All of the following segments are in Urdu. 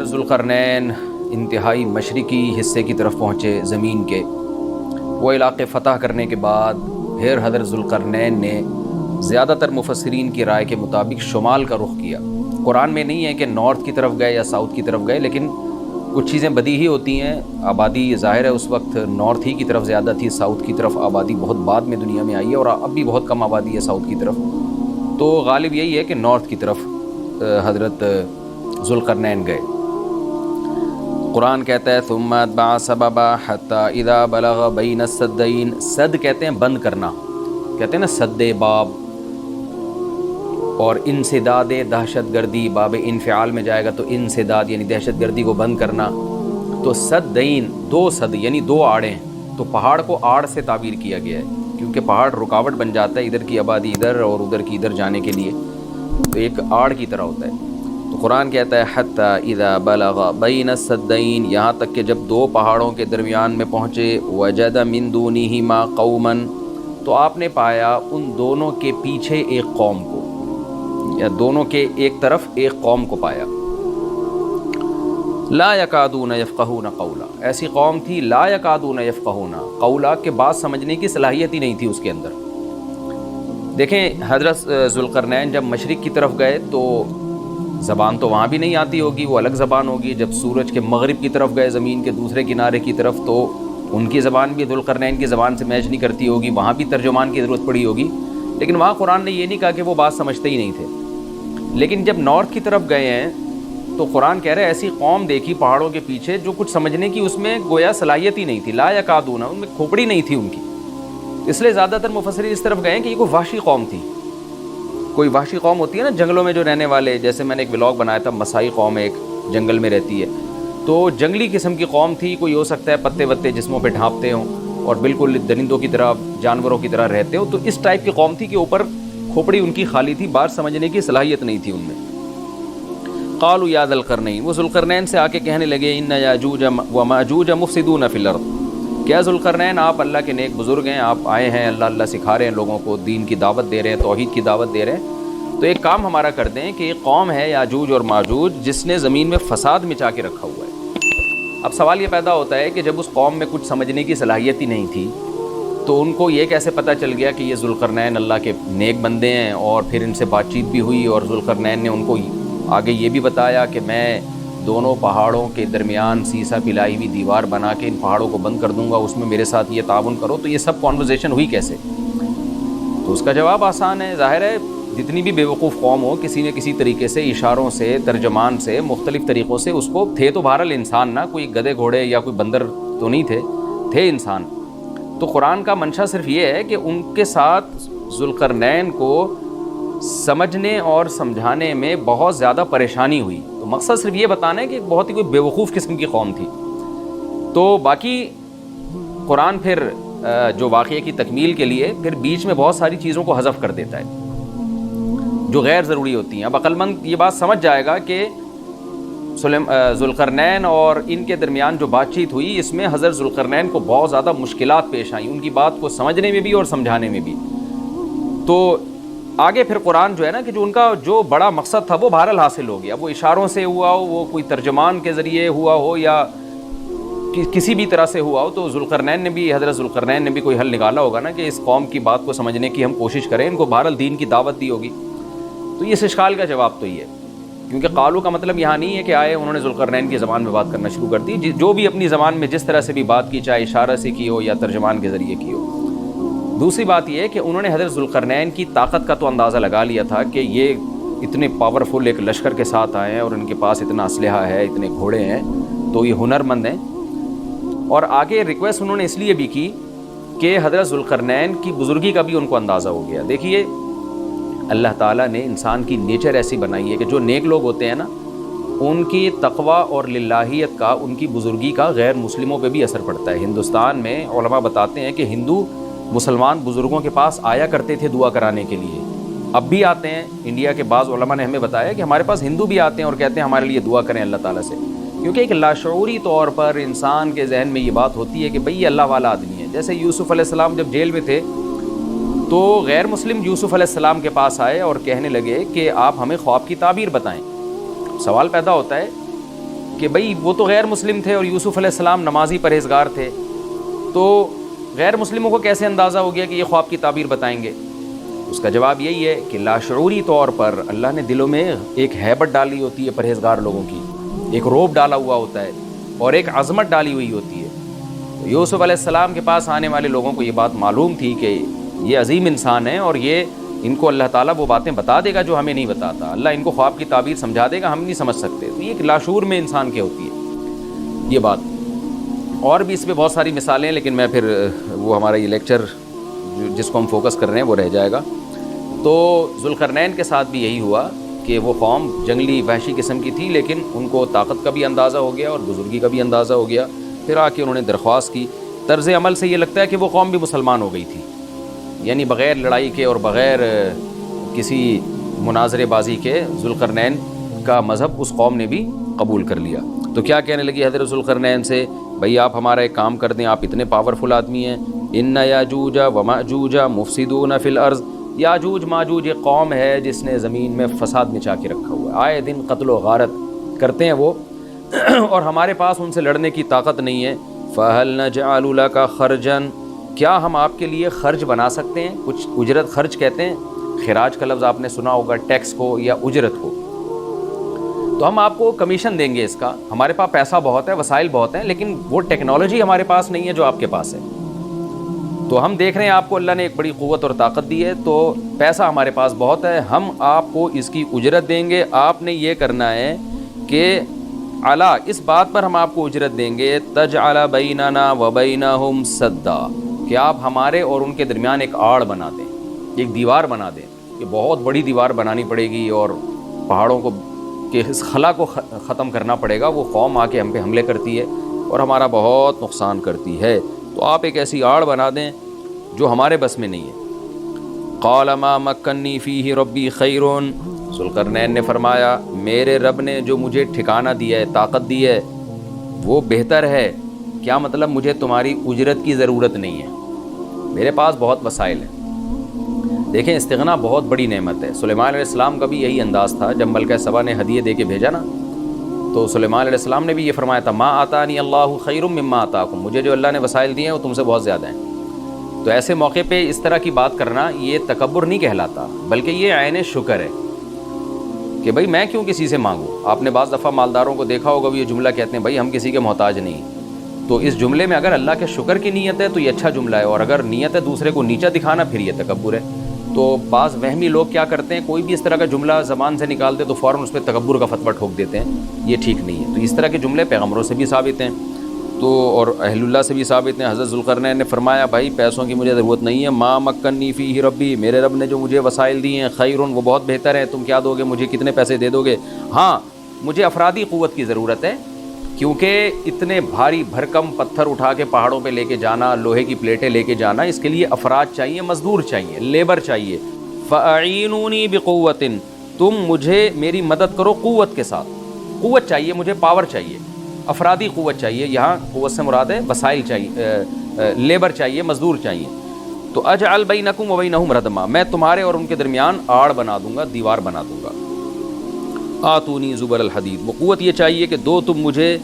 ذوالقرنین انتہائی مشرقی حصے کی طرف پہنچے زمین کے، وہ علاقے فتح کرنے کے بعد پھر حضرت ذوالقرنین نے زیادہ تر مفسرین کی رائے کے مطابق شمال کا رخ کیا۔ قرآن میں نہیں ہے کہ نارتھ کی طرف گئے یا ساؤتھ کی طرف گئے، لیکن کچھ چیزیں بدیہی ہوتی ہیں۔ آبادی ظاہر ہے اس وقت نارتھ ہی کی طرف زیادہ تھی، ساؤتھ کی طرف آبادی بہت بعد میں دنیا میں آئی ہے، اور اب بھی بہت کم آبادی ہے ساؤتھ کی طرف، تو غالب یہی ہے کہ نارتھ کی طرف حضرت ذوالقرنین گئے۔ قرآن کہتا ہے ثم اتبع سببا حتی اذا بلغ بین السدین، سد کہتے ہیں بند کرنا، کہتے ہیں نا سد باب، اور انسداد دہشت گردی، باب انفعال میں جائے گا تو انسداد یعنی دہشت گردی کو بند کرنا، تو سدین دو سد یعنی دو آڑیں، تو پہاڑ کو آڑ سے تعبیر کیا گیا ہے کیونکہ پہاڑ رکاوٹ بن جاتا ہے ادھر کی آبادی ادھر اور ادھر کی ادھر جانے کے لیے، تو ایک آڑ کی طرح ہوتا ہے۔ تو قرآن کہتا ہے حتی اذا بلغ بین السدین، یہاں تک کہ جب دو پہاڑوں کے درمیان میں پہنچے، وجد من دونہما قوما، تو آپ نے پایا ان دونوں کے پیچھے ایک قوم کو، یا دونوں کے ایک طرف ایک قوم کو پایا۔ لا یکادون یفقہون قولا، ایسی قوم تھی لا یکادون یفقہون قولا، کہ بات سمجھنے کی صلاحیت ہی نہیں تھی اس کے اندر۔ دیکھیں حضرت ذوالقرنین جب مشرق کی طرف گئے تو زبان تو وہاں بھی نہیں آتی ہوگی، وہ الگ زبان ہوگی۔ جب سورج کے مغرب کی طرف گئے زمین کے دوسرے کنارے کی طرف، تو ان کی زبان بھی ذوالقرنین کی زبان سے میچ نہیں کرتی ہوگی، وہاں بھی ترجمان کی ضرورت پڑی ہوگی، لیکن وہاں قرآن نے یہ نہیں کہا کہ وہ بات سمجھتے ہی نہیں تھے۔ لیکن جب نارتھ کی طرف گئے ہیں تو قرآن کہہ رہا ہے ایسی قوم دیکھی پہاڑوں کے پیچھے جو کچھ سمجھنے کی اس میں گویا صلاحیت ہی نہیں تھی، لا یکادون، ان میں کھوپڑی نہیں تھی ان کی۔ اس لیے زیادہ تر مفسرین اس طرف گئے ہیں کہ یہ کوئی وحشی قوم تھی، کوئی وحشی قوم ہوتی ہے نا جنگلوں میں جو رہنے والے، جیسے میں نے ایک ولاگ بنایا تھا مسائی قوم ایک جنگل میں رہتی ہے، تو جنگلی قسم کی قوم تھی، کوئی ہو سکتا ہے پتے وتے جسموں پہ ڈھانپتے ہوں اور بالکل درندوں کی طرح جانوروں کی طرح رہتے ہوں، تو اس ٹائپ کی قوم تھی کہ اوپر کھوپڑی ان کی خالی تھی، بات سمجھنے کی صلاحیت نہیں تھی ان میں۔ قالوا یا ذا القرنین، وہ ذوالقرنین سے آ کے کہنے لگے ان یاجوج و ماجوج مفسدون فی الارض، کیا ذوالقرنین آپ اللہ کے نیک بزرگ ہیں، آپ آئے ہیں اللہ اللہ سکھا رہے ہیں لوگوں کو، دین کی دعوت دے رہے ہیں، توحید کی دعوت دے رہے ہیں، تو ایک کام ہمارا کر دیں کہ ایک قوم ہے یاجوج اور ماجوج جس نے زمین میں فساد مچا کے رکھا ہوا ہے۔ اب سوال یہ پیدا ہوتا ہے کہ جب اس قوم میں کچھ سمجھنے کی صلاحیت ہی نہیں تھی تو ان کو یہ کیسے پتہ چل گیا کہ یہ ذوالقرنین اللہ کے نیک بندے ہیں، اور پھر ان سے بات چیت بھی ہوئی اور ذوالقرنین نے ان کو آگے یہ بھی بتایا کہ میں دونوں پہاڑوں کے درمیان سیسا پلائی ہوئی دیوار بنا کے ان پہاڑوں کو بند کر دوں گا، اس میں میرے ساتھ یہ تعاون کرو، تو یہ سب کانورزیشن ہوئی کیسے؟ تو اس کا جواب آسان ہے، ظاہر ہے جتنی بھی بیوقوف قوم ہو کسی نہ کسی طریقے سے اشاروں سے ترجمان سے مختلف طریقوں سے اس کو، تھے تو بہرحال انسان نا، کوئی گدھے گھوڑے یا کوئی بندر تو نہیں تھے انسان۔ تو قرآن کا منشا صرف یہ ہے کہ ان کے ساتھ ذوالقرنین کو سمجھنے اور سمجھانے میں بہت زیادہ پریشانی ہوئی، تو مقصد صرف یہ بتانا ہے کہ بہت ہی کوئی بیوقوف قسم کی قوم تھی۔ تو باقی قرآن پھر جو واقعے کی تکمیل کے لیے پھر بیچ میں بہت ساری چیزوں کو حذف کر دیتا ہے جو غیر ضروری ہوتی ہیں۔ اب عقل مند یہ بات سمجھ جائے گا کہ ذوالقرنین اور ان کے درمیان جو بات چیت ہوئی اس میں حضرت ذوالقرنین کو بہت زیادہ مشکلات پیش آئیں، ان کی بات کو سمجھنے میں بھی اور سمجھانے میں بھی۔ تو آگے پھر قرآن جو ہے نا کہ جو ان کا جو بڑا مقصد تھا وہ بہرحال حاصل ہو گیا، وہ اشاروں سے ہوا ہو، وہ کوئی ترجمان کے ذریعے ہوا ہو یا کسی بھی طرح سے ہوا ہو، تو حضرت ذوالقرنین نے بھی کوئی حل نکالا ہوگا نا کہ اس قوم کی بات کو سمجھنے کی ہم کوشش کریں، ان کو بہرحال دین کی دعوت دی ہوگی۔ تو اس اشکال کا جواب تو یہ ہے، کیونکہ قالو کا مطلب یہاں نہیں ہے کہ آئے انہوں نے ذوالقرنین کی زبان میں بات کرنا شروع کر دی، جو بھی اپنی زبان میں جس طرح سے بھی بات کی، چاہے اشارہ سے کی ہو یا ترجمان کے ذریعے کی ہو۔ دوسری بات یہ ہے کہ انہوں نے حضرت ذوالقرنین کی طاقت کا تو اندازہ لگا لیا تھا کہ یہ اتنے پاورفل ایک لشکر کے ساتھ آئے ہیں اور ان کے پاس اتنا اسلحہ ہے، اتنے گھوڑے ہیں، تو یہ ہنرمند ہیں۔ اور آگے ریکویسٹ انہوں نے اس لیے بھی کی کہ حضرت ذوالقرنین کی بزرگی کا بھی ان کو اندازہ ہو گیا۔ دیکھیے اللہ تعالیٰ نے انسان کی نیچر ایسی بنائی ہے کہ جو نیک لوگ ہوتے ہیں نا ان کی تقوی اور للہیت کا، ان کی بزرگی کا غیر مسلموں پہ بھی اثر پڑتا ہے۔ ہندوستان میں علماء بتاتے ہیں کہ ہندو مسلمان بزرگوں کے پاس آیا کرتے تھے دعا کرانے کے لیے، اب بھی آتے ہیں۔ انڈیا کے بعض علماء نے ہمیں بتایا کہ ہمارے پاس ہندو بھی آتے ہیں اور کہتے ہیں ہمارے لیے دعا کریں اللہ تعالیٰ سے، کیونکہ ایک لاشعوری طور پر انسان کے ذہن میں یہ بات ہوتی ہے کہ بھئی یہ اللہ والا آدمی ہے۔ جیسے یوسف علیہ السلام جب جیل میں تھے تو غیر مسلم یوسف علیہ السلام کے پاس آئے اور کہنے لگے کہ آپ ہمیں خواب کی تعبیر بتائیں۔ سوال پیدا ہوتا ہے کہ بھئی وہ تو غیر مسلم تھے اور یوسف علیہ السلام نمازی پرہیزگار تھے، تو غیر مسلموں کو کیسے اندازہ ہو گیا کہ یہ خواب کی تعبیر بتائیں گے؟ اس کا جواب یہی ہے کہ لاشعوری طور پر اللہ نے دلوں میں ایک ہیبت ڈالی ہوتی ہے پرہیزگار لوگوں کی، ایک روب ڈالا ہوا ہوتا ہے اور ایک عظمت ڈالی ہوئی ہوتی ہے۔ یوسف علیہ السلام کے پاس آنے والے لوگوں کو یہ بات معلوم تھی کہ یہ عظیم انسان ہے اور یہ ان کو اللہ تعالیٰ وہ باتیں بتا دے گا جو ہمیں نہیں بتاتا، اللہ ان کو خواب کی تعبیر سمجھا دے گا، ہم نہیں سمجھ سکتے۔ تو یہ ایک لاشعور میں انسان کی ہوتی ہے یہ بات۔ اور بھی اس پہ بہت ساری مثالیں ہیں، لیکن میں پھر وہ ہمارا یہ لیکچر جس کو ہم فوکس کر رہے ہیں وہ رہ جائے گا۔ تو ذوالقرنین کے ساتھ بھی یہی ہوا کہ وہ قوم جنگلی وحشی قسم کی تھی، لیکن ان کو طاقت کا بھی اندازہ ہو گیا اور بزرگی کا بھی اندازہ ہو گیا۔ پھر آ کے انہوں نے درخواست کی۔ طرز عمل سے یہ لگتا ہے کہ وہ قوم بھی مسلمان ہو گئی تھی، یعنی بغیر لڑائی کے اور بغیر کسی مناظرے بازی کے ذوالقرنین کا مذہب اس قوم نے بھی قبول کر لیا۔ تو کیا کہنے لگی حضرت ذوالقرنین سے؟ بھئی آپ ہمارا ایک کام کر دیں، آپ اتنے پاورفل آدمی ہیں، ان یاجوج و ماجوج مفسدون فی الارض، یاجوج ماجوج ایک قوم ہے جس نے زمین میں فساد مچا کے رکھا ہوا ہے، آئے دن قتل و غارت کرتے ہیں وہ اور ہمارے پاس ان سے لڑنے کی طاقت نہیں ہے۔ فَهَلْ نَجْعَلُ لَكَ خَرْجًا، کیا ہم آپ کے لیے خرچ بنا سکتے ہیں؟ کچھ اجرت، خرچ کہتے ہیں، خراج کا لفظ آپ نے سنا ہوگا، ٹیکس کو یا اجرت کو۔ تو ہم آپ کو کمیشن دیں گے اس کا، ہمارے پاس پیسہ بہت ہے، وسائل بہت ہیں، لیکن وہ ٹیکنالوجی ہمارے پاس نہیں ہے جو آپ کے پاس ہے۔ تو ہم دیکھ رہے ہیں آپ کو اللہ نے ایک بڑی قوت اور طاقت دی ہے، تو پیسہ ہمارے پاس بہت ہے، ہم آپ کو اس کی اجرت دیں گے۔ آپ نے یہ کرنا ہے کہ علا، اس بات پر ہم آپ کو اجرت دیں گے، تجعل بیننا و بینہم سدا، کہ آپ ہمارے اور ان کے درمیان ایک آڑ بنا دیں، ایک دیوار بنا دیں، کہ بہت بڑی دیوار بنانی پڑے گی اور پہاڑوں کو کہ اس خلا کو ختم کرنا پڑے گا، وہ قوم آ کے ہم پہ حملے کرتی ہے اور ہمارا بہت نقصان کرتی ہے، تو آپ ایک ایسی آڑ بنا دیں جو ہمارے بس میں نہیں ہے۔ قال ما مکنی فیہ ربی خیر، ذوالقرنین نے فرمایا میرے رب نے جو مجھے ٹھکانہ دیا ہے، طاقت دی ہے، وہ بہتر ہے۔ کیا مطلب؟ مجھے تمہاری اجرت کی ضرورت نہیں ہے، میرے پاس بہت وسائل ہیں۔ دیکھیں استغنا بہت بڑی نعمت ہے۔ سلیمان علیہ السلام کا بھی یہی انداز تھا، جب ملکہ سبا نے ہدیے دے کے بھیجا نا، تو سلیمان علیہ السلام نے بھی یہ فرمایا تھا، ما آتانی اللہ خیر مما آتاکم، مجھے جو اللہ نے وسائل دیے ہیں وہ تم سے بہت زیادہ ہیں۔ تو ایسے موقع پہ اس طرح کی بات کرنا یہ تکبر نہیں کہلاتا، بلکہ یہ عین شکر ہے کہ بھئی میں کیوں کسی سے مانگوں۔ آپ نے بعض دفعہ مالداروں کو دیکھا ہوگا، وہ یہ جملہ کہتے ہیں بھئی ہم کسی کے محتاج نہیں۔ تو اس جملے میں اگر اللہ کے شکر کی نیت ہے تو یہ اچھا جملہ ہے، اور اگر نیت ہے دوسرے کو نیچا دکھانا پھر یہ تکبر ہے۔ تو بعض وہمی لوگ کیا کرتے ہیں، کوئی بھی اس طرح کا جملہ زبان سے نکالتے تو فوراً اس پہ تکبر کا فتویٰ ٹھوک دیتے ہیں، یہ ٹھیک نہیں ہے۔ تو اس طرح کے جملے پیغمبروں سے بھی ثابت ہیں تو اور اہل اللہ سے بھی ثابت ہیں۔ حضرت ذوالقرنین نے فرمایا بھائی پیسوں کی مجھے ضرورت نہیں ہے، ما مکنی فیہ ربی، میرے رب نے جو مجھے وسائل دیے ہیں خیر، وہ بہت بہتر ہے۔ تم کیا دو گے مجھے، کتنے پیسے دے دو گے؟ ہاں مجھے افرادی قوت کی ضرورت ہے، کیونکہ اتنے بھاری بھرکم پتھر اٹھا کے پہاڑوں پہ لے کے جانا، لوہے کی پلیٹیں لے کے جانا، اس کے لیے افراد چاہیے، مزدور چاہیے، لیبر چاہیے۔ فَأَعِینُونِی بِقُوَّةٍ، تم مجھے میری مدد کرو قوت کے ساتھ، قوت چاہیے مجھے، پاور چاہیے، افرادی قوت چاہیے، یہاں قوت سے مراد ہے وسائل چاہیے، لیبر چاہیے، مزدور چاہیے۔ تو اجعل بینکم و بینہم ردما، میں تمہارے اور ان کے درمیان آڑ بنا دوں گا، دیوار بنا دوں گا۔ آتونی زبر الحدید، وہ قوت یہ چاہیے کہ دو تم مجھے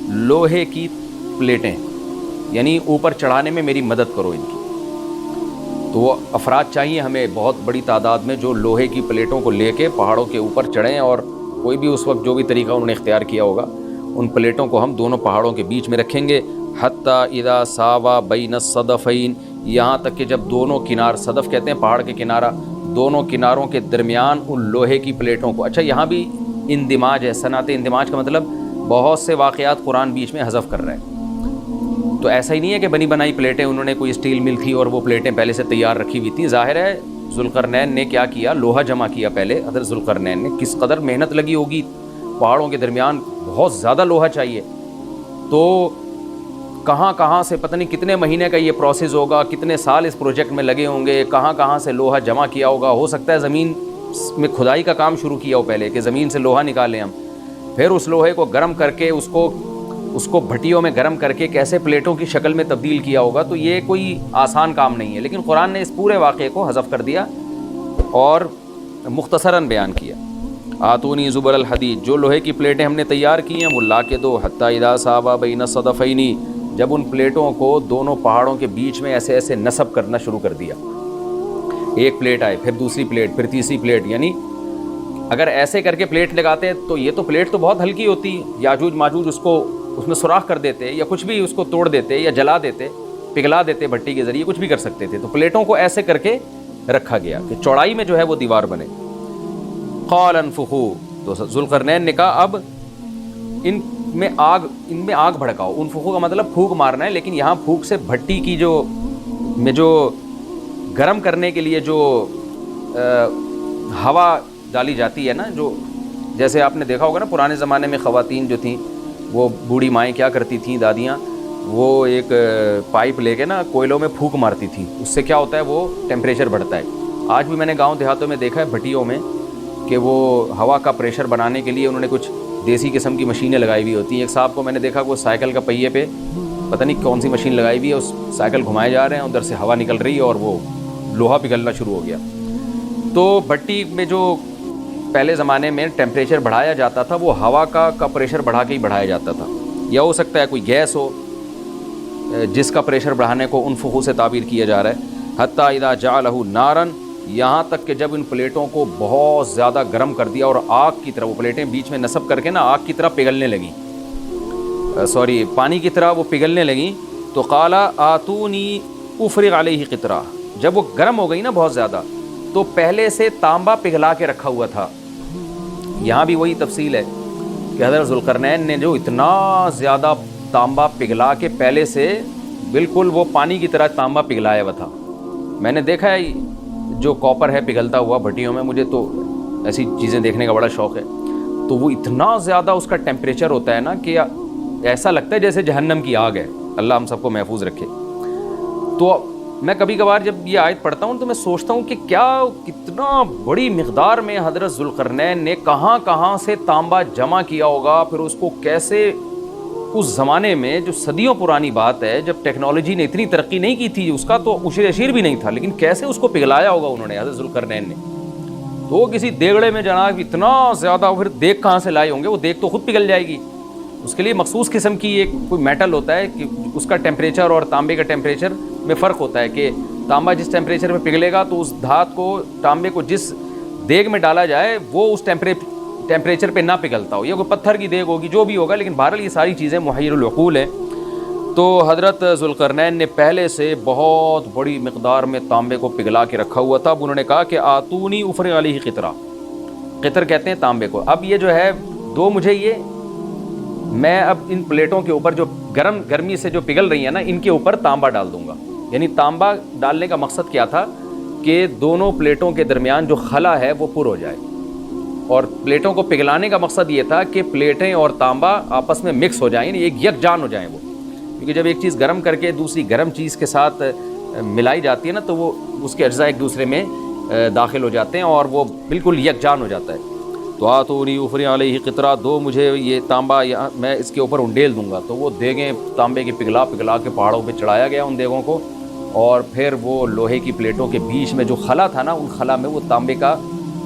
لوہے کی پلیٹیں، یعنی اوپر چڑھانے میں میری مدد کرو ان کی۔ تو وہ افراد چاہیے ہمیں بہت بڑی تعداد میں جو لوہے کی پلیٹوں کو لے کے پہاڑوں کے اوپر چڑھیں، اور کوئی بھی اس وقت جو بھی طریقہ انہوں نے اختیار کیا ہوگا، ان پلیٹوں کو ہم دونوں پہاڑوں کے بیچ میں رکھیں گے، حتی اذا ساوا بین الصدفین، یہاں تک کہ جب دونوں کنار، صدف کہتے ہیں پہاڑ کے کنارہ، دونوں کناروں کے درمیان ان لوہے کی پلیٹوں کو۔ اچھا یہاں بھی اندماج ہے، صنعت اندماج کا مطلب بہت سے واقعات قرآن بیچ میں حذف کر رہا ہے۔ تو ایسا ہی نہیں ہے کہ بنی بنائی پلیٹیں، انہوں نے کوئی اسٹیل مل تھی اور وہ پلیٹیں پہلے سے تیار رکھی ہوئی تھیں۔ ظاہر ہے ذوالقرنین نے کیا کیا، لوہا جمع کیا پہلے، حضرت ذوالقرنین نے، کس قدر محنت لگی ہوگی، پہاڑوں کے درمیان بہت زیادہ لوہا چاہیے، تو کہاں کہاں سے پتہ نہیں کتنے مہینے کا یہ پروسیس ہوگا، کتنے سال اس پروجیکٹ میں لگے ہوں گے، کہاں کہاں سے لوہا جمع کیا ہوگا۔ ہو سکتا ہے زمین میں کھدائی کا کام شروع کیا ہو پہلے، کہ زمین سے لوہا نکالیں ہم، پھر اس لوہے کو گرم کر کے اس کو بھٹیوں میں گرم کر کے کیسے پلیٹوں کی شکل میں تبدیل کیا ہوگا۔ تو یہ کوئی آسان کام نہیں ہے، لیکن قرآن نے اس پورے واقعے کو حذف کر دیا اور مختصراً بیان کیا۔ آتونی زبر الحدید، جو لوہے کی پلیٹیں ہم نے تیار کی ہیں وہ لا کے دو، حتیٰ اذا ساوا بین الصدفین، جب ان پلیٹوں کو دونوں پہاڑوں کے بیچ میں ایسے ایسے نصب کرنا شروع کر دیا، ایک پلیٹ آئے پھر دوسری پلیٹ پھر تیسری پلیٹ، یعنی اگر ایسے کر کے پلیٹ لگاتے تو یہ تو پلیٹ تو بہت ہلکی ہوتی، یاجوج ماجوج اس میں سوراخ کر دیتے یا کچھ بھی اس کو توڑ دیتے یا جلا دیتے، پگھلا دیتے بھٹی کے ذریعے، کچھ بھی کر سکتے تھے، تو پلیٹوں کو ایسے کر کے رکھا گیا کہ چوڑائی میں جو ہے وہ دیوار بنے۔ قال انفخوا، تو ذوالقرنین نے کہا اب ان میں آگ بھڑکاؤ۔ انفخوا کا مطلب پھونک مارنا ہے، لیکن یہاں پھونک سے بھٹی کی جو گرم کرنے کے لیے جو ہوا ڈالی جاتی ہے نا، جو جیسے آپ نے دیکھا ہوگا نا پرانے زمانے میں خواتین جو تھیں وہ بوڑھی مائیں کیا کرتی تھیں، دادیاں، وہ ایک پائپ لے کے نا کوئلوں میں پھونک مارتی تھی، اس سے کیا ہوتا ہے وہ ٹیمپریچر بڑھتا ہے۔ آج بھی میں نے گاؤں دیہاتوں میں دیکھا ہے بھٹیوں میں کہ وہ ہوا کا پریشر بنانے کے لیے انہوں نے کچھ دیسی قسم کی مشینیں لگائی ہوئی ہوتی ہیں۔ ایک صاحب کو میں نے دیکھا وہ سائیکل کا پہیے پہ پتہ نہیں کون سی مشین لگائی ہوئی ہے، اس سائیکل گھمائے جا رہے ہیں، ادھر سے ہوا نکل رہی ہے اور وہ لوہا پگھلنا شروع ہو گیا۔ تو بھٹی میں جو پہلے زمانے میں ٹیمپریچر بڑھایا جاتا تھا وہ ہوا کا پریشر بڑھا کے ہی بڑھایا جاتا تھا، یا ہو سکتا ہے کوئی گیس ہو جس کا پریشر بڑھانے کو انفخو سے تعبیر کیا جا رہا ہے۔ حتیٰ اذا جعلہ نارن، یہاں تک کہ جب ان پلیٹوں کو بہت زیادہ گرم کر دیا اور آگ کی طرح، وہ پلیٹیں بیچ میں نصب کر کے نا آگ کی طرح پگھلنے لگیں، پانی کی طرح وہ پگھلنے لگیں، تو قال آتونی افرغ علیہ قطرہ، جب وہ گرم ہو گئی نا بہت زیادہ، تو پہلے سے تانبا پگھلا کے رکھا ہوا تھا۔ یہاں بھی وہی تفصیل ہے کہ حضرت ذوالقرنین نے جو اتنا زیادہ تانبا پگھلا کے پہلے سے بالکل وہ پانی کی طرح تانبا پگھلایا ہوا تھا۔ میں نے دیکھا ہے جو کاپر ہے پگھلتا ہوا بھٹیوں میں، مجھے تو ایسی چیزیں دیکھنے کا بڑا شوق ہے، تو وہ اتنا زیادہ اس کا ٹیمپریچر ہوتا ہے نا کہ ایسا لگتا ہے جیسے جہنم کی آگ ہے، اللہ ہم سب کو محفوظ رکھے۔ تو میں کبھی کبھار جب یہ آیت پڑھتا ہوں تو میں سوچتا ہوں کہ کتنا بڑی مقدار میں حضرت ذوالقرنین نے کہاں کہاں سے تانبا جمع کیا ہوگا، پھر اس کو کیسے اس زمانے میں، جو صدیوں پرانی بات ہے، جب ٹیکنالوجی نے اتنی ترقی نہیں کی تھی، اس کا تو عشر اشیر بھی نہیں تھا، لیکن کیسے اس کو پگھلایا ہوگا انہوں نے، حضرت ذوالقرنین نے۔ تو وہ کسی دیگڑے میں جناب اتنا زیادہ، پھر دیگ کہاں سے لائے ہوں گے، وہ دیگ تو خود پگھل جائے گی، اس کے لیے مخصوص قسم کی ایک کوئی میٹل ہوتا ہے کہ اس کا ٹیمپریچر اور تانبے کا ٹیمپریچر میں فرق ہوتا ہے، کہ تانبا جس ٹیمپریچر پہ پگھلے گا تو اس دھات کو، تانبے کو جس دیگ میں ڈالا جائے وہ اس ٹیمپریچر پہ نہ پگھلتا ہو، یا کوئی پتھر کی دیگ ہوگی جو بھی ہوگا، لیکن بہرحال یہ ساری چیزیں محیر العقول ہیں۔ تو حضرت ذوالقرنین نے پہلے سے بہت بڑی مقدار میں تانبے کو پگھلا کے رکھا ہوا تھا۔ اب انہوں نے کہا کہ آتونی افرغ علیہ قطرہ، قطر کہتے ہیں تانبے کو، اب یہ جو ہے دو مجھے یہ، میں اب ان پلیٹوں کے اوپر جو گرمی سے جو پگھل رہی ہیں نا، ان کے اوپر تانبا ڈال دوں گا۔ یعنی تانبا ڈالنے کا مقصد کیا تھا کہ دونوں پلیٹوں کے درمیان جو خلا ہے وہ پر ہو جائے، اور پلیٹوں کو پگھلانے کا مقصد یہ تھا کہ پلیٹیں اور تانبا آپس میں مکس ہو جائیں، یعنی ایک یکجان ہو جائیں وہ، کیونکہ جب ایک چیز گرم کر کے دوسری گرم چیز کے ساتھ ملائی جاتی ہے نا تو وہ اس کے اجزاء ایک دوسرے میں داخل ہو جاتے ہیں اور وہ بالکل یکجان ہو جاتا ہے۔ تو آتونی افرغ علیہ قطرہ، دو مجھے یہ تانبا، میں اس کے اوپر انڈیل دوں گا۔ تو وہ دیگیں تانبے کی پگھلا کے پہاڑوں پہ چڑھایا گیا ان دیگوں کو، اور پھر وہ لوہے کی پلیٹوں کے بیچ میں جو خلا تھا نا، ان خلا میں وہ تانبے کا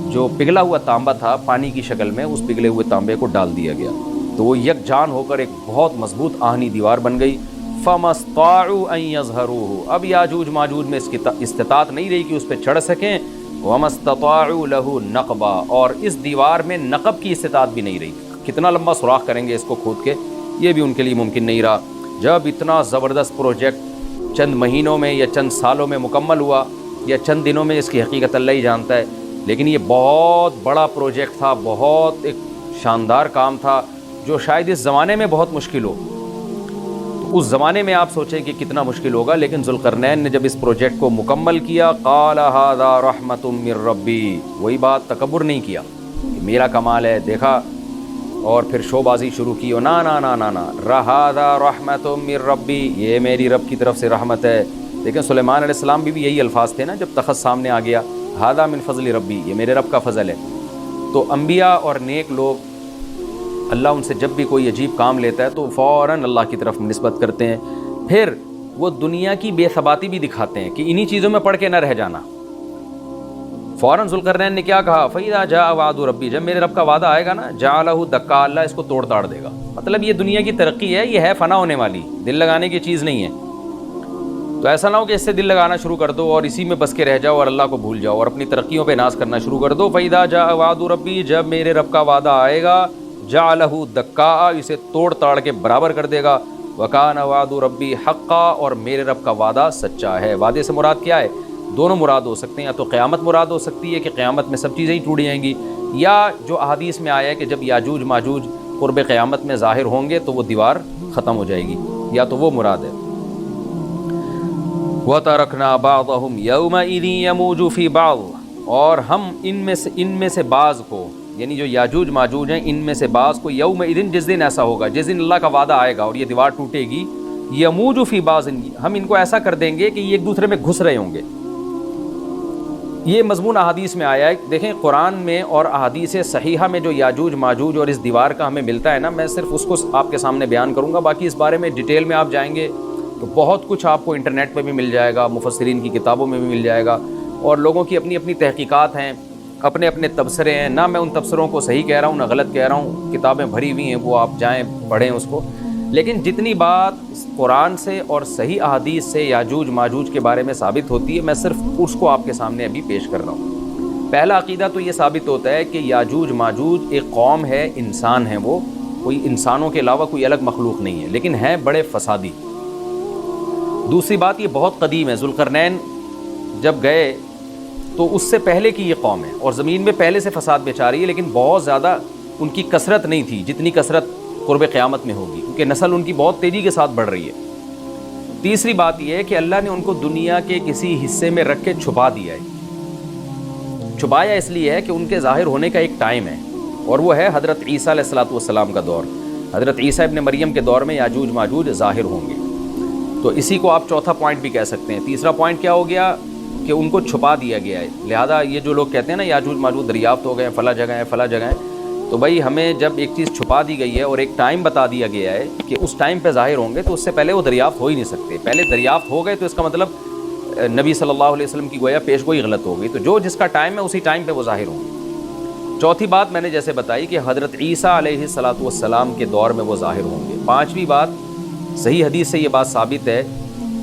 جو پگھلا ہوا تانبا تھا پانی کی شکل میں، اس پگھلے ہوئے تانبے کو ڈال دیا گیا، تو وہ یکجان ہو کر ایک بہت مضبوط آہنی دیوار بن گئی۔ فَمَسْطَاعُوا أَن يَظْهَرُوهُ، اب یاجوج ماجوج میں اس کی استطاعت نہیں رہی کہ اس پہ چڑھ سکیں۔ وَمَسْتَطَاعُوا لَهُ نَقْبًا، اور اس دیوار میں نقب کی استطاعت بھی نہیں رہی، کتنا لمبا سوراخ کریں گے اس کو کھود کے، یہ بھی ان کے لیے ممکن نہیں رہا۔ جب اتنا زبردست پروجیکٹ چند مہینوں میں یا چند سالوں میں مکمل ہوا، یا چند دنوں میں، اس کی حقیقت اللہ ہی جانتا ہے، لیکن یہ بہت بڑا پروجیکٹ تھا، بہت ایک شاندار کام تھا، جو شاید اس زمانے میں بہت مشکل ہو، تو اس زمانے میں آپ سوچیں کہ کتنا مشکل ہوگا، لیکن ذوالقرنین نے جب اس پروجیکٹ کو مکمل کیا، قال ھذا رحمۃ من ربی، وہی بات، تکبر نہیں کیا کہ میرا کمال ہے، دیکھا اور پھر شو بازی شروع کی، نا نا نا نا نا، ھذا رحمۃ من ربی، یہ میری رب کی طرف سے رحمت ہے۔ لیکن سلیمان علیہ السلام بھی یہی الفاظ تھے نا جب تخت سامنے آ گیا، ھذا من فضل ربی، یہ میرے رب کا فضل ہے۔ تو انبیاء اور نیک لوگ، اللہ ان سے جب بھی کوئی عجیب کام لیتا ہے تو فوراً اللہ کی طرف نسبت کرتے ہیں، پھر وہ دنیا کی بے ثباتی بھی دکھاتے ہیں کہ انہی چیزوں میں پڑھ کے نہ رہ جانا، فوراً ذوالقرنین نے کیا کہا، فَإِذَا جَاءَ وَعْدُ رَبِّي، جب میرے رب کا وعدہ آئے گا نا، جَعَلَهُ دَكَّا، اللہ اس کو توڑ تاڑ دے گا۔ مطلب یہ دنیا کی ترقی ہے، یہ ہے فنا ہونے والی، دل لگانے کی چیز نہیں ہے۔ تو ایسا نہ ہو کہ اس سے دل لگانا شروع کر دو اور اسی میں بس کے رہ جاؤ اور اللہ کو بھول جاؤ اور اپنی ترقیوں پہ ناز کرنا شروع کر دو۔ فَإِذَا جَاءَ وَعْدُ رَبِّي، جب میرے رب کا وعدہ آئے گا، جَعَلَهُ دَكَّا، اسے توڑ تاڑ کے برابر کر دے گا۔ وَكَانَ وَعْدُ رَبِّي حَقًّا، اور میرے رب کا وعدہ سچا ہے۔ وعدے سے مراد کیا ہے؟ دونوں مراد ہو سکتے ہیں، یا تو قیامت مراد ہو سکتی ہے کہ قیامت میں سب چیزیں ہی ٹوٹ جائیں گی، یا جو احادیث میں آیا ہے کہ جب یاجوج ماجوج قرب قیامت میں ظاہر ہوں گے تو وہ دیوار ختم ہو جائے گی، یا تو وہ مراد ہے۔ وَتَرَكْنَا بَعْضَهُمْ يَوْمَئِذٍ يَمُوجُ فِي بَعْضٍ، اور ہم ان میں سے بعض کو، یعنی جو یاجوج ماجوج ہیں ان میں سے بعض کو، یومئذ، جس دن ایسا ہوگا، جس دن اللہ کا وعدہ آئے گا اور یہ دیوار ٹوٹے گی، یموج فی بعض، ہم ان کو ایسا کر دیں گے کہ یہ ایک دوسرے میں گھس رہے ہوں گے۔ یہ مضمون احادیث میں آیا ہے۔ دیکھیں قرآن میں اور احادیث صحیحہ میں جو یاجوج ماجوج اور اس دیوار کا ہمیں ملتا ہے نا، میں صرف اس کو آپ کے سامنے بیان کروں گا، باقی اس بارے میں ڈیٹیل میں آپ جائیں گے تو بہت کچھ آپ کو انٹرنیٹ پہ بھی مل جائے گا، مفسرین کی کتابوں میں بھی مل جائے گا، اور لوگوں کی اپنی اپنی تحقیقات ہیں، اپنے اپنے تبصرے ہیں۔ نہ میں ان تبصروں کو صحیح کہہ رہا ہوں نہ غلط کہہ رہا ہوں، کتابیں بھری ہوئی ہیں، وہ آپ جائیں پڑھیں اس کو، لیکن جتنی بات قرآن سے اور صحیح احادیث سے یاجوج ماجوج کے بارے میں ثابت ہوتی ہے، میں صرف اس کو آپ کے سامنے ابھی پیش کر رہا ہوں۔ پہلا عقیدہ تو یہ ثابت ہوتا ہے کہ یاجوج ماجوج ایک قوم ہے، انسان ہیں، وہ کوئی انسانوں کے علاوہ کوئی الگ مخلوق نہیں ہے، لیکن ہیں بڑے فسادی۔ دوسری بات، یہ بہت قدیم ہے، ذوالقرنین جب گئے تو اس سے پہلے کی یہ قوم ہے اور زمین میں پہلے سے فساد مچا رہی ہے، لیکن بہت زیادہ ان کی کثرت نہیں تھی جتنی کثرت قرب قیامت میں ہوگی، کیونکہ نسل ان کی بہت تیزی کے ساتھ بڑھ رہی ہے۔ تیسری بات یہ ہے کہ اللہ نے ان کو دنیا کے کسی حصے میں رکھ کے چھپا دیا ہے۔ چھپایا اس لیے ہے کہ ان کے ظاہر ہونے کا ایک ٹائم ہے، اور وہ ہے حضرت عیسیٰ علیہ السلام کا دور۔ حضرت عیسیٰ ابن مریم کے دور میں یاجوج ماجوج ظاہر ہوں گے، تو اسی کو آپ چوتھا پوائنٹ بھی کہہ سکتے ہیں۔ تیسرا پوائنٹ کیا ہو گیا کہ ان کو چھپا دیا گیا ہے، لہذا یہ جو لوگ کہتے ہیں نا یاجوج ماجوج دریافت ہو گئے ہیں، فلاں جگہ ہے فلاں جگہ ہے، تو بھائی ہمیں جب ایک چیز چھپا دی گئی ہے اور ایک ٹائم بتا دیا گیا ہے کہ اس ٹائم پہ ظاہر ہوں گے، تو اس سے پہلے وہ دریافت ہو ہی نہیں سکتے۔ پہلے دریافت ہو گئے تو اس کا مطلب نبی صلی اللہ علیہ وسلم کی گویا پیش گوئی غلط ہو گئی، تو جو جس کا ٹائم ہے اسی ٹائم پہ وہ ظاہر ہوں گے۔ چوتھی بات میں نے جیسے بتائی کہ حضرت عیسیٰ علیہ السلام کے دور میں وہ ظاہر ہوں گے۔ پانچویں بات، صحیح حدیث سے یہ بات ثابت ہے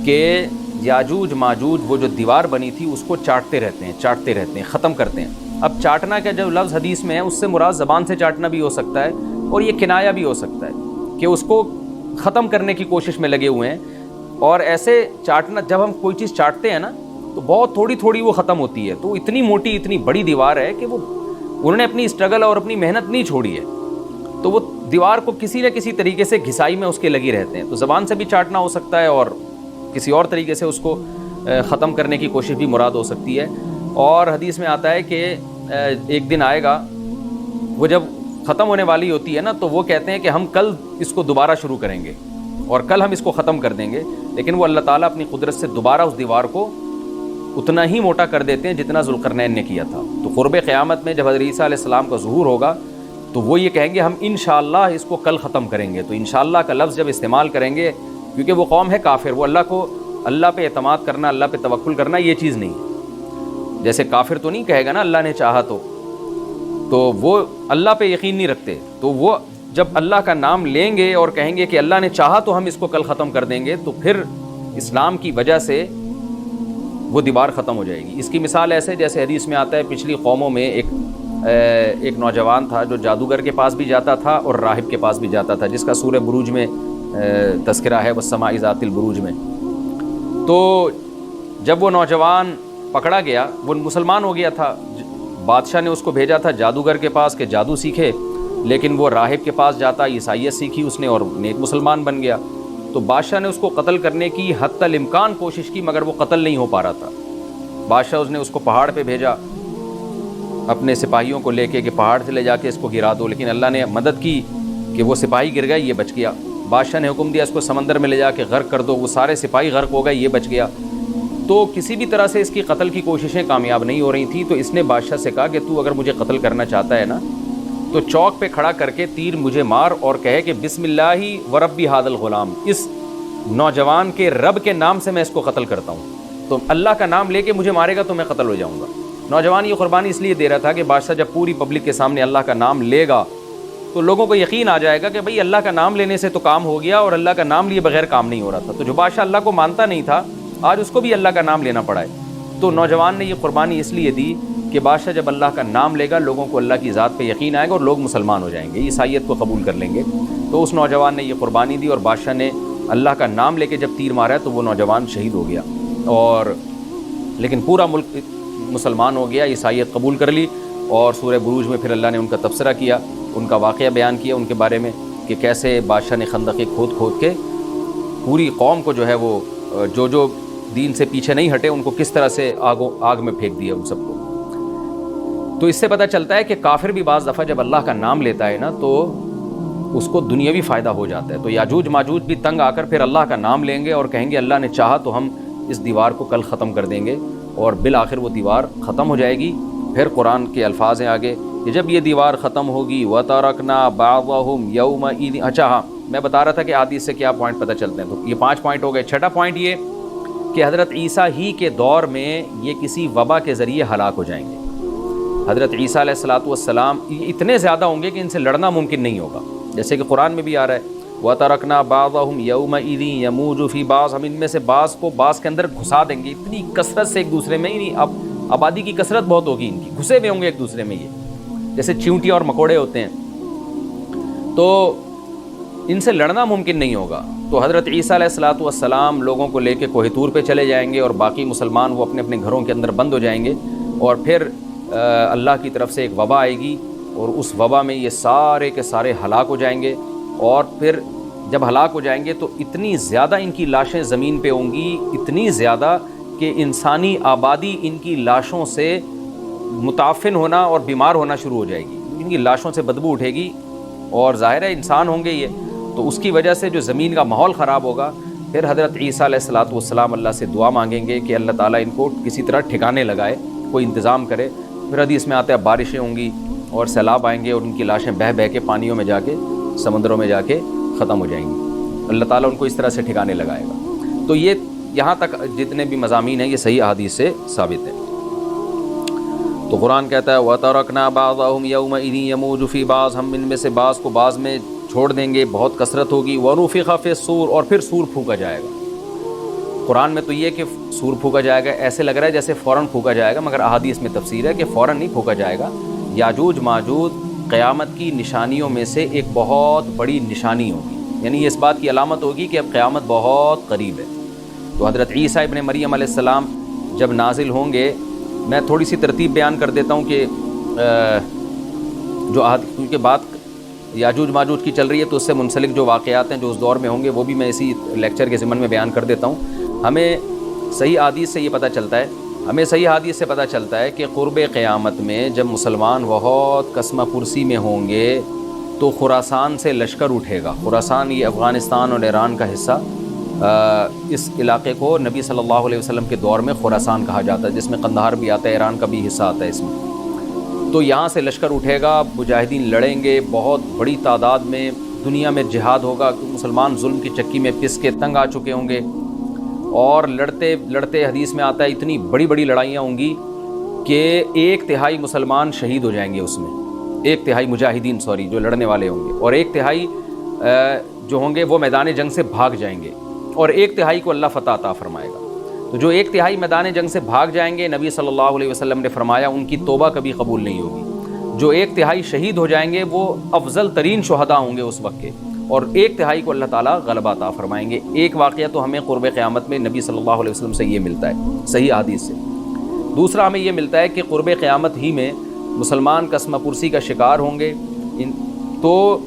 کہ یاجوج ماجوج وہ جو دیوار بنی تھی اس کو چاٹتے رہتے ہیں، ختم کرتے ہیں۔ اب چاٹنا کا جو لفظ حدیث میں ہے اس سے مراد زبان سے چاٹنا بھی ہو سکتا ہے، اور یہ کنایا بھی ہو سکتا ہے کہ اس کو ختم کرنے کی کوشش میں لگے ہوئے ہیں۔ اور ایسے چاٹنا، جب ہم کوئی چیز چاٹتے ہیں نا تو بہت تھوڑی تھوڑی وہ ختم ہوتی ہے، تو اتنی موٹی اتنی بڑی دیوار ہے کہ وہ انہوں نے اپنی اسٹرگل اور اپنی محنت نہیں چھوڑی ہے، تو وہ دیوار کو کسی نہ کسی طریقے سے گھسائی میں اس کے لگی رہتے ہیں۔ تو زبان سے بھی چاٹنا ہو سکتا ہے اور کسی اور طریقے سے اس کو ختم کرنے کی کوشش بھی مراد ہو سکتی ہے۔ اور حدیث میں آتا ہے کہ ایک دن آئے گا، وہ جب ختم ہونے والی ہوتی ہے نا تو وہ کہتے ہیں کہ ہم کل اس کو دوبارہ شروع کریں گے اور کل ہم اس کو ختم کر دیں گے، لیکن وہ اللہ تعالیٰ اپنی قدرت سے دوبارہ اس دیوار کو اتنا ہی موٹا کر دیتے ہیں جتنا ذوالقرنین نے کیا تھا۔ تو قرب قیامت میں جب حضرت عیسیٰ علیہ السلام کا ظہور ہوگا تو وہ یہ کہیں گے ہم انشاءاللہ اس کو کل ختم کریں گے۔ تو انشاءاللہ کا لفظ جب استعمال کریں گے، کیونکہ وہ قوم ہے کافر، وہ اللہ پہ اعتماد کرنا، اللہ پہ توکل کرنا یہ چیز نہیں ہے۔ جیسے کافر تو نہیں کہے گا نا اللہ نے چاہا تو وہ اللہ پہ یقین نہیں رکھتے، تو وہ جب اللہ کا نام لیں گے اور کہیں گے کہ اللہ نے چاہا تو ہم اس کو کل ختم کر دیں گے، تو پھر اسلام کی وجہ سے وہ دیوار ختم ہو جائے گی۔ اس کی مثال ایسے جیسے حدیث میں آتا ہے، پچھلی قوموں میں ایک نوجوان تھا جو جادوگر کے پاس بھی جاتا تھا اور راہب کے پاس بھی جاتا تھا، جس کا سورہ بروج میں تذکرہ ہے، والسماء ذات البروج میں۔ تو جب وہ نوجوان پکڑا گیا، وہ مسلمان ہو گیا تھا، بادشاہ نے اس کو بھیجا تھا جادوگر کے پاس کہ جادو سیکھے، لیکن وہ راہب کے پاس جاتا، عیسائیت سیکھی اس نے اور نیک مسلمان بن گیا۔ تو بادشاہ نے اس کو قتل کرنے کی حتی الامکان کوشش کی، مگر وہ قتل نہیں ہو پا رہا تھا۔ بادشاہ نے اس کو پہاڑ پہ بھیجا اپنے سپاہیوں کو لے کے کہ پہاڑ سے لے جا کے اس کو گرا دو، لیکن اللہ نے مدد کی کہ وہ سپاہی گر گئے، یہ بچ گیا۔ بادشاہ نے حکم دیا اس کو سمندر میں لے جا کے غرق کر دو، وہ سارے سپاہی غرق ہو گئے، یہ بچ گیا۔ تو کسی بھی طرح سے اس کی قتل کی کوششیں کامیاب نہیں ہو رہی تھیں، تو اس نے بادشاہ سے کہا کہ تو اگر مجھے قتل کرنا چاہتا ہے نا تو چوک پہ کھڑا کر کے تیر مجھے مار اور کہے کہ بسم اللہ وربی ھذا الغلام، اس نوجوان کے رب کے نام سے میں اس کو قتل کرتا ہوں، تو اللہ کا نام لے کے مجھے مارے گا تو میں قتل ہو جاؤں گا۔ نوجوان یہ قربانی اس لیے دے رہا تھا کہ بادشاہ جب پوری پبلک کے سامنے اللہ کا نام لے گا تو لوگوں کو یقین آ جائے گا کہ بھئی اللہ کا نام لینے سے تو کام ہو گیا، اور اللہ کا نام لیے بغیر کام نہیں ہو رہا تھا۔ تو جو بادشاہ اللہ کو مانتا نہیں تھا آج اس کو بھی اللہ کا نام لینا پڑا ہے۔ تو نوجوان نے یہ قربانی اس لیے دی کہ بادشاہ جب اللہ کا نام لے گا لوگوں کو اللہ کی ذات پہ یقین آئے گا اور لوگ مسلمان ہو جائیں گے، عیسائیت کو قبول کر لیں گے۔ تو اس نوجوان نے یہ قربانی دی اور بادشاہ نے اللہ کا نام لے کے جب تیر مارا تو وہ نوجوان شہید ہو گیا، اور لیکن پورا ملک مسلمان ہو گیا، عیسائیت قبول کر لی۔ اور سورہ بروج میں پھر اللہ نے ان کا تبصرہ کیا، ان کا واقعہ بیان کیا ان کے بارے میں کہ کیسے بادشاہ نے خندقیں کھود کے پوری قوم کو جو ہے وہ جو دین سے پیچھے نہیں ہٹے ان کو کس طرح سے آگ میں پھینک دیا ان سب کو۔ تو اس سے پتہ چلتا ہے کہ کافر بھی بعض دفعہ جب اللہ کا نام لیتا ہے نا تو اس کو دنیاوی فائدہ ہو جاتا ہے۔ تو یاجوج ماجوج بھی تنگ آ کر پھر اللہ کا نام لیں گے اور کہیں گے اللہ نے چاہا تو ہم اس دیوار کو کل ختم کر دیں گے، اور بالآخر وہ دیوار ختم ہو جائے گی۔ پھر قرآن کے الفاظ ہیں آگے کہ جب یہ دیوار ختم ہوگی وَتَرَكْنَا بَعْضَهُمْ يَوْمَئِذٍ۔ اچھا ہاں، میں بتا رہا تھا کہ حدیث سے کیا پوائنٹ پتہ چلتے ہیں، تو یہ 5 پوائنٹ ہو گئے۔ چھٹا پوائنٹ یہ کہ حضرت عیسیٰ ہی کے دور میں یہ کسی وبا کے ذریعے ہلاک ہو جائیں گے۔ حضرت عیسیٰ علیہ السلام اتنے زیادہ ہوں گے کہ ان سے لڑنا ممکن نہیں ہوگا، جیسے کہ قرآن میں بھی آ رہا ہے وَتَرَكْنَا بَعْضَهُمْ يَوْمَئِذٍ يَمُوجُ فِي بَعْضٍ، ہم ان میں سے بعض کو بعض کے اندر گھسا دیں گے، اتنی کثرت سے ایک دوسرے میں، نہیں اب آبادی کی کثرت بہت ہوگی ان کی، گھسے ہوئے ہوں گے ایک دوسرے میں، یہ جیسے چیونٹی اور مکوڑے ہوتے ہیں، تو ان سے لڑنا ممکن نہیں ہوگا۔ تو حضرت عیسیٰ علیہ السلام لوگوں کو لے کے کوہ طور پہ چلے جائیں گے، اور باقی مسلمان وہ اپنے اپنے گھروں کے اندر بند ہو جائیں گے، اور پھر اللہ کی طرف سے ایک وبا آئے گی، اور اس وبا میں یہ سارے کے سارے ہلاک ہو جائیں گے۔ اور پھر جب ہلاک ہو جائیں گے تو اتنی زیادہ ان کی لاشیں زمین پہ ہوں گی، اتنی زیادہ کہ انسانی آبادی ان کی لاشوں سے متعفن ہونا اور بیمار ہونا شروع ہو جائے گی، ان کی لاشوں سے بدبو اٹھے گی، اور ظاہر ہے انسان ہوں گے یہ، تو اس کی وجہ سے جو زمین کا ماحول خراب ہوگا۔ پھر حضرت عیسیٰ علیہ السلام اللہ سے دعا مانگیں گے کہ اللہ تعالیٰ ان کو کسی طرح ٹھکانے لگائے، کوئی انتظام کرے۔ پھر حدیث میں آتا ہے بارشیں ہوں گی اور سیلاب آئیں گے، اور ان کی لاشیں بہہ بہہ کے پانیوں میں جا کے، سمندروں میں جا کے ختم ہو جائیں گی، اللہ تعالیٰ ان کو اس طرح سے ٹھکانے لگائے گا۔ تو یہ یہاں تک جتنے بھی مضامین ہیں یہ صحیح احادیث سے ثابت ہے۔ تو قرآن کہتا ہے وَتَرَكْنَا بَعْضَهُمْ يَوْمَئِذٍ يَمُوجُ فِي بَعْضٍ، ہم ان میں سے بعض کو بعض میں چھوڑ دیں گے، بہت کثرت ہوگی۔ وَنُفِخَ فِي الصُّورِ، اور پھر سور پھونکا جائے گا۔ قرآن میں تو یہ کہ سور پھونکا جائے گا ایسے لگ رہا ہے جیسے فوراً پھونکا جائے گا، مگر احادیث میں تفسیر ہے کہ فوراً نہیں پھونکا جائے گا۔ یاجوج ماجوج قیامت کی نشانیوں میں سے ایک بہت بڑی نشانی ہوگی، یعنی یہ اس بات کی علامت ہوگی کہ اب قیامت بہت قریب ہے۔ تو حضرت عیسیٰ ابن مریم علیہ السلام جب نازل ہوں گے، میں تھوڑی سی ترتیب بیان کر دیتا ہوں کہ کیونکہ بات یاجوج ماجوج کی چل رہی ہے تو اس سے منسلک جو واقعات ہیں جو اس دور میں ہوں گے وہ بھی میں اسی لیکچر کے ضمن میں بیان کر دیتا ہوں۔ ہمیں صحیح حدیث سے یہ پتہ چلتا ہے کہ قرب قیامت میں جب مسلمان بہت قسمہ پرسی میں ہوں گے تو خراسان سے لشکر اٹھے گا۔ خراسان یہ افغانستان اور ایران کا حصہ، اس علاقے کو نبی صلی اللہ علیہ وسلم کے دور میں خراسان کہا جاتا ہے، جس میں قندھار بھی آتا ہے، ایران کا بھی حصہ آتا ہے اس میں۔ تو یہاں سے لشکر اٹھے گا، مجاہدین لڑیں گے بہت بڑی تعداد میں، دنیا میں جہاد ہوگا، مسلمان ظلم کی چکی میں پس کے تنگ آ چکے ہوں گے، اور لڑتے لڑتے حدیث میں آتا ہے اتنی بڑی بڑی لڑائیاں ہوں گی کہ 1/3 مسلمان شہید ہو جائیں گے اس میں، 1/3 مجاہدین جو لڑنے والے ہوں گے، اور 1/3 جو ہوں گے وہ میدان جنگ سے بھاگ جائیں گے، اور 1/3 کو اللہ فتح عطا فرمائے گا۔ تو جو 1/3 میدان جنگ سے بھاگ جائیں گے، نبی صلی اللہ علیہ وسلم نے فرمایا ان کی توبہ کبھی قبول نہیں ہوگی۔ جو 1/3 شہید ہو جائیں گے وہ افضل ترین شہداء ہوں گے اس وقت کے، اور 1/3 کو اللہ تعالیٰ غلبہ عطا فرمائیں گے۔ ایک واقعہ تو ہمیں قرب قیامت میں نبی صلی اللہ علیہ وسلم سے یہ ملتا ہے صحیح حدیث سے۔ دوسرا ہمیں یہ ملتا ہے کہ قرب قیامت ہی میں مسلمان قسمہ پرسی کا شکار ہوں گے، تو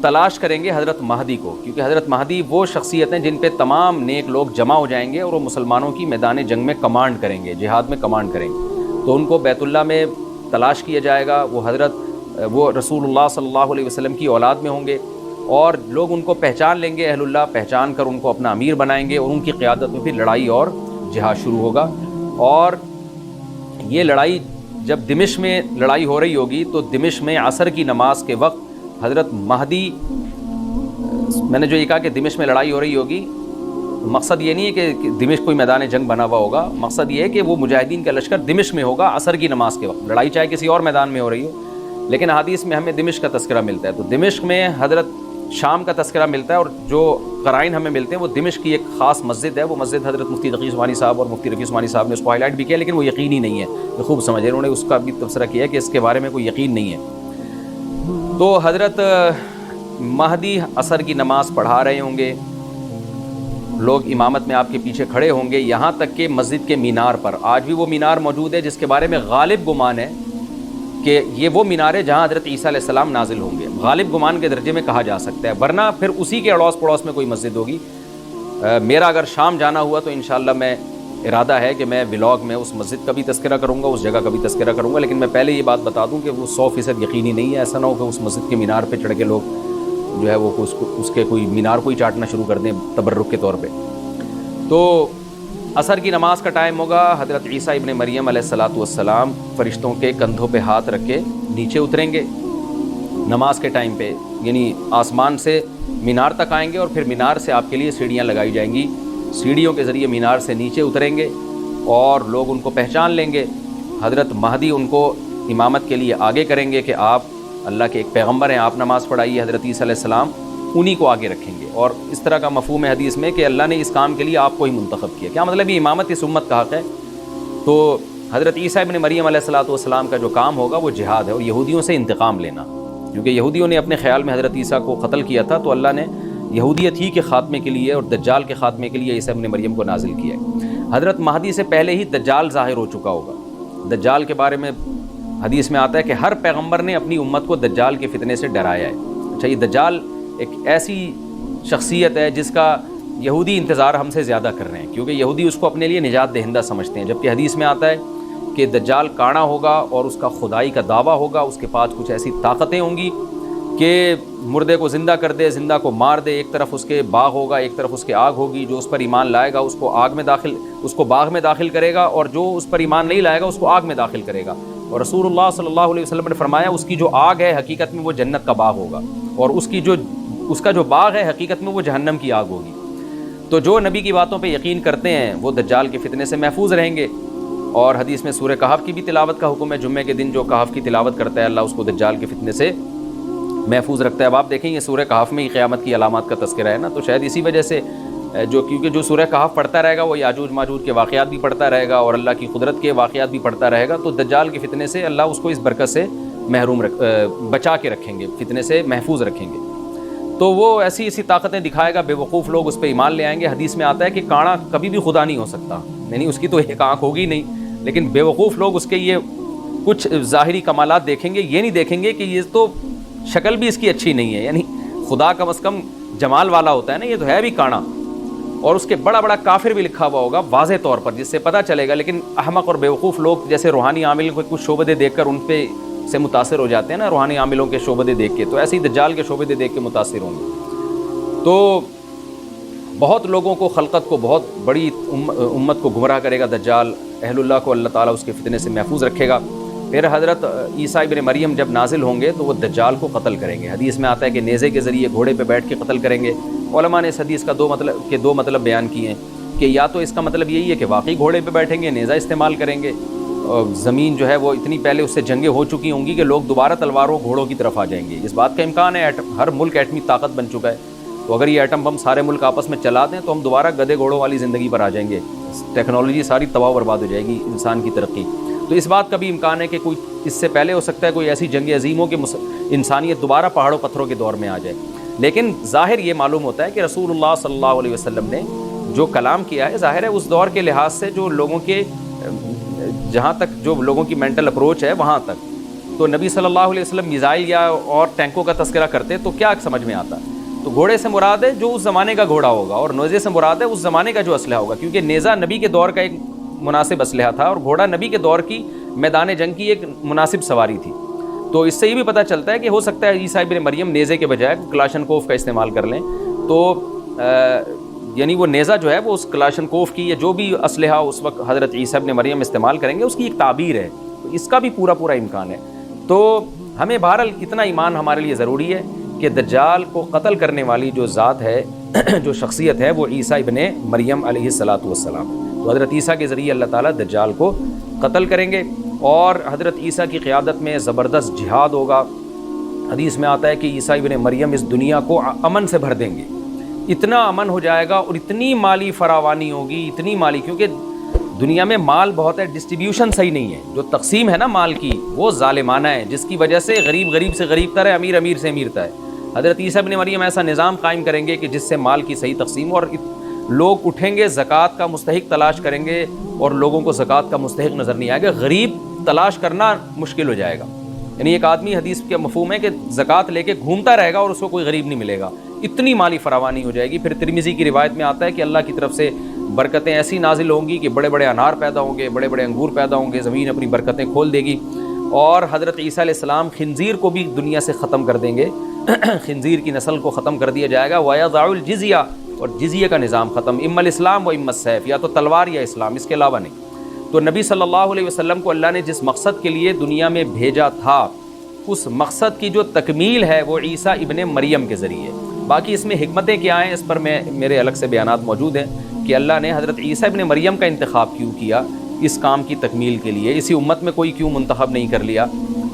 تلاش کریں گے حضرت مہدی کو، کیونکہ حضرت مہدی وہ شخصیت ہیں جن پہ تمام نیک لوگ جمع ہو جائیں گے اور وہ مسلمانوں کی میدان جنگ میں کمانڈ کریں گے، جہاد میں کمانڈ کریں گے۔ تو ان کو بیت اللہ میں تلاش کیا جائے گا، وہ رسول اللہ صلی اللہ علیہ وسلم کی اولاد میں ہوں گے، اور لوگ ان کو پہچان لیں گے، اہل اللہ پہچان کر ان کو اپنا امیر بنائیں گے، اور ان کی قیادت میں پھر لڑائی اور جہاد شروع ہوگا۔ اور یہ لڑائی جب دمشق میں لڑائی ہو رہی ہوگی تو دمشق میں عصر کی نماز کے وقت حضرت مہدی، میں نے جو یہ کہا کہ دمشق میں لڑائی ہو رہی ہوگی، مقصد یہ نہیں ہے کہ دمشق کوئی میدان جنگ بنا ہوا ہوگا، مقصد یہ ہے کہ وہ مجاہدین کا لشکر دمشق میں ہوگا عصر کی نماز کے وقت، لڑائی چاہے کسی اور میدان میں ہو رہی ہو، لیکن حدیث میں ہمیں دمشق کا تذکرہ ملتا ہے، تو دمشق میں حضرت شام کا تذکرہ ملتا ہے، اور جو قرائن ہمیں ملتے ہیں وہ دمشق کی ایک خاص مسجد ہے، وہ مسجد حضرت مفتی تقی عثمانی صاحب اور مفتی رفیع عثمانی صاحب نے اس کو ہائی لائٹ بھی کیا، لیکن وہ یقینی نہیں ہے، یہ خوب سمجھے، انہوں نے اس کا بھی تبصرہ کیا ہے کہ اس کے بارے میں کوئی یقین نہیں ہے۔ تو حضرت مہدی عصر کی نماز پڑھا رہے ہوں گے، لوگ امامت میں آپ کے پیچھے کھڑے ہوں گے، یہاں تک کہ مسجد کے مینار پر آج بھی وہ مینار موجود ہے جس کے بارے میں غالب گمان ہے کہ یہ وہ مینار ہے جہاں حضرت عیسیٰ علیہ السلام نازل ہوں گے، غالب گمان کے درجے میں کہا جا سکتا ہے، ورنہ پھر اسی کے اڑوس پڑوس میں کوئی مسجد ہوگی۔ میرا اگر شام جانا ہوا تو انشاءاللہ میں ارادہ ہے کہ میں ولاگ میں اس مسجد کا بھی تذکرہ کروں گا، اس جگہ کا بھی تذکرہ کروں گا، لیکن میں پہلے یہ بات بتا دوں کہ وہ 100% یقینی نہیں ہے، ایسا نہ ہو کہ اس مسجد کے مینار پہ چڑھ کے لوگ جو ہے وہ اس کے کوئی مینار کو ہی چاٹنا شروع کر دیں تبرک کے طور پہ۔ تو عصر کی نماز کا ٹائم ہوگا، حضرت عیسیٰ ابن مریم علیہ السلام فرشتوں کے کندھوں پہ ہاتھ رکھ کے نیچے اتریں گے نماز کے ٹائم پہ، یعنی آسمان سے مینار تک آئیں گے، اور پھر مینار سے آپ کے لیے سیڑھیاں لگائی جائیں گی، سیڑھیوں کے ذریعے مینار سے نیچے اتریں گے اور لوگ ان کو پہچان لیں گے۔ حضرت مہدی ان کو امامت کے لیے آگے کریں گے کہ آپ اللہ کے ایک پیغمبر ہیں، آپ نماز پڑھائیے، حضرت عیسیٰ علیہ السلام انہی کو آگے رکھیں گے، اور اس طرح کا مفہوم ہے حدیث میں کہ اللہ نے اس کام کے لیے آپ کو ہی منتخب کیا۔ کیا مطلب یہ امامت اس امت کا حق ہے؟ تو حضرت عیسیٰ ابن مریم علیہ السلام کا جو کام ہوگا وہ جہاد ہے، اور یہودیوں سے انتقام لینا، کیونکہ یہودیوں نے اپنے خیال میں حضرت عیسیٰ کو قتل کیا تھا، تو اللہ نے یہودیت ہی کے خاتمے کے لیے اور دجال کے خاتمے کے لیے عیسیٰ ابن مریم کو نازل کیا ہے۔ حضرت مہدی سے پہلے ہی دجال ظاہر ہو چکا ہوگا۔ دجال کے بارے میں حدیث میں آتا ہے کہ ہر پیغمبر نے اپنی امت کو دجال کے فتنے سے ڈرایا ہے۔ اچھا، یہ دجال ایک ایسی شخصیت ہے جس کا یہودی انتظار ہم سے زیادہ کر رہے ہیں، کیونکہ یہودی اس کو اپنے لیے نجات دہندہ سمجھتے ہیں، جبکہ حدیث میں آتا ہے کہ دجال کانا ہوگا اور اس کا خدائی کا دعویٰ ہوگا، اس کے پاس کچھ ایسی طاقتیں ہوں گی کہ مردے کو زندہ کر دے، زندہ کو مار دے، ایک طرف اس کے باغ ہوگا، ایک طرف اس کے آگ ہوگی، جو اس پر ایمان لائے گا اس کو باغ میں داخل کرے گا، اور جو اس پر ایمان نہیں لائے گا اس کو آگ میں داخل کرے گا۔ اور رسول اللہ صلی اللہ علیہ وسلم نے فرمایا اس کی جو آگ ہے حقیقت میں وہ جنت کا باغ ہوگا، اور اس کا جو باغ ہے حقیقت میں وہ جہنم کی آگ ہوگی۔ تو جو نبی کی باتوں پہ یقین کرتے ہیں وہ دجال کے فتنے سے محفوظ رہیں گے، اور حدیث میں سورہ کہف کی بھی تلاوت کا حکم ہے، جمعے کے دن جو کہف کی تلاوت کرتا ہے اللہ اس کو دجال کے فتنے سے محفوظ رکھتا ہے۔ اب آپ دیکھیں یہ سورہ کہف میں ہی قیامت کی علامات کا تذکرہ ہے نا، تو شاید اسی وجہ سے کیونکہ جو سورہ کہف پڑھتا رہے گا وہ یاجوج ماجوج کے واقعات بھی پڑھتا رہے گا اور اللہ کی قدرت کے واقعات بھی پڑھتا رہے گا، تو دجال کے فتنے سے اللہ اس کو اس برکت سے بچا کے رکھیں گے، فتنے سے محفوظ رکھیں گے۔ تو وہ ایسی طاقتیں دکھائے گا، بے وقوف لوگ اس پہ ایمان لے آئیں گے۔ حدیث میں آتا ہے کہ کانا کبھی بھی خدا نہیں ہو سکتا، یعنی اس کی تو ایک آنکھ ہوگی نہیں، لیکن بے وقوف لوگ اس کے یہ کچھ ظاہری کمالات دیکھیں گے، یہ نہیں دیکھیں گے کہ یہ تو شکل بھی اس کی اچھی نہیں ہے، یعنی خدا کم از کم جمال والا ہوتا ہے نا، یہ تو ہے بھی کانا، اور اس کے بڑا بڑا کافر بھی لکھا ہوا ہوگا واضح طور پر، جس سے پتہ چلے گا۔ لیکن احمق اور بیوقوف لوگ جیسے روحانی عامل کو کچھ شعبدے دیکھ کر ان پہ سے متاثر ہو جاتے ہیں نا، روحانی عاملوں کے شعبدے دیکھ کے، تو ایسے ہی دجال کے شعبدے دیکھ کے متاثر ہوں گے۔ تو بہت لوگوں کو، خلقت کو، بہت بڑی امت کو گمراہ کرے گا دجال، اہل اللہ کو اللہ تعالیٰ اس کے فتنے سے محفوظ رکھے گا۔ پھر حضرت عیسیٰ ابن مریم جب نازل ہوں گے تو وہ دجال کو قتل کریں گے۔ حدیث میں آتا ہے کہ نیزے کے ذریعے گھوڑے پہ بیٹھ کے قتل کریں گے۔ علماء نے اس حدیث کا دو مطلب بیان کیے ہیں کہ یا تو اس کا مطلب یہی ہے کہ واقعی گھوڑے پہ بیٹھیں گے، نیزہ استعمال کریں گے، اور زمین جو ہے وہ اتنی پہلے اس سے جنگیں ہو چکی ہوں گی کہ لوگ دوبارہ تلواروں گھوڑوں کی طرف آ جائیں گے۔ اس بات کا امکان ہے، ہر ملک ایٹمی طاقت بن چکا ہے، تو اگر یہ ایٹم بم سارے ملک آپس میں چلا دیں تو ہم دوبارہ گدے گھوڑوں والی زندگی پر آ جائیں گے، ٹیکنالوجی ساری تباہ و برباد ہو جائے گی، انسان کی ترقی۔ تو اس بات کا بھی امکان ہے کہ کوئی اس سے پہلے ہو سکتا ہے کوئی ایسی جنگ عظیم ہو کہ انسانیت دوبارہ پہاڑوں پتھروں کے دور میں آ جائے۔ لیکن ظاہر یہ معلوم ہوتا ہے کہ رسول اللہ صلی اللہ علیہ وسلم نے جو کلام کیا ہے، ظاہر ہے اس دور کے لحاظ سے جو لوگوں کے جہاں تک جو لوگوں کی مینٹل اپروچ ہے وہاں تک، تو نبی صلی اللہ علیہ وسلم میزائل یا اور ٹینکوں کا تذکرہ کرتے تو کیا سمجھ میں آتا؟ تو گھوڑے سے مراد ہے جو اس زمانے کا گھوڑا ہوگا، اور نیزے سے مراد ہے اس زمانے کا جو اسلحہ ہوگا، کیونکہ نیزہ نبی کے دور کا ایک مناسب اسلحہ تھا اور گھوڑا نبی کے دور کی میدان جنگ کی ایک مناسب سواری تھی۔ تو اس سے یہ بھی پتہ چلتا ہے کہ ہو سکتا ہے عیسیٰ ابن مریم نیزے کے بجائے کلاشنکوف کا استعمال کر لیں، تو یعنی وہ نیزہ جو ہے وہ اس کلاشنکوف کی یا جو بھی اسلحہ اس وقت حضرت عیسیٰ ابن مریم استعمال کریں گے اس کی ایک تعبیر ہے، تو اس کا بھی پورا امکان ہے۔ تو ہمیں بہرحال اتنا ایمان ہمارے لیے ضروری ہے کہ دجال کو قتل کرنے والی جو ذات ہے جو شخصیت ہے وہ عیسیٰ ابن مریم علیہ الصلاۃ والسلام. تو حضرت عیسیٰ کے ذریعے اللہ تعالیٰ دجال کو قتل کریں گے اور حضرت عیسیٰ کی قیادت میں زبردست جہاد ہوگا. حدیث میں آتا ہے کہ عیسیٰ ابن مریم اس دنیا کو امن سے بھر دیں گے. اتنا امن ہو جائے گا اور اتنی مالی فراوانی ہوگی، اتنی مالی، کیونکہ دنیا میں مال بہت ہے، ڈسٹریبیوشن صحیح نہیں ہے. جو تقسیم ہے نا مال کی وہ ظالمانہ ہے، جس کی وجہ سے غریب غریب سے غریب تر ہے، امیر امیر سے امیر تر ہے. حضرت عیسیٰ ابن مریم ایسا نظام قائم کریں گے کہ جس سے مال کی صحیح تقسیم، اور لوگ اٹھیں گے زکوٰۃ کا مستحق تلاش کریں گے اور لوگوں کو زکوٰۃ کا مستحق نظر نہیں آئے گا. غریب تلاش کرنا مشکل ہو جائے گا. یعنی ایک آدمی، حدیث کا مفہوم ہے کہ زکوٰۃ لے کے گھومتا رہے گا اور اس کو کوئی غریب نہیں ملے گا. اتنی مالی فراوانی ہو جائے گی. پھر ترمذی کی روایت میں آتا ہے کہ اللہ کی طرف سے برکتیں ایسی نازل ہوں گی کہ بڑے بڑے انار پیدا ہوں گے، بڑے بڑے انگور پیدا ہوں گے، زمین اپنی برکتیں کھول دے گی. اور حضرت عیسیٰ علیہ السلام خنزیر کو بھی دنیا سے ختم کر دیں گے. خنزیر کی نسل کو ختم کر دیا جائے گا. وَيَضَعُ الْجِزْيَةَ، اور جزیہ کا نظام ختم. اما الاسلام و اما السیف، یا تو تلوار یا اسلام، اس کے علاوہ نہیں. تو نبی صلی اللہ علیہ وسلم کو اللہ نے جس مقصد کے لیے دنیا میں بھیجا تھا، اس مقصد کی جو تکمیل ہے وہ عیسیٰ ابن مریم کے ذریعے. باقی اس میں حکمتیں کیا ہیں اس پر میرے الگ سے بیانات موجود ہیں کہ اللہ نے حضرت عیسیٰ ابن مریم کا انتخاب کیوں کیا اس کام کی تکمیل کے لیے. اسی امت میں کوئی کیوں منتخب نہیں کر لیا،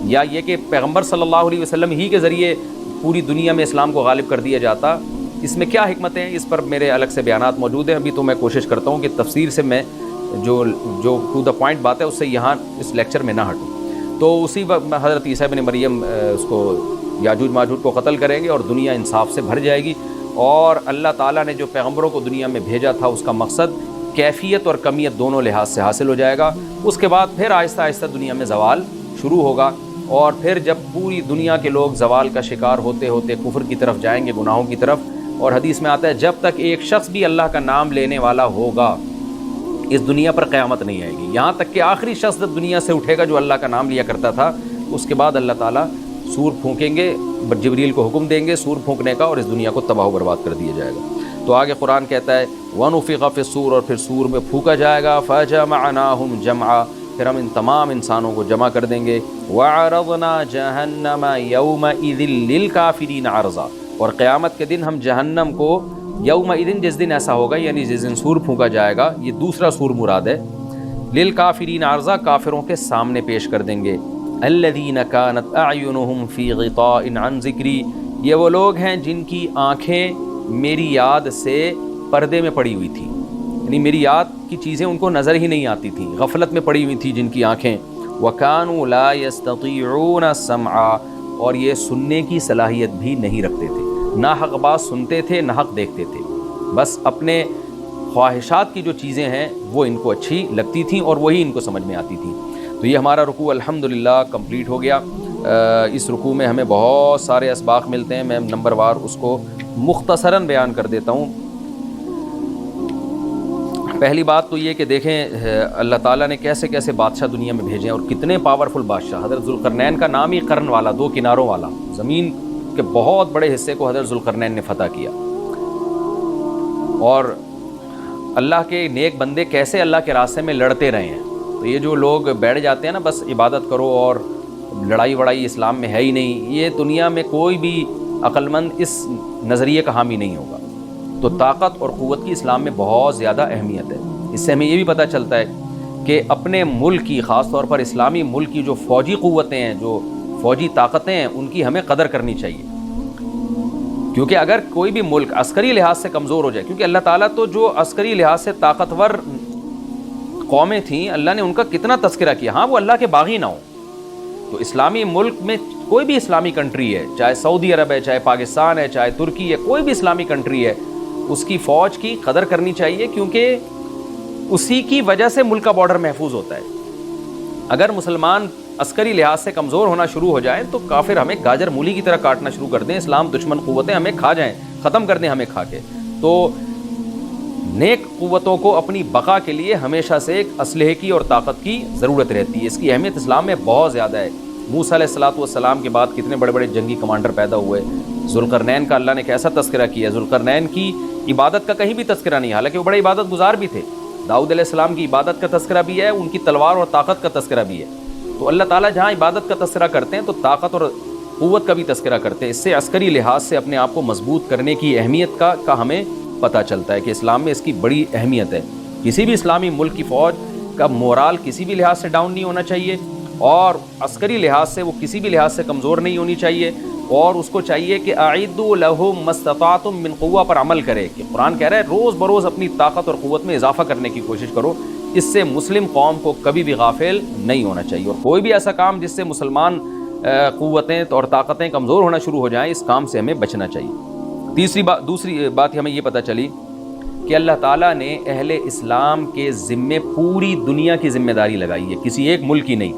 یا یہ کہ پیغمبر صلی اللہ علیہ وسلم ہی کے ذریعے پوری دنیا میں اسلام کو غالب کر دیا جاتا. اس میں کیا حکمتیں ہیں اس پر میرے الگ سے بیانات موجود ہیں. ابھی تو میں کوشش کرتا ہوں کہ تفسیر سے میں جو ٹو دا پوائنٹ بات ہے اس سے یہاں اس لیکچر میں نہ ہٹوں. تو اسی وقت حضرت عیسیٰ ابن مریم اس کو یاجوج ماجوج کو قتل کریں گے اور دنیا انصاف سے بھر جائے گی. اور اللہ تعالیٰ نے جو پیغمبروں کو دنیا میں بھیجا تھا اس کا مقصد کیفیت اور کمیت دونوں لحاظ سے حاصل ہو جائے گا. اس کے بعد پھر آہستہ آہستہ دنیا میں زوال شروع ہوگا، اور پھر جب پوری دنیا کے لوگ زوال کا شکار ہوتے ہوتے کفر کی طرف جائیں گے، گناہوں کی طرف. اور حدیث میں آتا ہے جب تک ایک شخص بھی اللہ کا نام لینے والا ہوگا اس دنیا پر قیامت نہیں آئے گی. یہاں تک کہ آخری شخص جب دنیا سے اٹھے گا جو اللہ کا نام لیا کرتا تھا، اس کے بعد اللہ تعالیٰ سور پھونکیں گے، جبریل کو حکم دیں گے سور پھونکنے کا، اور اس دنیا کو تباہ و برباد کر دیا جائے گا. تو آگے قرآن کہتا ہے وَنُفِخَ فِي الصُّورِ، اور پھر سور میں پھونکا جائے گا. فَجَمَعْنَاهُمْ جَمْعًا، پھر ہم ان تمام انسانوں کو جمع کر دیں گے. وَعَرَضْنَا جَهَنَّمَ يَوْمَئِذٍ لِّلْكَافِرِينَ عَرْضًا، اور قیامت کے دن ہم جہنم کو یومئذ، جس دن ایسا ہوگا یعنی جس دن سور پھونکا جائے گا، یہ دوسرا سور مراد ہے، للکافرین عرضا، کافروں کے سامنے پیش کر دیں گے. الذین کانت اعینہم فی غطاء عن ذکری، یہ وہ لوگ ہیں جن کی آنکھیں میری یاد سے پردے میں پڑی ہوئی تھیں، یعنی میری یاد کی چیزیں ان کو نظر ہی نہیں آتی تھیں، غفلت میں پڑی ہوئی تھی جن کی آنکھیں. وکانوا لا یستطیعون السمع، اور یہ سننے کی صلاحیت بھی نہیں رکھتے تھے، نہ حق بات سنتے تھے نہ حق دیکھتے تھے، بس اپنے خواہشات کی جو چیزیں ہیں وہ ان کو اچھی لگتی تھیں اور وہی ان کو سمجھ میں آتی تھیں. تو یہ ہمارا رکوع الحمدللہ کمپلیٹ ہو گیا. اس رکوع میں ہمیں بہت سارے اسباق ملتے ہیں، میں نمبر وار اس کو مختصراً بیان کر دیتا ہوں. پہلی بات تو یہ کہ دیکھیں اللہ تعالیٰ نے کیسے کیسے بادشاہ دنیا میں بھیجے ہیں اور کتنے پاورفل بادشاہ. حضرت ذوالقرنین کا نام ہی قرن والا، دو کناروں والا، زمین کے بہت بڑے حصے کو حضرت ذوالقرنین نے فتح کیا. اور اللہ کے نیک بندے کیسے اللہ کے راستے میں لڑتے رہے ہیں. تو یہ جو لوگ بیٹھ جاتے ہیں نا بس عبادت کرو اور لڑائی وڑائی اسلام میں ہے ہی نہیں، یہ دنیا میں کوئی بھی عقل مند اس نظریے کا حامی نہیں ہوگا. تو طاقت اور قوت کی اسلام میں بہت زیادہ اہمیت ہے. اس سے ہمیں یہ بھی پتہ چلتا ہے کہ اپنے ملک کی، خاص طور پر اسلامی ملک کی جو فوجی قوتیں ہیں، جو فوجی طاقتیں ہیں، ان کی ہمیں قدر کرنی چاہیے. کیونکہ اگر کوئی بھی ملک عسکری لحاظ سے کمزور ہو جائے، کیونکہ اللہ تعالیٰ تو جو عسکری لحاظ سے طاقتور قومیں تھیں اللہ نے ان کا کتنا تذکرہ کیا. ہاں وہ اللہ کے باغی نہ ہوں. تو اسلامی ملک میں کوئی بھی اسلامی کنٹری ہے، چاہے سعودی عرب ہے، چاہے پاکستان ہے، چاہے ترکی ہے، کوئی بھی اسلامی کنٹری ہے، اس کی فوج کی قدر کرنی چاہیے، کیونکہ اسی کی وجہ سے ملک کا بارڈر محفوظ ہوتا ہے. اگر مسلمان عسکری لحاظ سے کمزور ہونا شروع ہو جائیں تو کافر ہمیں گاجر مولی کی طرح کاٹنا شروع کر دیں، اسلام دشمن قوتیں ہمیں کھا جائیں، ختم کر دیں ہمیں کھا کے. تو نیک قوتوں کو اپنی بقا کے لیے ہمیشہ سے ایک اسلحے کی اور طاقت کی ضرورت رہتی ہے. اس کی اہمیت اسلام میں بہت زیادہ ہے. موسیٰ علیہ الصلوۃ والسلام کے بعد کتنے بڑے بڑے جنگی کمانڈر پیدا ہوئے. ذوالقرنین کا اللہ نے کیسا تذکرہ کیا. ذوالقرنین کی عبادت کا کہیں بھی تذکرہ نہیں، حالانکہ وہ بڑے عبادت گزار بھی تھے. داؤد علیہ السلام کی عبادت کا تذکرہ بھی ہے، ان کی تلوار اور طاقت کا تذکرہ بھی ہے. تو اللہ تعالیٰ جہاں عبادت کا تذکرہ کرتے ہیں تو طاقت اور قوت کا بھی تذکرہ کرتے ہیں. اس سے عسکری لحاظ سے اپنے آپ کو مضبوط کرنے کی اہمیت کا ہمیں پتہ چلتا ہے کہ اسلام میں اس کی بڑی اہمیت ہے. کسی بھی اسلامی ملک کی فوج کا مورال کسی بھی لحاظ سے ڈاؤن نہیں ہونا چاہیے, اور عسکری لحاظ سے وہ کسی بھی لحاظ سے کمزور نہیں ہونی چاہیے, اور اس کو چاہیے کہ اعدوا لهم ما استطعتم من قوہ پر عمل کرے, کہ قرآن کہہ رہا ہے روز بروز اپنی طاقت اور قوت میں اضافہ کرنے کی کوشش کرو. اس سے مسلم قوم کو کبھی بھی غافل نہیں ہونا چاہیے, اور کوئی بھی ایسا کام جس سے مسلمان قوتیں اور طاقتیں کمزور ہونا شروع ہو جائیں, اس کام سے ہمیں بچنا چاہیے. دوسری بات ہمیں یہ پتہ چلی کہ اللہ تعالیٰ نے اہل اسلام کے ذمے پوری دنیا کی ذمہ داری لگائی ہے, کسی ایک ملک کی نہیں.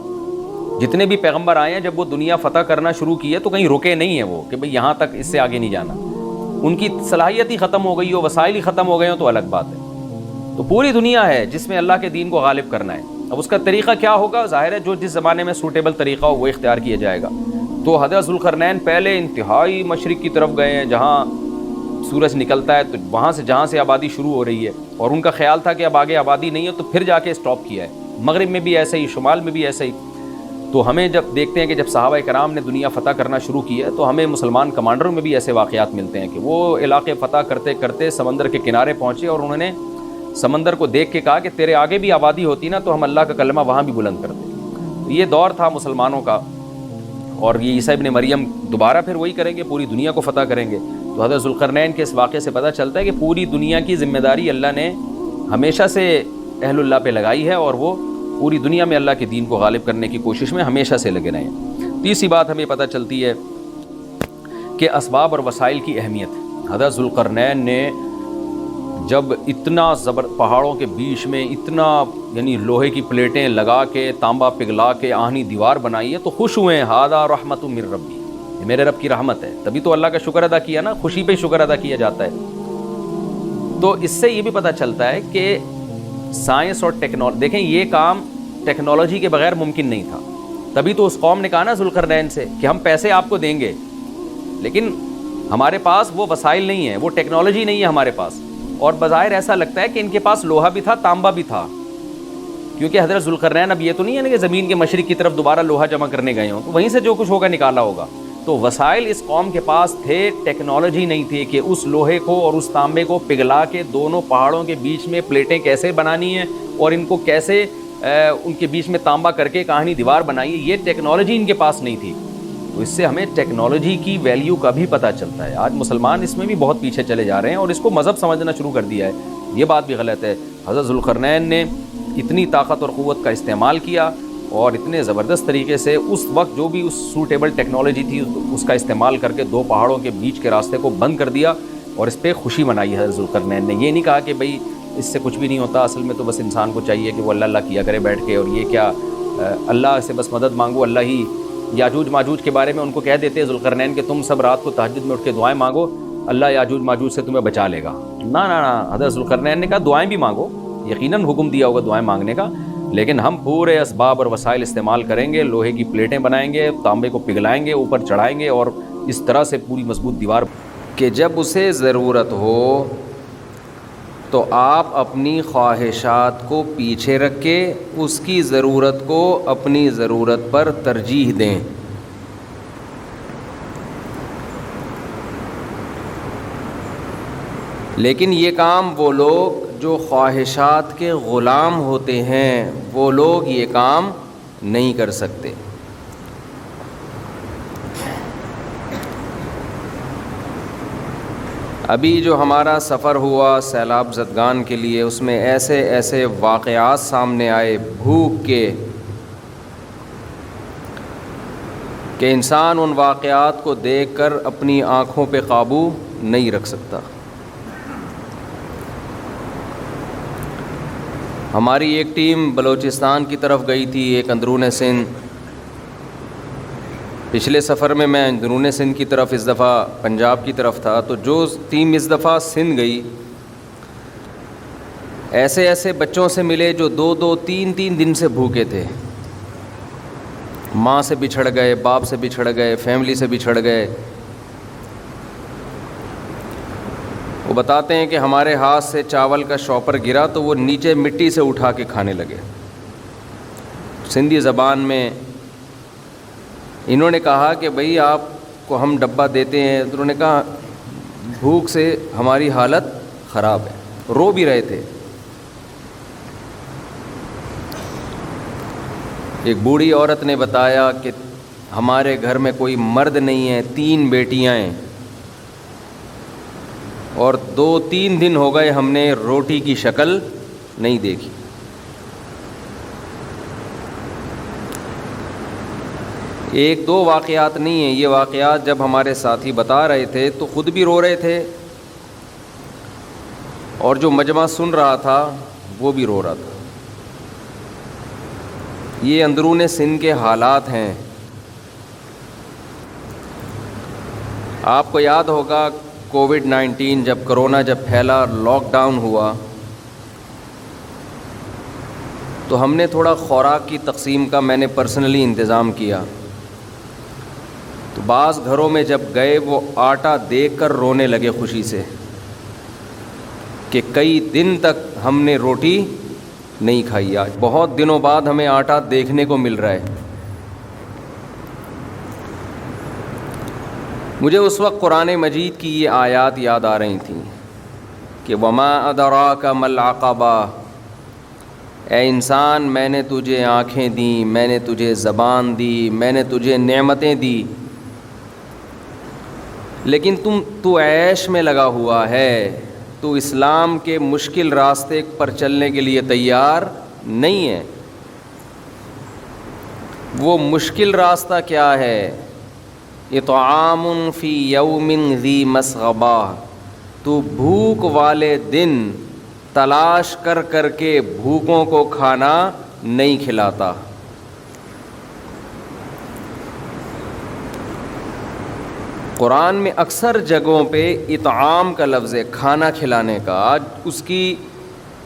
جتنے بھی پیغمبر آئے ہیں جب وہ دنیا فتح کرنا شروع کی ہے تو کہیں رکے نہیں ہیں وہ کہ بھئی یہاں تک, اس سے آگے نہیں جانا. ان کی صلاحیت ہی ختم ہو گئی ہو, وسائل ہی ختم ہو گئے ہوں تو الگ بات ہے. تو پوری دنیا ہے جس میں اللہ کے دین کو غالب کرنا ہے. اب اس کا طریقہ کیا ہوگا, ظاہر ہے جو جس زمانے میں سوٹیبل طریقہ ہو وہ اختیار کیا جائے گا. تو حضرت ذوالقرنین پہلے انتہائی مشرق کی طرف گئے ہیں جہاں سورج نکلتا ہے, تو وہاں سے جہاں سے آبادی شروع ہو رہی ہے, اور ان کا خیال تھا کہ اب آگے آبادی نہیں ہے, تو پھر جا کے اسٹاپ کیا ہے. مغرب میں بھی ایسے ہی, شمال میں بھی ایسے ہی. تو ہمیں جب دیکھتے ہیں کہ جب صحابہ کرام نے دنیا فتح کرنا شروع کی ہے تو ہمیں مسلمان کمانڈروں میں بھی ایسے واقعات ملتے ہیں کہ وہ علاقے فتح کرتے کرتے سمندر کے کنارے پہنچے, اور انہوں نے سمندر کو دیکھ کے کہا کہ تیرے آگے بھی آبادی ہوتی نا تو ہم اللہ کا کلمہ وہاں بھی بلند کرتے. یہ دور تھا مسلمانوں کا, اور یہ عیسیٰ ابن مریم دوبارہ پھر وہی کریں گے, پوری دنیا کو فتح کریں گے. تو حضرت ذوالقرنین کے اس واقعے سے پتہ چلتا ہے کہ پوری دنیا کی ذمہ داری اللہ نے ہمیشہ سے اہل اللہ پہ لگائی ہے, اور وہ پوری دنیا میں اللہ کے دین کو غالب کرنے کی کوشش میں ہمیشہ سے لگے رہے ہیں. تیسری بات ہمیں پتہ چلتی ہے کہ اسباب اور وسائل کی اہمیت. حضرت ذوالقرنین نے جب اتنا پہاڑوں کے بیچ میں اتنا یعنی لوہے کی پلیٹیں لگا کے تانبا پگھلا کے آہنی دیوار بنائی ہے تو خوش ہوئے ہیں, ھذا رحمت من ربی, یہ میرے رب کی رحمت ہے. تبھی تو اللہ کا شکر ادا کیا نا, خوشی پہ شکر ادا کیا جاتا ہے. تو اس سے یہ بھی پتہ چلتا ہے کہ سائنس اور ٹیکنالوجی, دیکھیں یہ کام ٹیکنالوجی کے بغیر ممکن نہیں تھا. تبھی تو اس قوم نے کہا نا ذوالقرنین سے کہ ہم پیسے آپ کو دیں گے, لیکن ہمارے پاس وہ وسائل نہیں ہیں, وہ ٹیکنالوجی نہیں ہے ہمارے پاس. اور بظاہر ایسا لگتا ہے کہ ان کے پاس لوہا بھی تھا, تانبا بھی تھا, کیونکہ حضرت ذوالقرنین اب یہ تو نہیں ہے نا کہ زمین کے مشرق کی طرف دوبارہ لوہا جمع کرنے گئے ہوں, تو وہیں سے جو کچھ ہوگا نکالا ہوگا. تو وسائل اس قوم کے پاس تھے, ٹیکنالوجی نہیں تھی کہ اس لوہے کو اور اس تانبے کو پگھلا کے دونوں پہاڑوں کے بیچ میں پلیٹیں کیسے بنانی ہیں اور ان کو کیسے ان کے بیچ میں تانبا کر کے کہانی دیوار بنائی ہے. یہ ٹیکنالوجی ان کے پاس نہیں تھی. تو اس سے ہمیں ٹیکنالوجی کی ویلیو کا بھی پتہ چلتا ہے. آج مسلمان اس میں بھی بہت پیچھے چلے جا رہے ہیں اور اس کو مذہب سمجھنا شروع کر دیا ہے. یہ بات بھی غلط ہے. حضرت ذوالقرنین نے اتنی طاقت اور قوت کا استعمال کیا اور اتنے زبردست طریقے سے اس وقت جو بھی اس سوٹیبل ٹیکنالوجی تھی اس کا استعمال کر کے دو پہاڑوں کے بیچ کے راستے کو بند کر دیا, اور اس پہ خوشی منائی حضرت ذوالقرنین نے. یہ نہیں کہا کہ بھئی اس سے کچھ بھی نہیں ہوتا, اصل میں تو بس انسان کو چاہیے کہ وہ اللہ اللہ کیا کرے بیٹھ کے, اور یہ کیا اللہ سے بس مدد مانگو, اللہ ہی. یاجوج ماجوج کے بارے میں ان کو کہہ دیتے ذوالقرنین کہ تم سب رات کو تہجد میں اٹھ کے دعائیں مانگو, اللہ یاجوج ماجوج سے تمہیں بچا لے گا. نہ حضرت ذوالقرنین نے کہا دعائیں بھی مانگو, یقیناً حکم دیا ہوگا دعائیں مانگنے کا, لیکن ہم پورے اسباب اور وسائل استعمال کریں گے, لوہے کی پلیٹیں بنائیں گے, تانبے کو پگھلائیں گے, اوپر چڑھائیں گے, اور اس طرح سے پوری مضبوط دیوار کہ جب اسے ضرورت ہو تو آپ اپنی خواہشات کو پیچھے رکھ کے اس کی ضرورت کو اپنی ضرورت پر ترجیح دیں. لیکن یہ کام وہ لوگ جو خواہشات کے غلام ہوتے ہیں وہ لوگ یہ کام نہیں کر سکتے. ابھی جو ہمارا سفر ہوا سیلاب زدگان کے لیے, اس میں ایسے ایسے واقعات سامنے آئے بھوک کے کہ انسان ان واقعات کو دیکھ کر اپنی آنکھوں پہ قابو نہیں رکھ سکتا. ہماری ایک ٹیم بلوچستان کی طرف گئی تھی, ایک اندرون سندھ. پچھلے سفر میں اندرون سندھ کی طرف, اس دفعہ پنجاب کی طرف تھا. تو جو ٹیم اس دفعہ سندھ گئی, ایسے ایسے بچوں سے ملے جو 2-2, 3-3 دن سے بھوکے تھے, ماں سے بچھڑ گئے, باپ سے بچھڑ گئے, فیملی سے بچھڑ گئے. وہ بتاتے ہیں کہ ہمارے ہاتھ سے چاول کا شاپر گرا تو وہ نیچے مٹی سے اٹھا کے کھانے لگے. سندھی زبان میں انہوں نے کہا کہ بھئی آپ کو ہم ڈبہ دیتے ہیں، تو انہوں نے کہا بھوک سے ہماری حالت خراب ہے، رو بھی رہے تھے۔ ایک بوڑھی عورت نے بتایا کہ ہمارے گھر میں کوئی مرد نہیں ہے، 3 بیٹیاں ہیں، اور 2-3 دن ہو گئے ہم نے روٹی کی شکل نہیں دیکھی۔ ایک دو واقعات نہیں ہیں، یہ واقعات جب ہمارے ساتھی بتا رہے تھے تو خود بھی رو رہے تھے، اور جو مجمع سن رہا تھا وہ بھی رو رہا تھا۔ یہ اندرون سندھ کے حالات ہیں۔ آپ کو یاد ہوگا کووڈ-19 جب کرونا جب پھیلا، لاک ڈاؤن ہوا، تو ہم نے تھوڑا خوراک کی تقسیم کا میں نے پرسنلی انتظام کیا۔ تو بعض گھروں میں جب گئے وہ آٹا دیکھ کر رونے لگے خوشی سے کہ کئی دن تک ہم نے روٹی نہیں کھائی، آج بہت دنوں بعد ہمیں آٹا دیکھنے کو مل رہا ہے۔ مجھے اس وقت قرآن مجید کی یہ آیات یاد آ رہی تھیں کہ وما ادراک ما العقبہ، اے انسان میں نے تجھے آنکھیں دیں، میں نے تجھے زبان دی، میں نے تجھے نعمتیں دی، لیکن تو عیش میں لگا ہوا ہے، تو اسلام کے مشکل راستے پر چلنے کے لیے تیار نہیں ہے۔ وہ مشکل راستہ کیا ہے؟ اطعام فی یوم ذی مسغبہ، تو بھوک والے دن تلاش کر کر کے بھوکوں کو کھانا نہیں کھلاتا۔ قرآن میں اکثر جگہوں پہ اطعام کا لفظ ہے، کھانا کھلانے کا۔ آج اس کی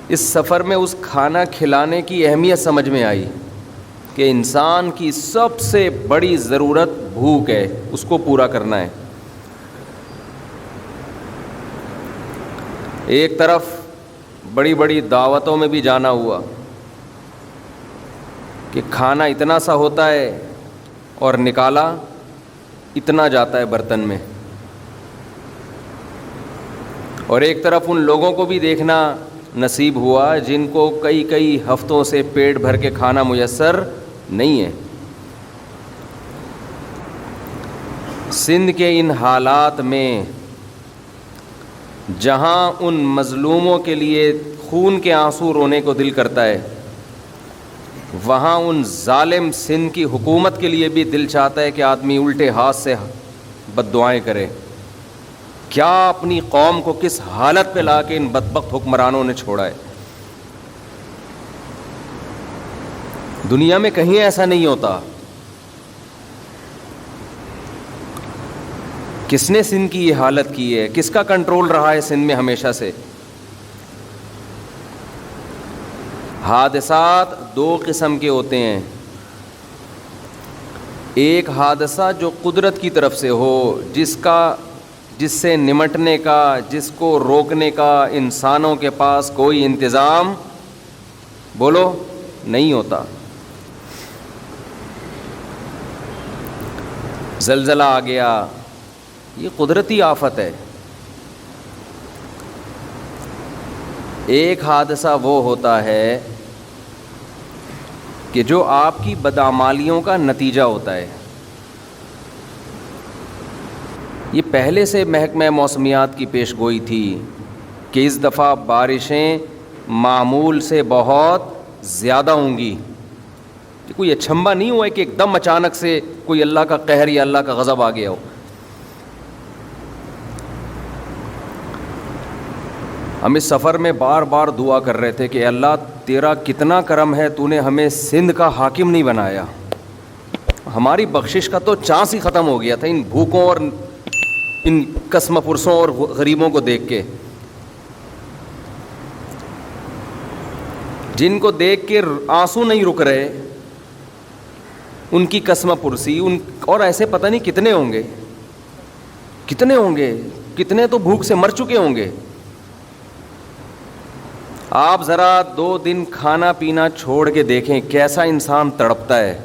اس سفر میں اس کھانا کھلانے کی اہمیت سمجھ میں آئی کہ انسان کی سب سے بڑی ضرورت بھوک ہے، اس کو پورا کرنا ہے۔ ایک طرف بڑی بڑی دعوتوں میں بھی جانا ہوا کہ کھانا اتنا سا ہوتا ہے اور نکالا اتنا جاتا ہے برتن میں، اور ایک طرف ان لوگوں کو بھی دیکھنا نصیب ہوا جن کو کئی کئی ہفتوں سے پیٹ بھر کے کھانا میسر نہیں ہے۔ سندھ کے ان حالات میں جہاں ان مظلوموں کے لیے خون کے آنسو رونے کو دل کرتا ہے، وہاں ان ظالم سندھ کی حکومت کے لیے بھی دل چاہتا ہے کہ آدمی الٹے ہاتھ سے بد دعائیں کرے۔ کیا اپنی قوم کو کس حالت پہ لا کے ان بدبخت حکمرانوں نے چھوڑا ہے۔ دنیا میں کہیں ایسا نہیں ہوتا۔ کس نے سندھ کی یہ حالت کی ہے؟ کس کا کنٹرول رہا ہے سندھ میں ہمیشہ سے؟ حادثات 2 قسم کے ہوتے ہیں، ایک حادثہ جو قدرت کی طرف سے ہو، جس سے نمٹنے کا، جس کو روکنے کا انسانوں کے پاس کوئی انتظام بولو نہیں ہوتا۔ زلزلہ آ گیا، یہ قدرتی آفت ہے۔ ایک حادثہ وہ ہوتا ہے کہ جو آپ کی بدعمالیوں کا نتیجہ ہوتا ہے۔ یہ پہلے سے محکمہ موسمیات کی پیش گوئی تھی کہ اس دفعہ بارشیں معمول سے بہت زیادہ ہوں گی۔ یہ کوئی اچھمبا نہیں ہوا ہے کہ ایک دم اچانک سے کوئی اللہ کا قہر یا اللہ کا غضب آ گیا ہو۔ ہم اس سفر میں بار بار دعا کر رہے تھے کہ اللہ تیرا کتنا کرم ہے، تو نے ہمیں سندھ کا حاکم نہیں بنایا۔ ہماری بخشش کا تو چانس ہی ختم ہو گیا تھا ان بھوکوں اور ان قسم پرسوں اور غریبوں کو دیکھ کے، جن کو دیکھ کے آنسو نہیں رک رہے، ان کی قسم پرسی اور ایسے پتہ نہیں کتنے ہوں گے، کتنے تو بھوک سے مر چکے ہوں گے۔ آپ ذرا 2 دن کھانا پینا چھوڑ کے دیکھیں کیسا انسان تڑپتا ہے۔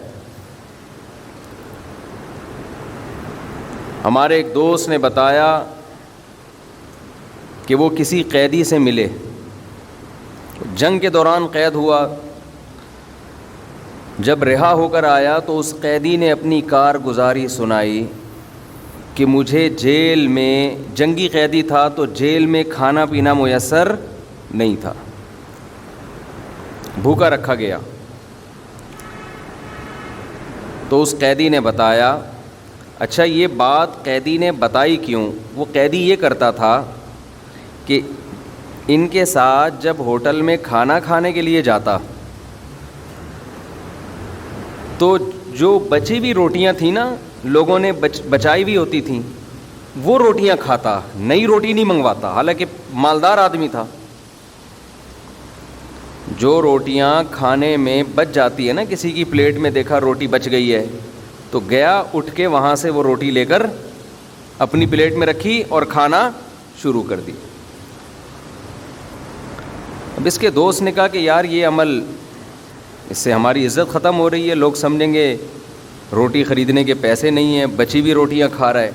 ہمارے ایک دوست نے بتایا کہ وہ کسی قیدی سے ملے، جنگ کے دوران قید ہوا، جب رہا ہو کر آیا تو اس قیدی نے اپنی کارگزاری سنائی کہ مجھے جیل میں، جنگی قیدی تھا تو جیل میں کھانا پینا میسر نہیں تھا، بھوکا رکھا گیا۔ تو اس قیدی نے بتایا، اچھا یہ بات قیدی نے بتائی کیوں؟ وہ قیدی یہ کرتا تھا کہ ان کے ساتھ جب ہوٹل میں کھانا کھانے کے لیے جاتا تو جو بچی ہوئی روٹیاں تھیں نا، لوگوں نے بچائی ہوئی ہوتی تھیں، وہ روٹیاں کھاتا، نئی روٹی نہیں منگواتا، حالانکہ مالدار آدمی تھا۔ جو روٹیاں کھانے میں بچ جاتی ہے نا، کسی کی پلیٹ میں دیکھا روٹی بچ گئی ہے تو گیا اٹھ کے وہاں سے وہ روٹی لے کر اپنی پلیٹ میں رکھی اور کھانا شروع کر دی۔ اب اس کے دوست نے کہا کہ یار یہ عمل، اس سے ہماری عزت ختم ہو رہی ہے، لوگ سمجھیں گے روٹی خریدنے کے پیسے نہیں ہیں، بچی ہوئی روٹیاں کھا رہا ہے۔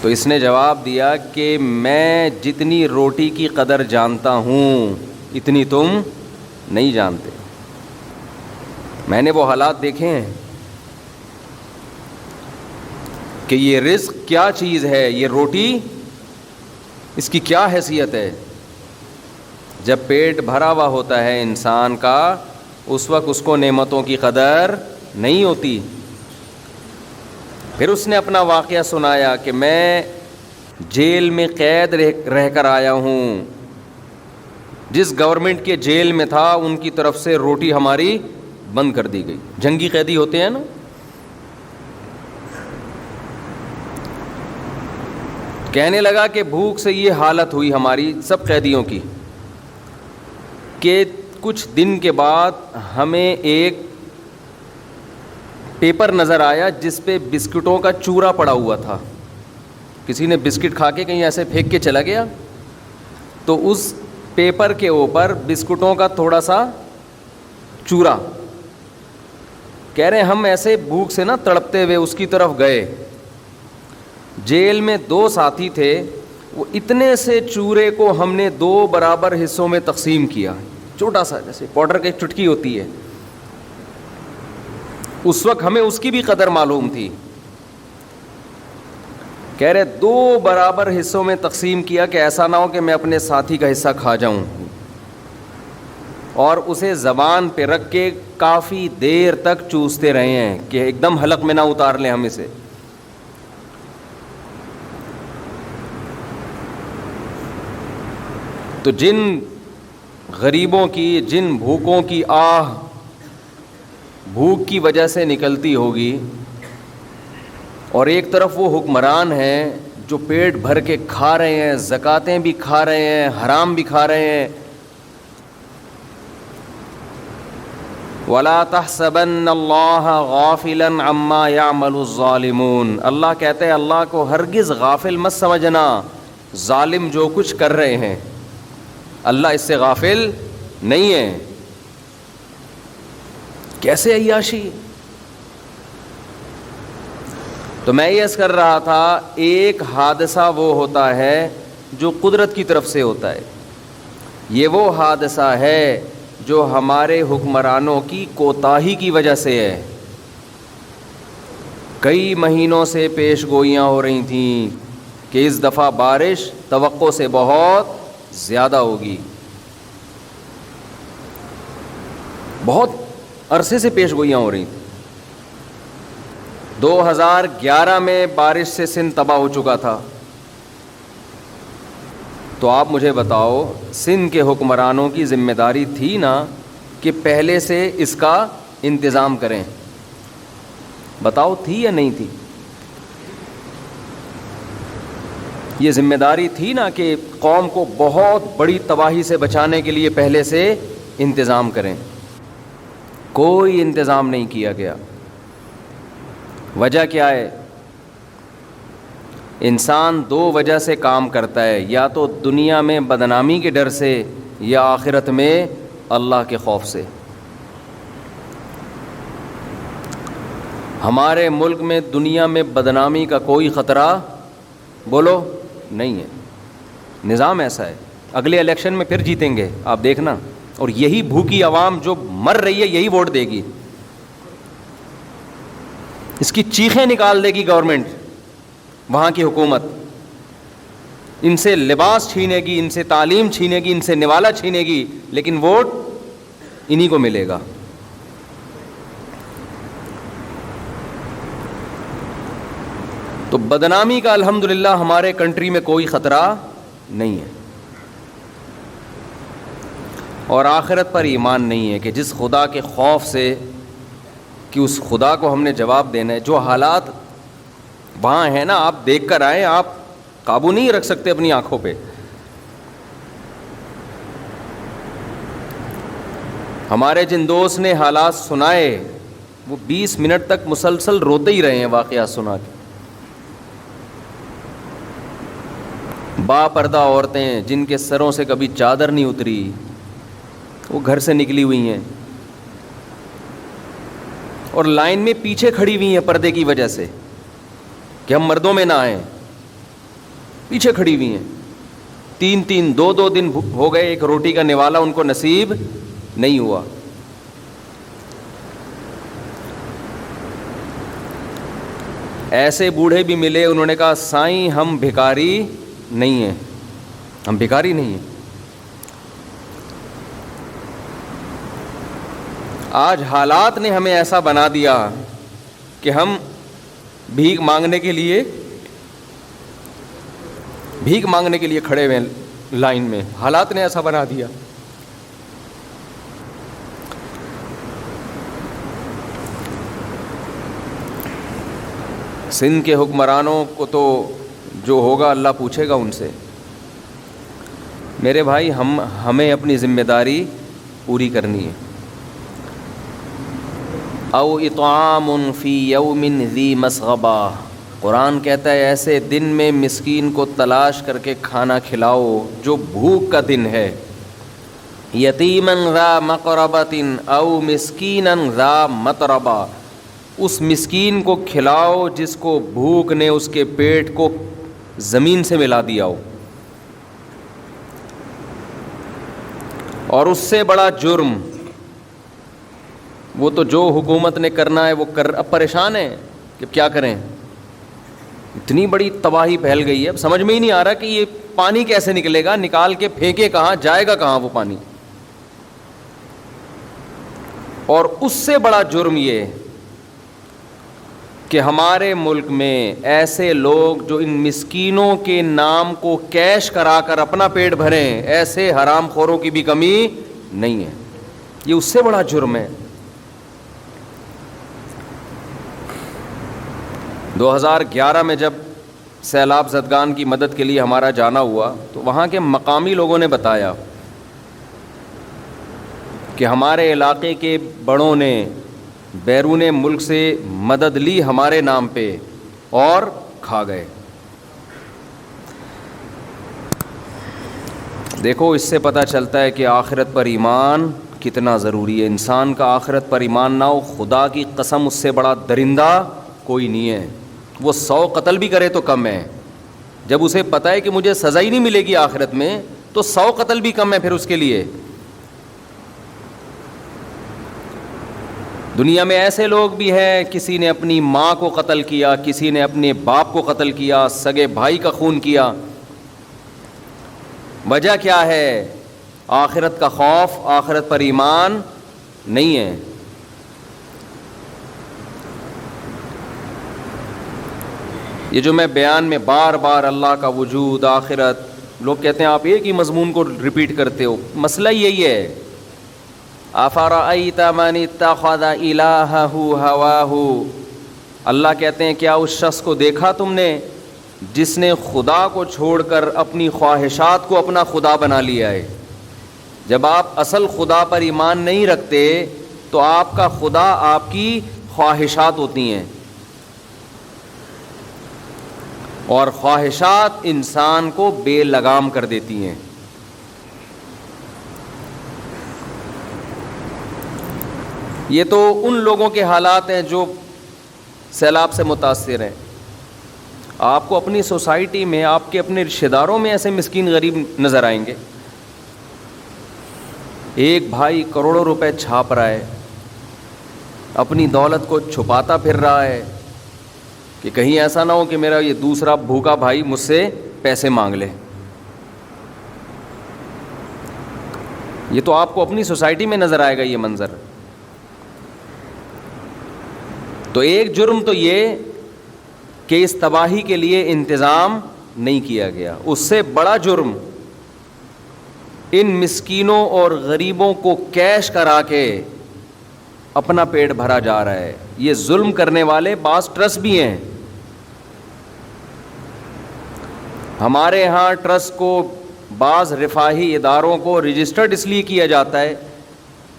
تو اس نے جواب دیا کہ میں جتنی روٹی کی قدر جانتا ہوں اتنی تم نہیں جانتے۔ میں نے وہ حالات دیکھے ہیں کہ یہ رزق کیا چیز ہے، یہ روٹی اس کی کیا حیثیت ہے۔ جب پیٹ بھرا ہوا ہوتا ہے انسان کا، اس وقت اس کو نعمتوں کی قدر نہیں ہوتی۔ پھر اس نے اپنا واقعہ سنایا کہ میں جیل میں قید رہ کر آیا ہوں، جس گورنمنٹ کے جیل میں تھا ان کی طرف سے روٹی ہماری بند کر دی گئی۔ جنگی قیدی ہوتے ہیں نا، کہنے لگا کہ بھوک سے یہ حالت ہوئی ہماری سب قیدیوں کی کہ کچھ دن کے بعد ہمیں ایک پیپر نظر آیا جس پہ بسکٹوں کا چورا پڑا ہوا تھا۔ کسی نے بسکٹ کھا کے کہیں ایسے پھینک کے چلا گیا تو اس پیپر کے اوپر بسکٹوں کا تھوڑا سا چورا۔ کہہ رہے ہم ایسے بھوک سے نا تڑپتے ہوئے اس کی طرف گئے۔ جیل میں 2 ساتھی تھے، وہ اتنے سے چورے کو ہم نے 2 برابر حصوں میں تقسیم کیا، چھوٹا سا جیسے پاؤڈر کی ایک چٹکی ہوتی ہے۔ اس وقت ہمیں اس کی بھی قدر معلوم تھی۔ کہہ رہے 2 برابر حصوں میں تقسیم کیا کہ ایسا نہ ہو کہ میں اپنے ساتھی کا حصہ کھا جاؤں، اور اسے زبان پہ رکھ کے کافی دیر تک چوستے رہے ہیں کہ ایک دم حلق میں نہ اتار لیں ہم اسے۔ تو جن غریبوں کی، جن بھوکوں کی آہ بھوک کی وجہ سے نکلتی ہوگی، اور ایک طرف وہ حکمران ہیں جو پیٹ بھر کے کھا رہے ہیں، زکاتیں بھی کھا رہے ہیں، حرام بھی کھا رہے ہیں۔ وَلَا تَحْسَبَنَّ اللَّهَ غَافِلًا عَمَّا يَعْمَلُ الظَّالِمُونَ، اللہ کہتے ہیں اللہ کو ہرگز غافل مت سمجھنا، ظالم جو کچھ کر رہے ہیں اللہ اس سے غافل نہیں ہے۔ کیسے عیاشی؟ تو میں یہ عرض کر رہا تھا، ایک حادثہ وہ ہوتا ہے جو قدرت کی طرف سے ہوتا ہے، یہ وہ حادثہ ہے جو ہمارے حکمرانوں کی کوتاہی کی وجہ سے ہے۔ کئی مہینوں سے پیش گوئیاں ہو رہی تھیں کہ اس دفعہ بارش توقع سے بہت زیادہ ہوگی، بہت عرصے سے پیش گوئیاں ہو رہی تھیں۔ 2011 میں بارش سے سندھ تباہ ہو چکا تھا۔ تو آپ مجھے بتاؤ، سندھ کے حکمرانوں کی ذمہ داری تھی نا کہ پہلے سے اس کا انتظام کریں؟ بتاؤ تھی یا نہیں تھی؟ یہ ذمہ داری تھی نا کہ قوم کو بہت بڑی تباہی سے بچانے کے لیے پہلے سے انتظام کریں۔ کوئی انتظام نہیں کیا گیا۔ وجہ کیا ہے؟ انسان 2 وجہ سے کام کرتا ہے، یا تو دنیا میں بدنامی کے ڈر سے، یا آخرت میں اللہ کے خوف سے۔ ہمارے ملک میں دنیا میں بدنامی کا کوئی خطرہ بولو نہیں ہے. نظام ایسا ہے. اگلے الیکشن میں پھر جیتیں گے آپ دیکھنا, اور یہی بھوکی عوام جو مر رہی ہے یہی ووٹ دے گی. اس کی چیخیں نکال دے گی گورنمنٹ, وہاں کی حکومت. ان سے لباس چھینے گی, ان سے تعلیم چھینے گی, ان سے نوالا چھینے گی, لیکن ووٹ انہی کو ملے گا. تو بدنامی کا الحمدللہ ہمارے کنٹری میں کوئی خطرہ نہیں ہے. اور آخرت پر ایمان نہیں ہے کہ جس خدا کے خوف سے کہ اس خدا کو ہم نے جواب دینا ہے. جو حالات وہاں ہیں نا, آپ دیکھ کر آئیں, آپ قابو نہیں رکھ سکتے اپنی آنکھوں پہ. ہمارے جن دوست نے حالات سنائے وہ 20 منٹ تک مسلسل روتے ہی رہے ہیں واقعات سنا کے. با پردہ عورتیں جن کے سروں سے کبھی چادر نہیں اتری, وہ گھر سے نکلی ہوئی ہیں اور لائن میں پیچھے کھڑی ہوئی ہیں پردے کی وجہ سے کہ ہم مردوں میں نہ آئیں. پیچھے کھڑی ہوئی ہیں, 3 2 دن ہو گئے, ایک روٹی کا نوالا ان کو نصیب نہیں ہوا. ایسے بوڑھے بھی ملے, انہوں نے کہا سائیں ہم بھکاری نہیں ہیں, ہم بھکاری نہیں ہیں. آج حالات نے ہمیں ایسا بنا دیا کہ ہم بھیک مانگنے کے لیے کھڑے ہوئے لائن میں. حالات نے ایسا بنا دیا. سندھ کے حکمرانوں کو تو جو ہوگا اللہ پوچھے گا ان سے. میرے بھائی ہمیں اپنی ذمہ داری پوری کرنی ہے. او اطعام فی یوم ذی مسغبہ, قرآن کہتا ہے ایسے دن میں مسکین کو تلاش کر کے کھانا کھلاؤ جو بھوک کا دن ہے. یتیما ذا مقربۃ او مسکینا ذا متربہ, اس مسکین کو کھلاؤ جس کو بھوک نے اس کے پیٹ کو زمین سے ملا دیا ہو. اور اس سے بڑا جرم وہ تو جو حکومت نے کرنا ہے وہ اب پریشان ہے کہ کیا کریں. اتنی بڑی تباہی پھیل گئی ہے, اب سمجھ میں ہی نہیں آ رہا کہ یہ پانی کیسے نکلے گا, نکال کے پھینکے کہاں, جائے گا کہاں وہ پانی. اور اس سے بڑا جرم یہ کہ ہمارے ملک میں ایسے لوگ جو ان مسکینوں کے نام کو کیش کرا کر اپنا پیٹ بھریں, ایسے حرام خوروں کی بھی کمی نہیں ہے. یہ اس سے بڑا جرم ہے. 2011 میں جب سیلاب زدگان کی مدد کے لیے ہمارا جانا ہوا تو وہاں کے مقامی لوگوں نے بتایا کہ ہمارے علاقے کے بڑوں نے بیرون ملک سے مدد لی ہمارے نام پہ اور کھا گئے. دیکھو اس سے پتہ چلتا ہے کہ آخرت پر ایمان کتنا ضروری ہے. انسان کا آخرت پر ایمان نہ ہو, خدا کی قسم اس سے بڑا درندہ کوئی نہیں ہے. وہ 100 قتل بھی کرے تو کم ہے. جب اسے پتہ ہے کہ مجھے سزا ہی نہیں ملے گی آخرت میں تو 100 قتل بھی کم ہے پھر اس کے لیے. دنیا میں ایسے لوگ بھی ہیں, کسی نے اپنی ماں کو قتل کیا, کسی نے اپنے باپ کو قتل کیا, سگے بھائی کا خون کیا. وجہ کیا ہے؟ آخرت کا خوف, آخرت پر ایمان نہیں ہے. یہ جو میں بیان میں بار بار اللہ کا وجود, آخرت, لوگ کہتے ہیں آپ ایک ہی مضمون کو ریپیٹ کرتے ہو. مسئلہ یہی ہے, افرأیت من اتخذ الہہ ہواہ, اللہ کہتے ہیں کیا اس شخص کو دیکھا تم نے جس نے خدا کو چھوڑ کر اپنی خواہشات کو اپنا خدا بنا لیا ہے. جب آپ اصل خدا پر ایمان نہیں رکھتے تو آپ کا خدا آپ کی خواہشات ہوتی ہیں, اور خواہشات انسان کو بے لگام کر دیتی ہیں. یہ تو ان لوگوں کے حالات ہیں جو سیلاب سے متاثر ہیں. آپ کو اپنی سوسائٹی میں, آپ کے اپنے رشتہ داروں میں ایسے مسکین غریب نظر آئیں گے. ایک بھائی کروڑوں روپے چھاپ رہا ہے, اپنی دولت کو چھپاتا پھر رہا ہے کہ کہیں ایسا نہ ہو کہ میرا یہ دوسرا بھوکا بھائی مجھ سے پیسے مانگ لے. یہ تو آپ کو اپنی سوسائٹی میں نظر آئے گا یہ منظر. تو ایک جرم تو یہ کہ اس تباہی کے لیے انتظام نہیں کیا گیا. اس سے بڑا جرم ان مسکینوں اور غریبوں کو کیش کرا کے اپنا پیٹ بھرا جا رہا ہے. یہ ظلم کرنے والے بعض ٹرسٹ بھی ہیں. ہمارے ہاں ٹرسٹ کو, بعض رفاہی اداروں کو رجسٹرڈ اس لیے کیا جاتا ہے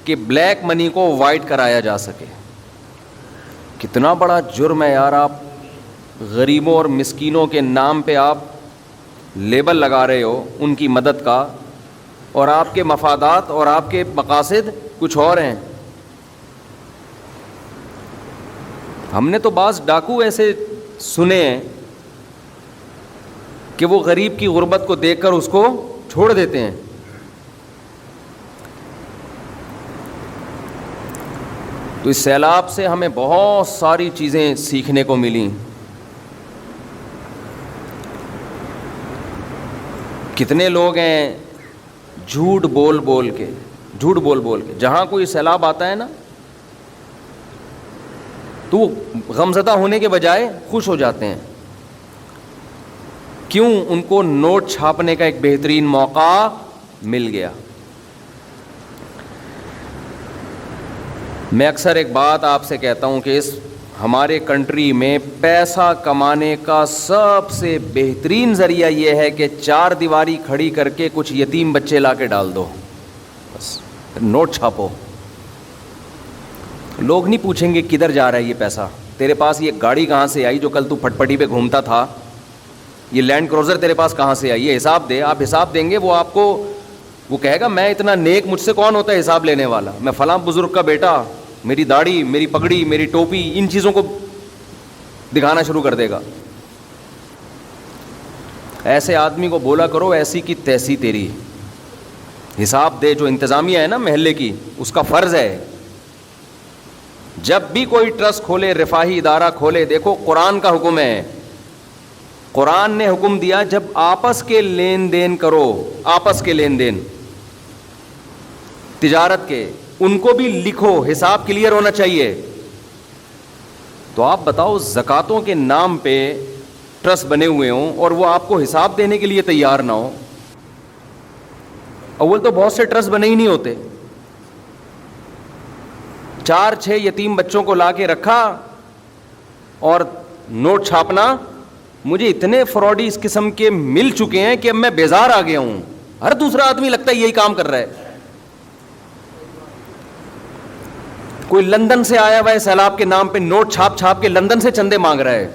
کہ بلیک منی کو وائٹ کرایا جا سکے. کتنا بڑا جرم ہے یار. آپ غریبوں اور مسکینوں کے نام پہ آپ لیبل لگا رہے ہو ان کی مدد کا, اور آپ کے مفادات اور آپ کے مقاصد کچھ اور ہیں. ہم نے تو بعض ڈاکو ایسے سنے ہیں کہ وہ غریب کی غربت کو دیکھ کر اس کو چھوڑ دیتے ہیں. تو اس سیلاب سے ہمیں بہت ساری چیزیں سیکھنے کو ملیں. کتنے لوگ ہیں جھوٹ بول بول کے جہاں کوئی سیلاب آتا ہے نا تو وہ غمزدہ ہونے کے بجائے خوش ہو جاتے ہیں. کیوں؟ ان کو نوٹ چھاپنے کا ایک بہترین موقع مل گیا. میں اکثر ایک بات آپ سے کہتا ہوں کہ اس ہمارے کنٹری میں پیسہ کمانے کا سب سے بہترین ذریعہ یہ ہے کہ چار دیواری کھڑی کر کے کچھ یتیم بچے لا کے ڈال دو, بس نوٹ چھاپو. لوگ نہیں پوچھیں گے کدھر جا رہا ہے یہ پیسہ. تیرے پاس یہ گاڑی کہاں سے آئی جو کل تو پھٹ پٹی پہ گھومتا تھا؟ یہ لینڈ کروزر تیرے پاس کہاں سے آئی؟ یہ حساب دے. آپ حساب دیں گے, وہ آپ کو وہ کہے گا میں اتنا نیک, مجھ سے کون ہوتا ہے حساب لینے والا, میں فلاں بزرگ کا بیٹا, میری داڑھی, میری پگڑی, میری ٹوپی, ان چیزوں کو دکھانا شروع کر دے گا. ایسے آدمی کو بولا کرو ایسی کی تیسی تیری, حساب دے. جو انتظامیہ ہے نا محلے کی, اس کا فرض ہے جب بھی کوئی ٹرسٹ کھولے, رفاہی ادارہ کھولے, دیکھو قرآن کا حکم ہے. قرآن نے حکم دیا جب آپس کے لین دین کرو, آپس کے لین دین تجارت کے, ان کو بھی لکھو, حساب کلیئر ہونا چاہیے. تو آپ بتاؤ زکاتوں کے نام پہ ٹرسٹ بنے ہوئے ہوں اور وہ آپ کو حساب دینے کے لیے تیار نہ ہو. اول تو بہت سے ٹرسٹ بنے ہی نہیں ہوتے. 4-6 یتیم بچوں کو لا کے رکھا اور نوٹ چھاپنا. مجھے اتنے فراڈی اس قسم کے مل چکے ہیں کہ اب میں بیزار آ گیا ہوں. ہر دوسرا آدمی لگتا ہے یہی کام کر رہا ہے. کوئی لندن سے آیا ہوا ہے سیلاب کے نام پہ نوٹ چھاپ چھاپ کے لندن سے چندے مانگ رہا ہے.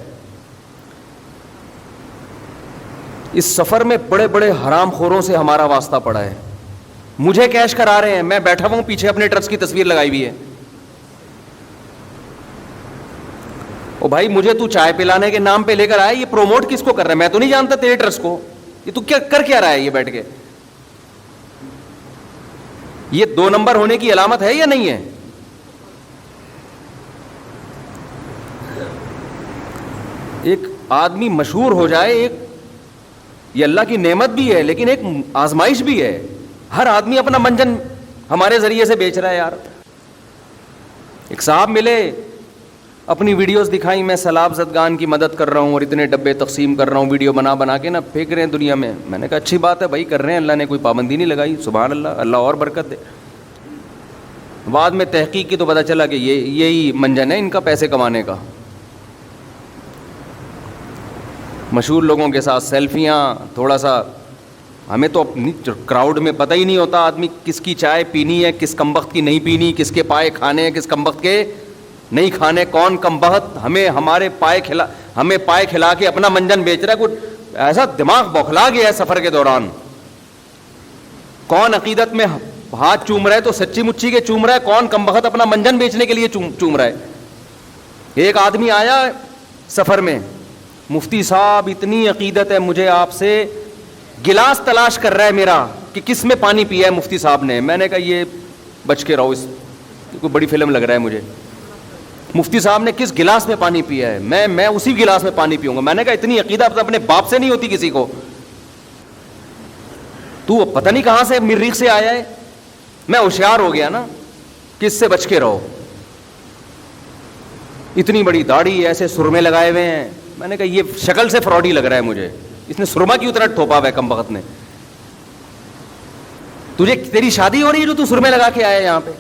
اس سفر میں بڑے بڑے حرام خوروں سے ہمارا واسطہ پڑا ہے. مجھے کیش کرا رہے ہیں, میں بیٹھا ہوں پیچھے اپنے ٹرسٹ کی تصویر لگائی ہوئی ہے. او بھائی مجھے تو چائے پلانے کے نام پہ لے کر آیا, یہ پروموٹ کس کو کر رہا ہے؟ میں تو نہیں جانتا تیرے ٹرسٹ کو. یہ تو کیا رہا ہے یہ بیٹھ کے؟ یہ 2 نمبر ہونے کی علامت ہے یا نہیں ہے؟ ایک آدمی مشہور ہو جائے, ایک یہ اللہ کی نعمت بھی ہے لیکن ایک آزمائش بھی ہے. ہر آدمی اپنا منجن ہمارے ذریعے سے بیچ رہا ہے یار. ایک صاحب ملے, اپنی ویڈیوز دکھائیں, میں سیلاب زدگان کی مدد کر رہا ہوں اور اتنے ڈبے تقسیم کر رہا ہوں, ویڈیو بنا کے نا پھینک رہے ہیں دنیا میں. میں نے کہا اچھی بات ہے بھائی, کر رہے ہیں, اللہ نے کوئی پابندی نہیں لگائی, سبحان اللہ, اللہ اور برکت دے. بعد میں تحقیق کی تو پتہ چلا کہ یہی منجن ہے ان کا پیسے کمانے کا. مشہور لوگوں کے ساتھ سیلفیاں, تھوڑا سا ہمیں تو اپنی کراؤڈ میں پتہ ہی نہیں ہوتا آدمی کس کی چائے پینی ہے, کس کمبخت کی نہیں پینی, کس کے پائے کھانے ہیں, کس کمبخت کے نہیں کھانے, کون کمبخت ہمیں پائے کھلا کے اپنا منجن بیچ رہا ہے. کچھ ایسا دماغ بوکھلا گیا ہے سفر کے دوران. کون عقیدت میں ہاتھ چوم رہا ہے تو سچی مچی کے چوم رہا ہے, کون کمبخت اپنا منجن بیچنے کے لیے چوم رہا ہے. ایک آدمی آیا سفر میں, مفتی صاحب اتنی عقیدت ہے مجھے آپ سے, گلاس تلاش کر رہا ہے میرا کہ کس میں پانی پیا ہے مفتی صاحب نے. میں نے کہا یہ بچ کے رہو, اس کوئی بڑی فلم لگ رہا ہے مجھے. مفتی صاحب نے کس گلاس میں پانی پیا ہے, میں اسی گلاس میں پانی پیوں گا. میں نے کہا اتنی عقیدت اپنے باپ سے نہیں ہوتی کسی کو, تو پتہ نہیں کہاں سے مریخ سے آیا ہے. میں ہوشیار ہو گیا نا کہ اس سے بچ کے رہو. اتنی بڑی داڑھی, ایسے سرمے لگائے ہوئے ہیں. میں نے کہا یہ شکل سے فراڈی لگ رہا ہے مجھے, اس نے سرما کیوں اتنا ٹھوپا ہوا ہے کم وقت نے. تجھے تیری شادی ہو رہی ہے جو تو سرمے لگا کے آیا یہاں پہ.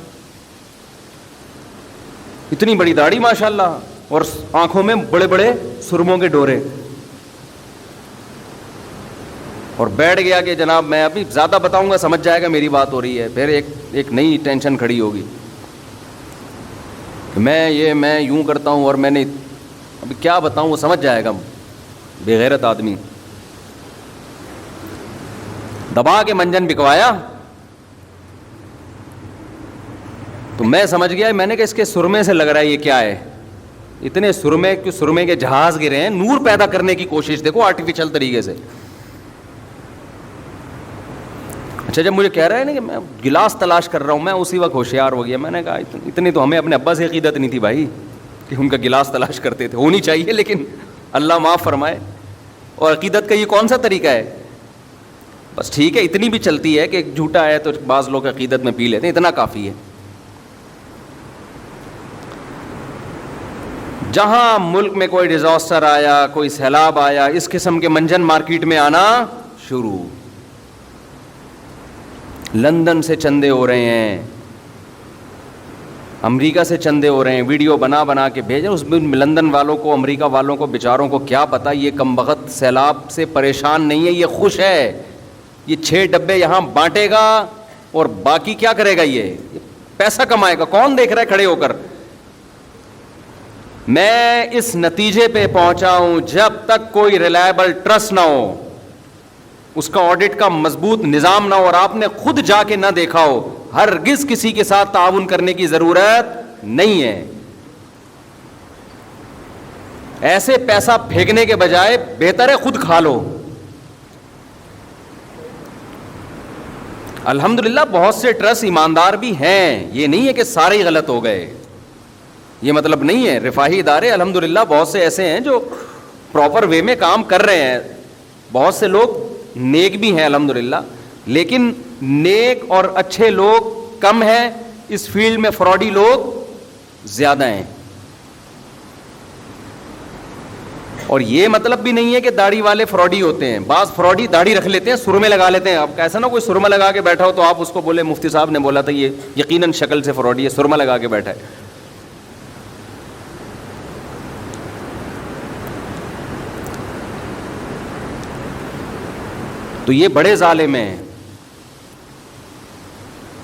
اتنی بڑی داڑھی ماشاءاللہ, اور آنکھوں میں بڑے بڑے سرموں کے ڈورے, اور بیٹھ گیا کہ جناب میں ابھی زیادہ بتاؤں گا سمجھ جائے گا میری بات ہو رہی ہے. پھر ایک نئی ٹینشن کھڑی ہوگی کہ میں یوں کرتا ہوں, اور میں نے ابھی کیا بتاؤں, وہ سمجھ جائے گا. بے غیرت آدمی دبا کے منجن بکوایا. تو میں سمجھ گیا, میں نے کہا اس کے سرمے سے لگ رہا ہے یہ کیا ہے. اتنے سرمے کے جہاز گرے ہیں, نور پیدا کرنے کی کوشش دیکھو آرٹیفیشل طریقے سے. اچھا جب مجھے کہہ رہا ہے نا کہ میں گلاس تلاش کر رہا ہوں, میں اسی وقت ہوشیار ہو گیا. میں نے کہا اتنی تو ہمیں اپنے ابا سے عقیدت نہیں تھی بھائی کہ ان کا گلاس تلاش کرتے تھے. ہونی چاہیے لیکن اللہ معاف فرمائے. اور عقیدت کا یہ کون سا طریقہ ہے. بس ٹھیک ہے, اتنی بھی چلتی ہے کہ جھوٹا ہے تو بعض لوگ عقیدت میں پی لیتے ہیں, اتنا کافی ہے. جہاں ملک میں کوئی ڈیزاسٹر آیا, کوئی سیلاب آیا, اس قسم کے منجن مارکیٹ میں آنا شروع. لندن سے چندے ہو رہے ہیں, امریکہ سے چندے ہو رہے ہیں, ویڈیو بنا بنا کے بھیجیں. اس میں لندن والوں کو, امریکہ والوں کو بیچاروں کو کیا پتہ یہ کم وقت سیلاب سے پریشان نہیں ہے, یہ خوش ہے. یہ 6 ڈبے یہاں بانٹے گا اور باقی کیا کرے گا, یہ پیسہ کمائے گا. کون دیکھ رہا ہے کھڑے ہو کر. میں اس نتیجے پہ پہنچا ہوں جب تک کوئی ریلائبل ٹرسٹ نہ ہو, اس کا آڈٹ کا مضبوط نظام نہ ہو, اور آپ نے خود جا کے نہ دیکھا ہو, ہرگز کسی کے ساتھ تعاون کرنے کی ضرورت نہیں ہے. ایسے پیسہ پھینکنے کے بجائے بہتر ہے خود کھا لو. الحمدللہ بہت سے ٹرسٹ ایماندار بھی ہیں, یہ نہیں ہے کہ سارے ہی غلط ہو گئے, یہ مطلب نہیں ہے. رفاہی ادارے الحمدللہ بہت سے ایسے ہیں جو پراپر وے میں کام کر رہے ہیں. بہت سے لوگ نیک بھی ہیں الحمدللہ, لیکن نیک اور اچھے لوگ کم ہیں, اس فیلڈ میں فراڈی لوگ زیادہ ہیں. اور یہ مطلب بھی نہیں ہے کہ داڑھی والے فراڈی ہوتے ہیں. بعض فراڈی داڑھی رکھ لیتے ہیں, سرمے لگا لیتے ہیں. اب ایسا نہ کوئی سرما لگا کے بیٹھا ہو تو آپ اس کو بولے مفتی صاحب نے بولا تھا یہ یقیناً شکل سے فراڈی ہے, سرما لگا کے بیٹھا ہے. تو یہ بڑے ظالم ہیں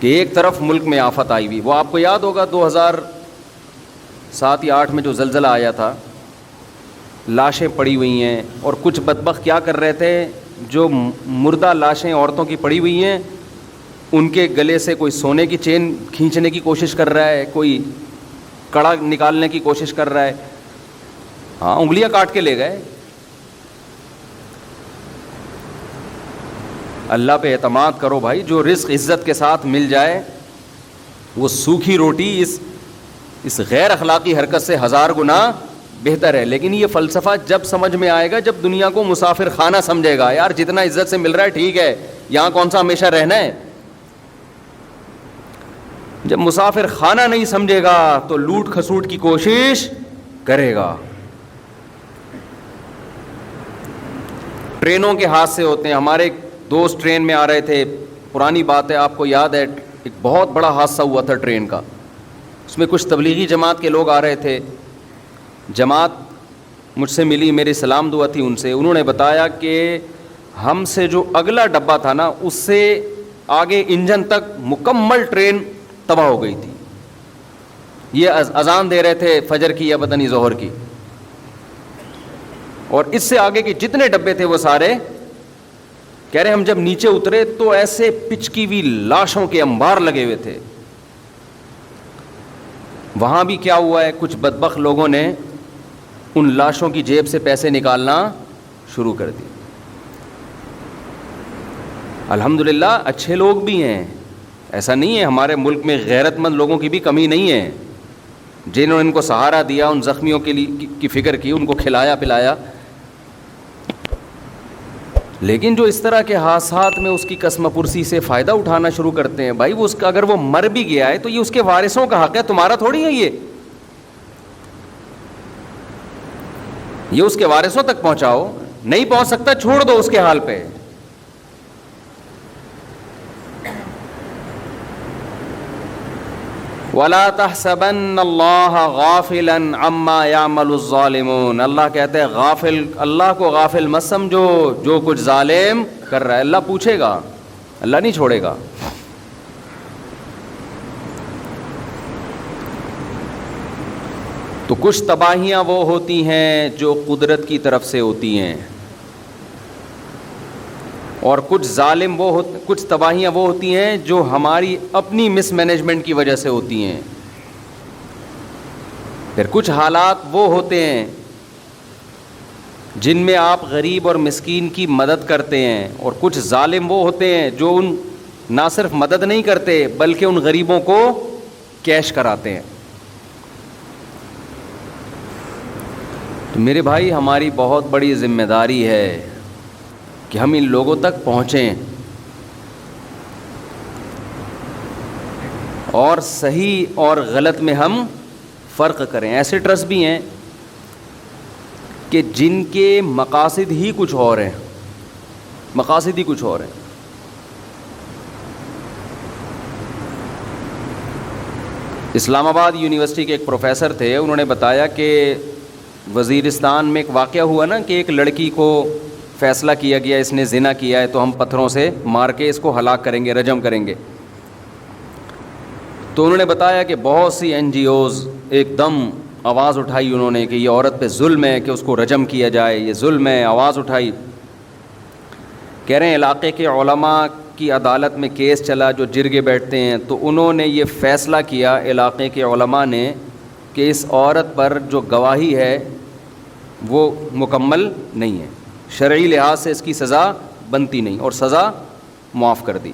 کہ ایک طرف ملک میں آفت آئی ہوئی. وہ آپ کو یاد ہوگا 2007 یا 2008 میں جو زلزلہ آیا تھا, لاشیں پڑی ہوئی ہیں, اور کچھ بدبخت کیا کر رہے تھے, جو مردہ لاشیں عورتوں کی پڑی ہوئی ہیں ان کے گلے سے کوئی سونے کی چین کھینچنے کی کوشش کر رہا ہے, کوئی کڑا نکالنے کی کوشش کر رہا ہے. ہاں انگلیاں کاٹ کے لے گئے. اللہ پہ اعتماد کرو بھائی, جو رزق عزت کے ساتھ مل جائے وہ سوکھی روٹی اس غیر اخلاقی حرکت سے 1000 گنا بہتر ہے. لیکن یہ فلسفہ جب سمجھ میں آئے گا جب دنیا کو مسافر خانہ سمجھے گا. یار جتنا عزت سے مل رہا ہے ٹھیک ہے, یہاں کون سا ہمیشہ رہنا ہے. جب مسافر خانہ نہیں سمجھے گا تو لوٹ کھسوٹ کی کوشش کرے گا. ٹرینوں کے حادثے ہوتے ہیں. ہمارے دوست ٹرین میں آ رہے تھے, پرانی بات ہے, آپ کو یاد ہے ایک بہت بڑا حادثہ ہوا تھا ٹرین کا. اس میں کچھ تبلیغی جماعت کے لوگ آ رہے تھے. جماعت مجھ سے ملی, میری سلام دعا تھی ان سے. انہوں نے بتایا کہ ہم سے جو اگلا ڈبہ تھا نا, اس سے آگے انجن تک مکمل ٹرین تباہ ہو گئی تھی. یہ اذان دے رہے تھے فجر کی یا پتہ نہیں ظہر کی, اور اس سے آگے کے جتنے ڈبے تھے وہ سارے کہہ رہے ہم جب نیچے اترے تو ایسے پچکی ہوئی لاشوں کے انبار لگے ہوئے تھے. وہاں بھی کیا ہوا ہے, کچھ بدبخت لوگوں نے ان لاشوں کی جیب سے پیسے نکالنا شروع کر دی. الحمدللہ اچھے لوگ بھی ہیں, ایسا نہیں ہے, ہمارے ملک میں غیرت مند لوگوں کی بھی کمی نہیں ہے, جنہوں نے ان کو سہارا دیا, ان زخمیوں کے لیے کی فکر کی, ان کو کھلایا پلایا. لیکن جو اس طرح کے حادثات میں اس کی قسم پرسی سے فائدہ اٹھانا شروع کرتے ہیں, بھائی وہ اس کا اگر وہ مر بھی گیا ہے تو یہ اس کے وارثوں کا حق ہے, تمہارا تھوڑی ہے یہ اس کے وارثوں تک پہنچاؤ. نہیں پہنچ سکتا, چھوڑ دو اس کے حال پہ. وَلَا تَحْسَبَنَّ اللَّهَ غَافِلًا عَمَّا يَعْمَلُ الظَّالِمُونَ, اللہ کہتے ہیں غافل, اللہ کو غافل مت سمجھو جو کچھ ظالم کر رہا ہے. اللہ پوچھے گا, اللہ نہیں چھوڑے گا. تو کچھ تباہیاں وہ ہوتی ہیں جو قدرت کی طرف سے ہوتی ہیں, اور کچھ تباہیاں وہ ہوتی ہیں جو ہماری اپنی مس مینجمنٹ کی وجہ سے ہوتی ہیں. پھر کچھ حالات وہ ہوتے ہیں جن میں آپ غریب اور مسکین کی مدد کرتے ہیں, اور کچھ ظالم وہ ہوتے ہیں جو نہ صرف مدد نہیں کرتے بلکہ ان غریبوں کو کیش کراتے ہیں. تو میرے بھائی, ہماری بہت بڑی ذمہ داری ہے کہ ہم ان لوگوں تک پہنچیں اور صحیح اور غلط میں ہم فرق کریں. ایسے ٹرسٹ بھی ہیں کہ جن کے مقاصد ہی کچھ اور ہیں, اسلام آباد یونیورسٹی کے ایک پروفیسر تھے, انہوں نے بتایا کہ وزیرستان میں ایک واقعہ ہوا نا کہ ایک لڑکی کو فیصلہ کیا گیا اس نے زنا کیا ہے تو ہم پتھروں سے مار کے اس کو ہلاک کریں گے, رجم کریں گے. تو انہوں نے بتایا کہ بہت سی NGOs ایک دم آواز اٹھائی انہوں نے کہ یہ عورت پہ ظلم ہے کہ اس کو رجم کیا جائے, یہ ظلم ہے, آواز اٹھائی. کہہ رہے ہیں علاقے کے علماء کی عدالت میں کیس چلا جو جرگے بیٹھتے ہیں, تو انہوں نے یہ فیصلہ کیا علاقے کے علماء نے کہ اس عورت پر جو گواہی ہے وہ مکمل نہیں ہے, شرعی لحاظ سے اس کی سزا بنتی نہیں, اور سزا معاف کر دی.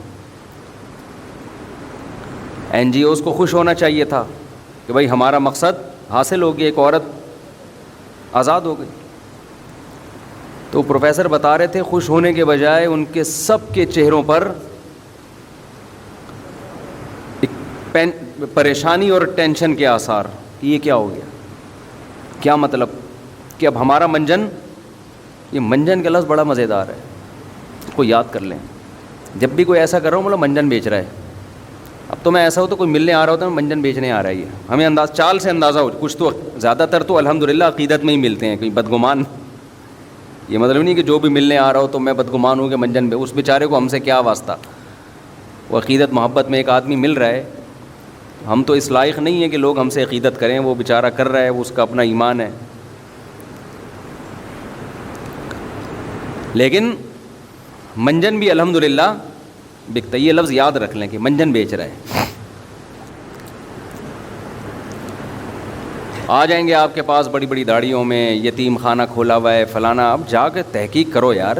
NGOs کو خوش ہونا چاہیے تھا کہ بھائی ہمارا مقصد حاصل ہو گیا, ایک عورت آزاد ہو گئی. تو پروفیسر بتا رہے تھے خوش ہونے کے بجائے ان کے سب کے چہروں پر پریشانی اور ٹینشن کے آثار کہ یہ کیا ہو گیا, کیا مطلب کہ اب ہمارا منجن, یہ منجن کا لفظ بڑا مزیدار ہے, اس کو یاد کر لیں. جب بھی کوئی ایسا کر رہا ہوں مطلب منجن بیچ رہا ہے. اب تو میں ایسا ہو تو کوئی ملنے آ رہا ہوتا ہے منجن بیچنے آ رہا ہے, یہ ہمیں چال سے اندازہ ہو. کچھ تو زیادہ تر تو الحمدللہ عقیدت میں ہی ملتے ہیں, کوئی بدگمان. یہ مطلب نہیں کہ جو بھی ملنے آ رہا ہو تو میں بدگمان ہوں کہ منجن بے, اس بیچارے کو ہم سے کیا واسطہ. وہ عقیدت محبت میں ایک آدمی مل رہا ہے, ہم تو اس لائق نہیں ہیں کہ لوگ ہم سے عقیدت کریں, وہ بیچارہ کر رہا ہے, وہ اس کا اپنا ایمان ہے. لیکن منجن بھی الحمدللہ بکتا, یہ لفظ یاد رکھ لیں کہ منجن بیچ رہا ہے. آ جائیں گے آپ کے پاس بڑی بڑی داڑھیوں میں, یتیم خانہ کھولا ہوا ہے فلانا. اب جا کے تحقیق کرو یار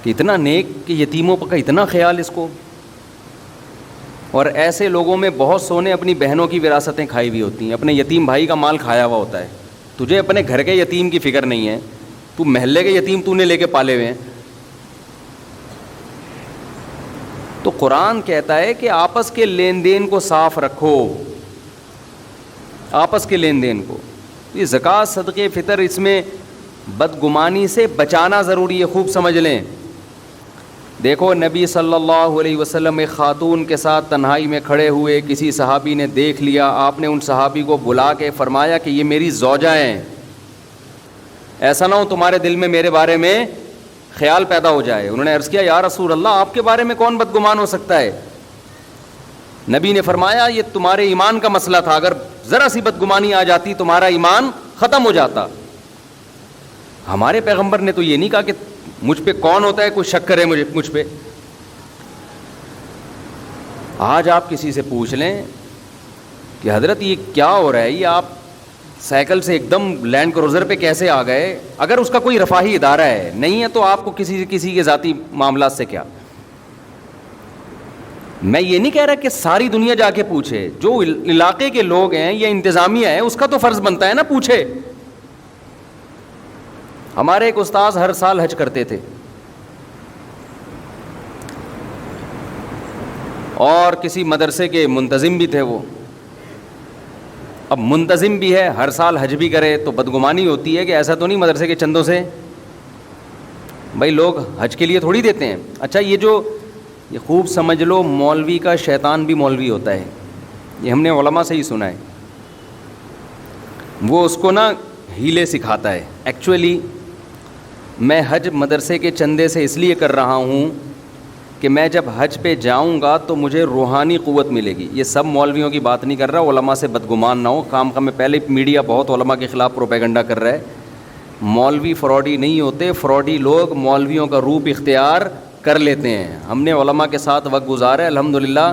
کہ اتنا نیک کہ یتیموں کا اتنا خیال اس کو. اور ایسے لوگوں میں بہت سو نے اپنی بہنوں کی وراثتیں کھائی ہوئی ہوتی ہیں, اپنے یتیم بھائی کا مال کھایا ہوا ہوتا ہے. تجھے اپنے گھر کے یتیم کی فکر نہیں ہے, تو محلے کے یتیم تو نے لے کے پالے ہوئے ہیں. تو قرآن کہتا ہے کہ آپس کے لین دین کو صاف رکھو, آپس کے لین دین کو. یہ زکوٰۃ صدقے فطر اس میں بدگمانی سے بچانا ضروری ہے, خوب سمجھ لیں. دیکھو نبی صلی اللہ علیہ وسلم ایک خاتون کے ساتھ تنہائی میں کھڑے ہوئے, کسی صحابی نے دیکھ لیا, آپ نے ان صحابی کو بلا کے فرمایا کہ یہ میری زوجہ ہیں, ایسا نہ ہو تمہارے دل میں میرے بارے میں خیال پیدا ہو جائے. انہوں نے عرض کیا یا رسول اللہ آپ کے بارے میں کون بدگمان ہو سکتا ہے. نبی نے فرمایا یہ تمہارے ایمان کا مسئلہ تھا, اگر ذرا سی بدگمانی آ جاتی تمہارا ایمان ختم ہو جاتا. ہمارے پیغمبر نے تو یہ نہیں کہا کہ مجھ پہ کون ہوتا ہے کوئی شک کرے مجھ پہ. آج آپ کسی سے پوچھ لیں کہ حضرت یہ کیا ہو رہا ہے, یہ آپ سائیکل سے ایک دم لینڈ کروزر پہ کیسے آ گئے؟ اگر اس کا کوئی رفاہی ادارہ ہے, نہیں ہے تو آپ کو کسی کے ذاتی معاملات سے کیا. میں یہ نہیں کہہ رہا کہ ساری دنیا جا کے پوچھے, جو علاقے کے لوگ ہیں یا انتظامیہ ہے اس کا تو فرض بنتا ہے نا پوچھے. ہمارے ایک استاذ ہر سال حج کرتے تھے, اور کسی مدرسے کے منتظم بھی تھے وہ. اب منتظم بھی ہے, ہر سال حج بھی کرے, تو بدگمانی ہوتی ہے کہ ایسا تو نہیں مدرسے کے چندوں سے بھائی لوگ حج کے لیے تھوڑی دیتے ہیں. اچھا یہ خوب سمجھ لو, مولوی کا شیطان بھی مولوی ہوتا ہے, یہ ہم نے علماء سے ہی سنا ہے. وہ اس کو نا ہیلے سکھاتا ہے. ایکچولی میں حج مدرسے کے چندے سے اس لیے کر رہا ہوں کہ میں جب حج پہ جاؤں گا تو مجھے روحانی قوت ملے گی. یہ سب مولویوں کی بات نہیں کر رہا, علماء سے بدگمان نہ ہو. کام میں پہلے میڈیا بہت علماء کے خلاف پروپیگنڈا کر رہا ہے. مولوی فراڈی نہیں ہوتے, فراڈی لوگ مولویوں کا روپ اختیار کر لیتے ہیں. ہم نے علماء کے ساتھ وقت گزارا ہے الحمدللہ.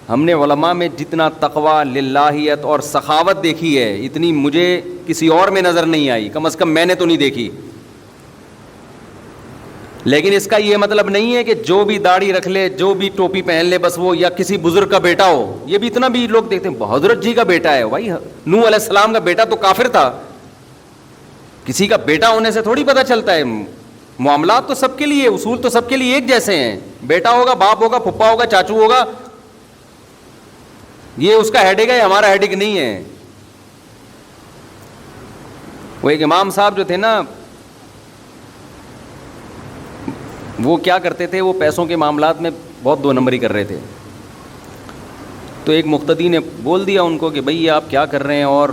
ہم نے علماء میں جتنا تقویٰ, للہیت اور سخاوت دیکھی ہے, اتنی مجھے کسی اور میں نظر نہیں آئی, کم از کم میں نے تو نہیں دیکھی. لیکن اس کا یہ مطلب نہیں ہے کہ جو بھی داڑھی رکھ لے, جو بھی ٹوپی پہن لے بس وہ, یا کسی بزرگ کا بیٹا ہو. یہ بھی اتنا بھی لوگ دیکھتے ہیں حضرت جی کا بیٹا ہے. بھائی نوح علیہ السلام کا بیٹا تو کافر تھا, کسی کا بیٹا ہونے سے تھوڑی پتہ چلتا ہے. معاملات تو سب کے لیے, اصول تو سب کے لیے ایک جیسے ہیں. بیٹا ہوگا, باپ ہوگا, پھپھا ہوگا, چاچو ہوگا, یہ اس کا ہیڈک ہے, ہمارا ہیڈک نہیں ہے. وہ ایک امام صاحب جو تھے نا, وہ کیا کرتے تھے, وہ پیسوں کے معاملات میں بہت دو نمبری کر رہے تھے. تو ایک مقتدی نے بول دیا ان کو کہ بھئی یہ آپ کیا کر رہے ہیں, اور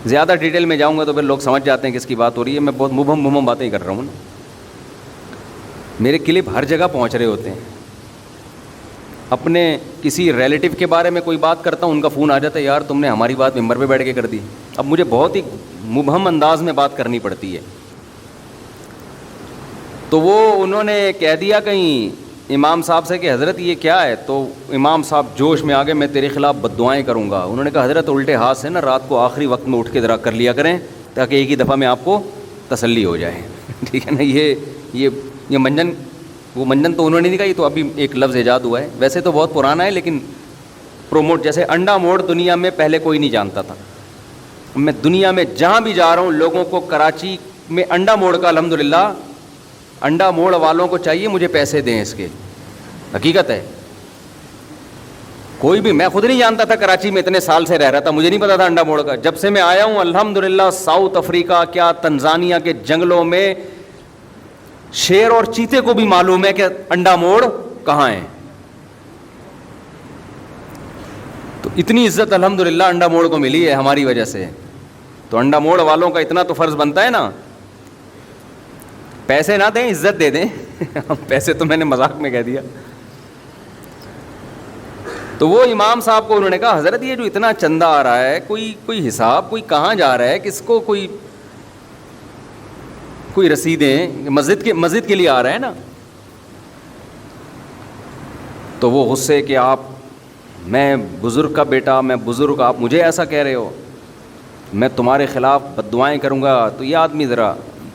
زیادہ ڈیٹیل میں جاؤں گا تو پھر لوگ سمجھ جاتے ہیں کس کی بات ہو رہی ہے. میں بہت مبہم باتیں کر رہا ہوں. میرے کلپ ہر جگہ پہنچ رہے ہوتے ہیں. اپنے کسی ریلیٹیو کے بارے میں کوئی بات کرتا ہوں, ان کا فون آ جاتا ہے, یار تم نے ہماری بات ممبر پہ بیٹھ کے کر دی. اب مجھے بہت ہی مبہم انداز میں بات کرنی پڑتی ہے. تو وہ انہوں نے کہہ دیا کہیں امام صاحب سے کہ حضرت یہ کیا ہے. تو امام صاحب جوش میں آ گئے, میں تیرے خلاف بد دعائیں کروں گا. انہوں نے کہا حضرت الٹے ہاتھ سے نا رات کو آخری وقت میں اٹھ کے ذرا کر لیا کریں تاکہ ایک ہی دفعہ میں آپ کو تسلی ہو جائے. ٹھیک ہے نا. یہ منجن, وہ منجن تو انہوں نے نہیں کہا, یہ تو ابھی ایک لفظ ایجاد ہوا ہے. ویسے تو بہت پرانا ہے لیکن پروموٹ, جیسے انڈا موڑ دنیا میں پہلے کوئی نہیں جانتا تھا. میں دنیا میں جہاں بھی جا رہا ہوں لوگوں کو کراچی میں انڈا موڑ کا الحمدللہ, انڈا موڑ والوں کو چاہیے مجھے پیسے دیں اس کے. حقیقت ہے. کوئی بھی, میں خود نہیں جانتا تھا, کراچی میں اتنے سال سے رہ رہا تھا, مجھے نہیں پتا تھا انڈا موڑ کا. جب سے میں آیا ہوں الحمدللہ ساؤتھ افریقہ کیا تنزانیہ کے جنگلوں میں شیر اور چیتے کو بھی معلوم ہے کہ انڈا موڑ کہاں ہے. تو اتنی عزت الحمدللہ انڈا موڑ کو ملی ہے ہماری وجہ سے. تو انڈا موڑ والوں کا اتنا تو فرض بنتا ہے نا, پیسے نہ دیں عزت دے دیں. پیسے تو میں نے مذاق میں کہہ دیا. تو وہ امام صاحب کو انہوں نے کہا حضرت یہ جو اتنا چندہ آ رہا ہے, کوئی حساب, کوئی کہاں جا رہا ہے, کس کو کوئی رسیدیں, مسجد کے لیے آ رہا ہے نا. تو وہ غصے کہ آپ, میں بزرگ کا بیٹا, میں بزرگ, آپ مجھے ایسا کہہ رہے ہو, میں تمہارے خلاف بد دعائیں کروں گا. تو یہ آدمی ذرا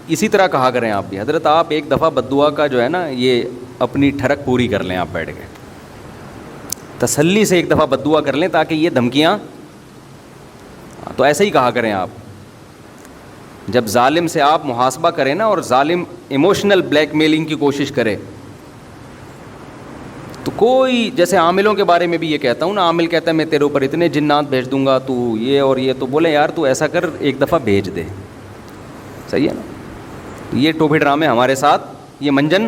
اسی طرح کہا کریں آپ بھی, حضرت آپ ایک دفعہ بد دعا کا جو ہے نا یہ اپنی ٹھڑک پوری کر لیں, آپ بیٹھ کے تسلی سے ایک دفعہ بد دعا کر لیں تاکہ یہ دھمکیاں. تو ایسے ہی کہا کریں آپ. جب ظالم سے آپ محاسبہ کریں نا, اور ظالم ایموشنل بلیک میلنگ کی کوشش کرے, تو کوئی, جیسے عاملوں کے بارے میں بھی یہ کہتا ہوں نا, عامل کہتا ہے میں تیرے اوپر اتنے جنات بھیج دوں گا, تو یہ اور یہ, تو بولے یار تو ایسا کر ایک دفعہ بھیج دے. صحیح ہے نا. یہ ٹوپی ڈرامے ہمارے ساتھ, یہ منجن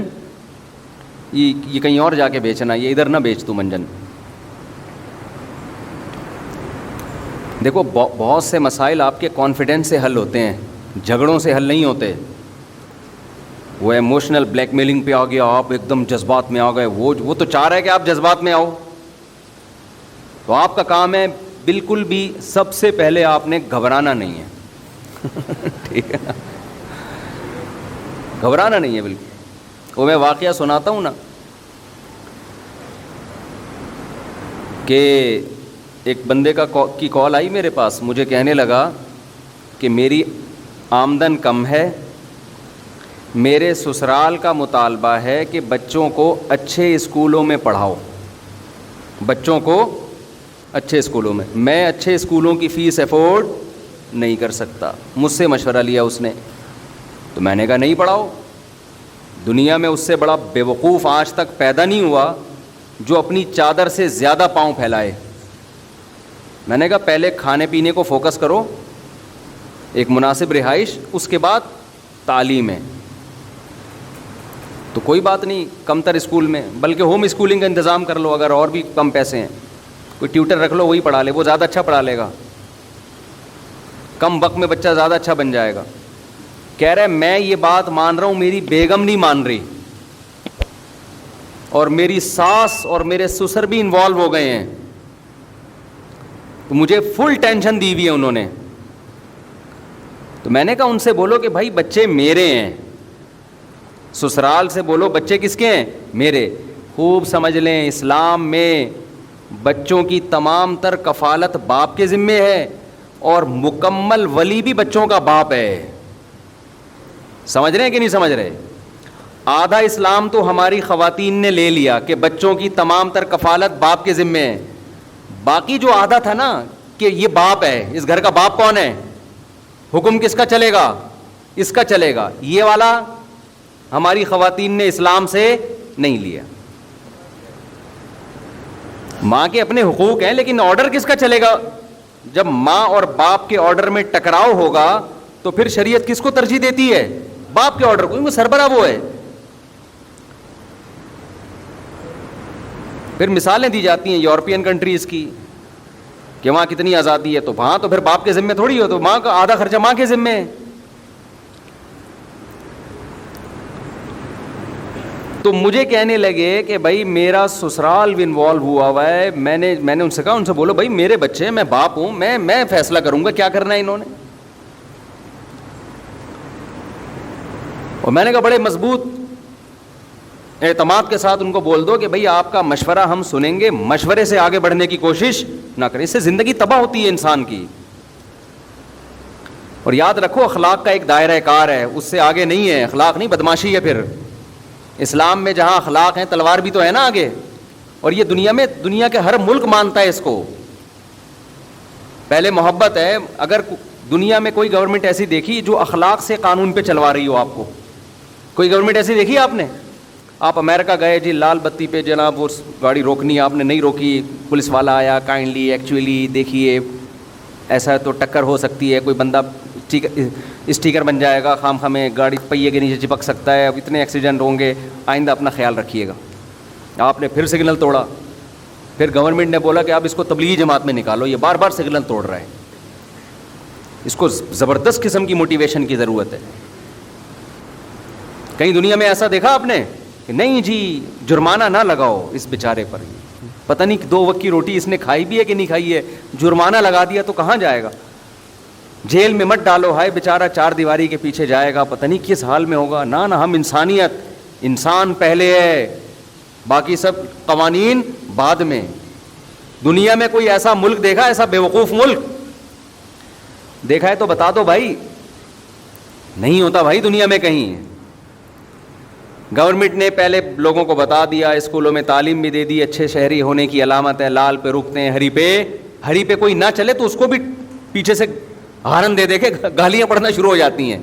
یہ کہیں اور جا کے بیچنا, یہ ادھر نہ بیچ تو منجن. دیکھو بہت سے مسائل آپ کے کانفیڈنس سے حل ہوتے ہیں, جھگڑوں سے حل نہیں ہوتے. وہ ایموشنل بلیک میلنگ پہ آ گیا, آپ ایک دم جذبات میں آ گئے, وہ تو چاہ رہا ہے کہ آپ جذبات میں آؤ. تو آپ کا کام ہے بالکل بھی, سب سے پہلے آپ نے گھبرانا نہیں ہے. ٹھیک ہے نا, گھبرانا نہیں ہے بالکل. وہ میں واقعہ سناتا ہوں نا کہ ایک بندے کی کال آئی میرے پاس, مجھے کہنے لگا کہ میری آمدن کم ہے, میرے سسرال کا مطالبہ ہے کہ بچوں کو اچھے اسکولوں میں پڑھاؤ, بچوں کو اچھے اسکولوں میں اچھے اسکولوں کی فیس افورڈ نہیں کر سکتا. مجھ سے مشورہ لیا اس نے, تو میں نے کہا نہیں پڑھاؤ. دنیا میں اس سے بڑا بیوقوف آج تک پیدا نہیں ہوا جو اپنی چادر سے زیادہ پاؤں پھیلائے. میں نے کہا پہلے کھانے پینے کو فوکس کرو, ایک مناسب رہائش, اس کے بعد تعلیم ہے. تو کوئی بات نہیں کم تر اسکول میں, بلکہ ہوم اسکولنگ کا انتظام کر لو, اگر اور بھی کم پیسے ہیں کوئی ٹیوٹر رکھ لو, وہی پڑھا لے, وہ زیادہ اچھا پڑھا لے گا, کم وقت میں بچہ زیادہ اچھا بن جائے گا. کہہ رہے میں یہ بات مان رہا ہوں, میری بیگم نہیں مان رہی, اور میری ساس اور میرے سسر بھی انوالو ہو گئے ہیں, تو مجھے فل ٹینشن دی ہوئی ہے انہوں نے. تو میں نے کہا ان سے بولو کہ بھائی بچے میرے ہیں, سسرال سے بولو بچے کس کے ہیں, میرے. خوب سمجھ لیں اسلام میں بچوں کی تمام تر کفالت باپ کے ذمے ہے, اور مکمل ولی بھی بچوں کا باپ ہے. سمجھ رہے ہیں کہ نہیں سمجھ رہے؟ آدھا اسلام تو ہماری خواتین نے لے لیا کہ بچوں کی تمام تر کفالت باپ کے ذمے ہے, باقی جو آدھا تھا نا کہ یہ باپ ہے, اس گھر کا باپ کون ہے, حکم کس کا چلے گا, اس کا چلے گا, یہ والا ہماری خواتین نے اسلام سے نہیں لیا. ماں کے اپنے حقوق ہیں لیکن آرڈر کس کا چلے گا؟ جب ماں اور باپ کے آرڈر میں ٹکراؤ ہوگا تو پھر شریعت کس کو ترجیح دیتی ہے؟ باپ کے آرڈر کو, کیونکہ سربراہ وہ ہے. پھر مثالیں دی جاتی ہیں یورپین کنٹریز کی کہ وہاں کتنی آزادی ہے, تو وہاں تو پھر باپ کے ذمے تھوڑی ہو, تو ماں کا آدھا خرچہ ماں کے ذمے ہے. تو مجھے کہنے لگے کہ بھائی میرا سسرال بھی انوالو ہوا ہے. میں نے ان سے کہا, ان سے بولو بھائی میرے بچے ہیں, میں باپ ہوں, میں فیصلہ کروں گا کیا کرنا ہے انہوں نے. اور میں نے کہا بڑے مضبوط اعتماد کے ساتھ ان کو بول دو کہ بھائی آپ کا مشورہ ہم سنیں گے, مشورے سے آگے بڑھنے کی کوشش نہ کریں, اس سے زندگی تباہ ہوتی ہے انسان کی. اور یاد رکھو اخلاق کا ایک دائرہ کار ہے, اس سے آگے نہیں ہے. اخلاق نہیں, بدماشی ہے. پھر اسلام میں جہاں اخلاق ہیں تلوار بھی تو ہے نا آگے, اور یہ دنیا کے ہر ملک مانتا ہے اس کو. پہلے محبت ہے. اگر دنیا میں کوئی گورنمنٹ ایسی دیکھی جو اخلاق سے قانون پہ چلوا رہی ہو, آپ کو کوئی گورنمنٹ ایسی دیکھی آپ نے؟ آپ امریکہ گئے جی, لال بتی پہ جناب وہ گاڑی روکنی, آپ نے نہیں روکی, پولیس والا آیا, کائنڈلی ایکچولی دیکھیے ایسا تو ٹکر ہو سکتی ہے, کوئی بندہ اسٹیکر بن جائے گا, خام خامے گاڑی پہیے کے نیچے چپک سکتا ہے, اب اتنے ایکسیڈنٹ ہوں گے, آئندہ اپنا خیال رکھیے گا. آپ نے پھر سگنل توڑا, پھر گورنمنٹ نے بولا کہ آپ اس کو تبلیغی جماعت میں نکالو, یہ بار بار سگنل توڑ رہا ہے. اس کو زبردست قسم کی موٹیویشن کی ضرورت ہے. کہیں دنیا میں ایسا دیکھا آپ نے کہ نہیں جی جرمانہ نہ لگاؤ اس بیچارے پر, پتہ نہیں 2 وقت کی روٹی اس نے کھائی بھی ہے کہ نہیں کھائی ہے, جرمانہ لگا دیا تو کہاں جائے گا؟ جیل میں مت ڈالو, ہائے بیچارہ 4 دیواری کے پیچھے جائے گا, پتہ نہیں کس حال میں ہوگا. نہ ہم انسانیت, انسان پہلے ہے, باقی سب قوانین بعد میں. دنیا میں کوئی ایسا ملک دیکھا, ایسا بیوقوف ملک دیکھا ہے تو بتا دو بھائی. نہیں ہوتا بھائی دنیا میں کہیں. گورنمنٹ نے پہلے لوگوں کو بتا دیا, اسکولوں میں تعلیم بھی دے دی, اچھے شہری ہونے کی علامت ہے, لال پہ رکتے ہیں, ہری پہ کوئی نہ چلے تو اس کو بھی پیچھے سے ہارن دے کے گالیاں پڑھنا شروع ہو جاتی ہیں.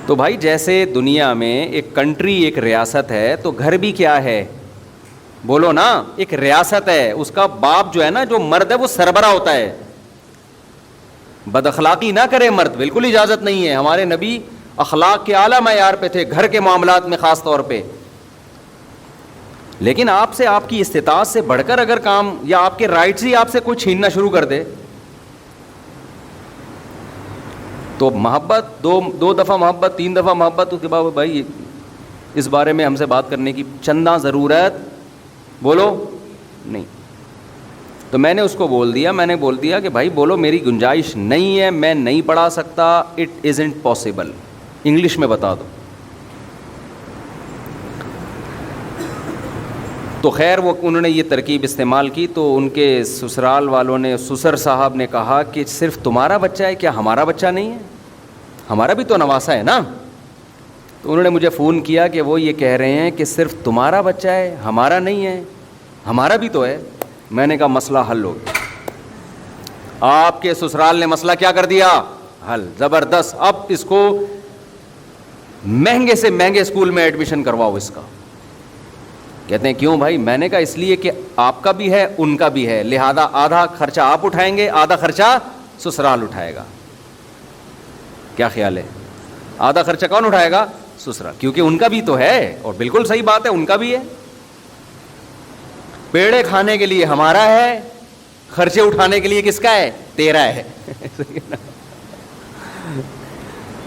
تو بھائی جیسے دنیا میں ایک کنٹری, ایک ریاست ہے, تو گھر بھی کیا ہے؟ بولو نا, ایک ریاست ہے. اس کا باپ جو ہے نا, جو مرد ہے وہ سربراہ ہوتا ہے. بد اخلاقی نہ کرے مرد, بالکل اجازت نہیں ہے. ہمارے نبی اخلاق کے اعلیٰ معیار پہ تھے, گھر کے معاملات میں خاص طور پہ. لیکن آپ سے, آپ کی استطاعت سے بڑھ کر اگر کام, یا آپ کے رائٹس ہی آپ سے کوئی چھیننا شروع کر دے, تو محبت, 2 دفعہ محبت, 3 دفعہ محبت, اس کے بعد بھائی اس بارے میں ہم سے بات کرنے کی چندہ ضرورت بولو نہیں. تو میں نے اس کو بول دیا کہ بھائی بولو میری گنجائش نہیں ہے, میں نہیں پڑھا سکتا, اٹ ازنٹ پاسبل. انگلش میں بتا دو. تو خیر وہ انہوں نے یہ ترکیب استعمال کی تو ان کے سسرال والوں نے، سسر صاحب نے کہا کہ صرف تمہارا بچہ ہے، کیا ہمارا بچہ نہیں ہے؟ ہمارا بھی تو نواسا ہے نا۔ تو انہوں نے مجھے فون کیا کہ وہ یہ کہہ رہے ہیں کہ صرف تمہارا بچہ ہے، ہمارا نہیں ہے، ہمارا بھی تو ہے۔ میں نے کہا مسئلہ حل ہو گیا، آپ کے سسرال نے مسئلہ کیا کر دیا؟ حل، زبردست۔ اب اس کو مہنگے سے مہنگے اسکول میں ایڈمیشن کرواؤ اس کا۔ کہتے ہیں کیوں بھائی؟ میں نے کہا اس لیے کہ آپ کا بھی ہے ان کا بھی ہے، لہذا آدھا خرچہ آپ اٹھائیں گے، آدھا خرچہ سسرال اٹھائے گا۔ کیا خیال ہے؟ آدھا خرچہ کون اٹھائے گا؟ سسرال، کیونکہ ان کا بھی تو ہے، اور بالکل صحیح بات ہے، ان کا بھی ہے۔ پیڑے کھانے کے لیے ہمارا ہے، خرچے اٹھانے کے لیے کس کا ہے؟ تیرا ہے۔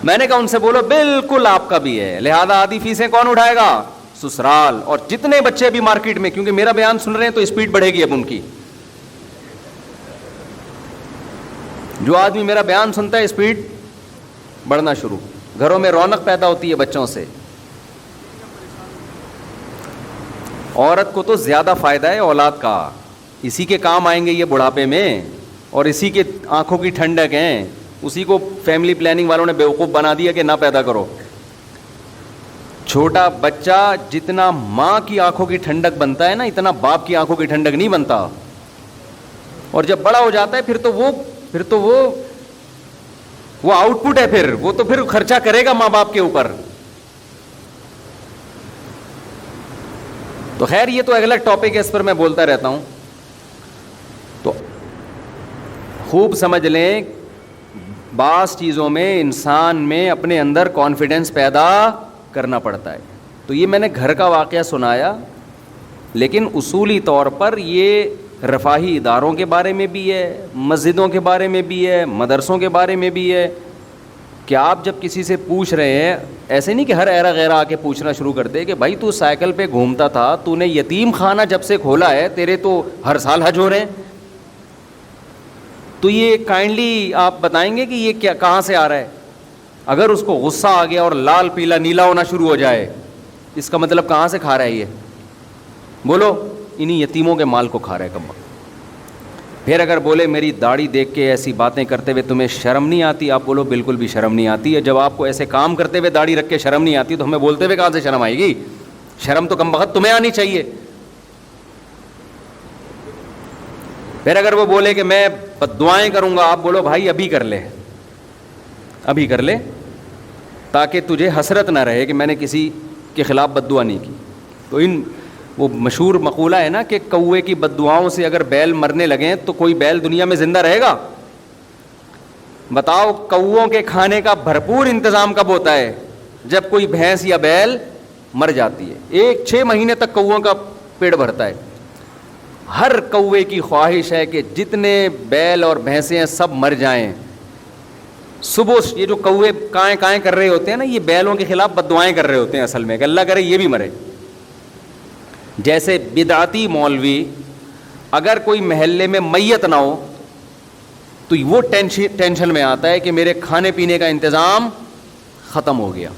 میں نے کہا ان سے بولو بالکل آپ کا بھی ہے، لہذا آدھی فیسیں کون اٹھائے گا؟ سسرال۔ اور جتنے بچے بھی مارکیٹ میں، کیونکہ میرا بیان سن رہے ہیں تو اسپیڈ بڑھے گی اب ان کی، جو آدمی میرا بیان سنتا ہے اسپیڈ بڑھنا شروع، گھروں میں رونق پیدا ہوتی ہے بچوں سے۔ عورت کو تو زیادہ فائدہ ہے اولاد کا، اسی کے کام آئیں گے یہ بڑھاپے میں، اور اسی کے آنکھوں کی ٹھنڈک ہیں۔ اسی کو فیملی پلاننگ والوں نے بیوقوف بنا دیا کہ نہ پیدا کرو۔ چھوٹا بچہ جتنا ماں کی آنکھوں کی ٹھنڈک بنتا ہے نا، اتنا باپ کی آنکھوں کی ٹھنڈک نہیں بنتا۔ اور جب بڑا ہو جاتا ہے پھر تو وہ آؤٹ پٹ ہے، پھر خرچہ کرے گا ماں باپ کے اوپر۔ تو خیر یہ تو اگلا ٹاپک ہے، اس پر میں بولتا رہتا ہوں۔ تو خوب سمجھ لیں، بعض چیزوں میں انسان میں اپنے اندر کانفیڈنس پیدا کرنا پڑتا ہے۔ تو یہ میں نے گھر کا واقعہ سنایا، لیکن اصولی طور پر یہ رفاہی اداروں کے بارے میں بھی ہے، مسجدوں کے بارے میں بھی ہے، مدرسوں کے بارے میں بھی ہے، کہ آپ جب کسی سے پوچھ رہے ہیں، ایسے نہیں کہ ہر ایرا غیرہ آ کے پوچھنا شروع کر دے کہ بھائی تو سائیکل پہ گھومتا تھا، تو نے یتیم خانہ جب سے کھولا ہے، تیرے تو ہر سال حج ہو رہے ہیں، تو یہ کائنڈلی آپ بتائیں گے کہ یہ کیا کہاں سے آ رہا ہے؟ اگر اس کو غصہ آ گیا اور لال پیلا نیلا ہونا شروع ہو جائے، اس کا مطلب کہاں سے کھا رہا ہے یہ؟ بولو، انہی یتیموں کے مال کو کھا رہا ہے کم۔ پھر اگر بولے میری داڑھی دیکھ کے ایسی باتیں کرتے ہوئے تمہیں شرم نہیں آتی؟ آپ بولو بالکل بھی شرم نہیں آتی ہے۔ جب آپ کو ایسے کام کرتے ہوئے داڑھی رکھ کے شرم نہیں آتی تو ہمیں بولتے ہوئے کہاں سے شرم آئے گی؟ شرم تو کم بخت تمہیں آنی چاہیے۔ پھر اگر وہ بولے کہ میں دعائیں کروں گا، آپ بولو بھائی ابھی کر لے، ابھی کر لے، تاکہ تجھے حسرت نہ رہے کہ میں نے کسی کے خلاف بد دعا نہیں کی۔ تو وہ مشہور مقولہ ہے نا کہ کوے کی بد دعاؤں سے اگر بیل مرنے لگیں تو کوئی بیل دنیا میں زندہ رہے گا؟ بتاؤ، کووں کے کھانے کا بھرپور انتظام کب ہوتا ہے؟ جب کوئی بھینس یا بیل مر جاتی ہے۔ 6 مہینے تک کووں کا پیٹ بھرتا ہے۔ ہر کوے کی خواہش ہے کہ جتنے بیل اور بھینسیں ہیں سب مر جائیں۔ صبح یہ جو کوے کائیں کائیں کر رہے ہوتے ہیں نا، یہ بیلوں کے خلاف بد دعائیں کر رہے ہوتے ہیں اصل میں، کہ اللہ کرے یہ بھی مرے۔ جیسے بدعتی مولوی، اگر کوئی محلے میں میت نہ ہو تو وہ ٹینشن میں آتا ہے کہ میرے کھانے پینے کا انتظام ختم ہو گیا۔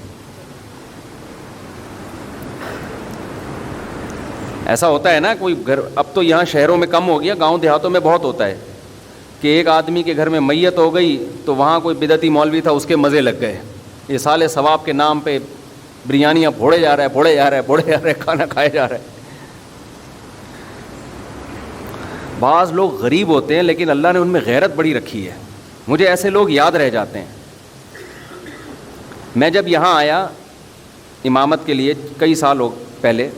ایسا ہوتا ہے نا کوئی گھر، اب تو یہاں شہروں میں کم ہو گیا، گاؤں دیہاتوں میں بہت ہوتا ہے کہ ایک آدمی کے گھر میں میت ہو گئی تو وہاں کوئی بدعتی مولوی تھا، اس کے مزے لگ گئے، یہ سال ثواب کے نام پہ بریانیاں پھوڑے جا رہا ہے، کھانا کھائے جا رہا ہے۔ بعض لوگ غریب ہوتے ہیں لیکن اللہ نے ان میں غیرت بڑی رکھی ہے، مجھے ایسے لوگ یاد رہ جاتے ہیں۔ میں جب یہاں آیا امامت کے لیے کئی سال پہلے،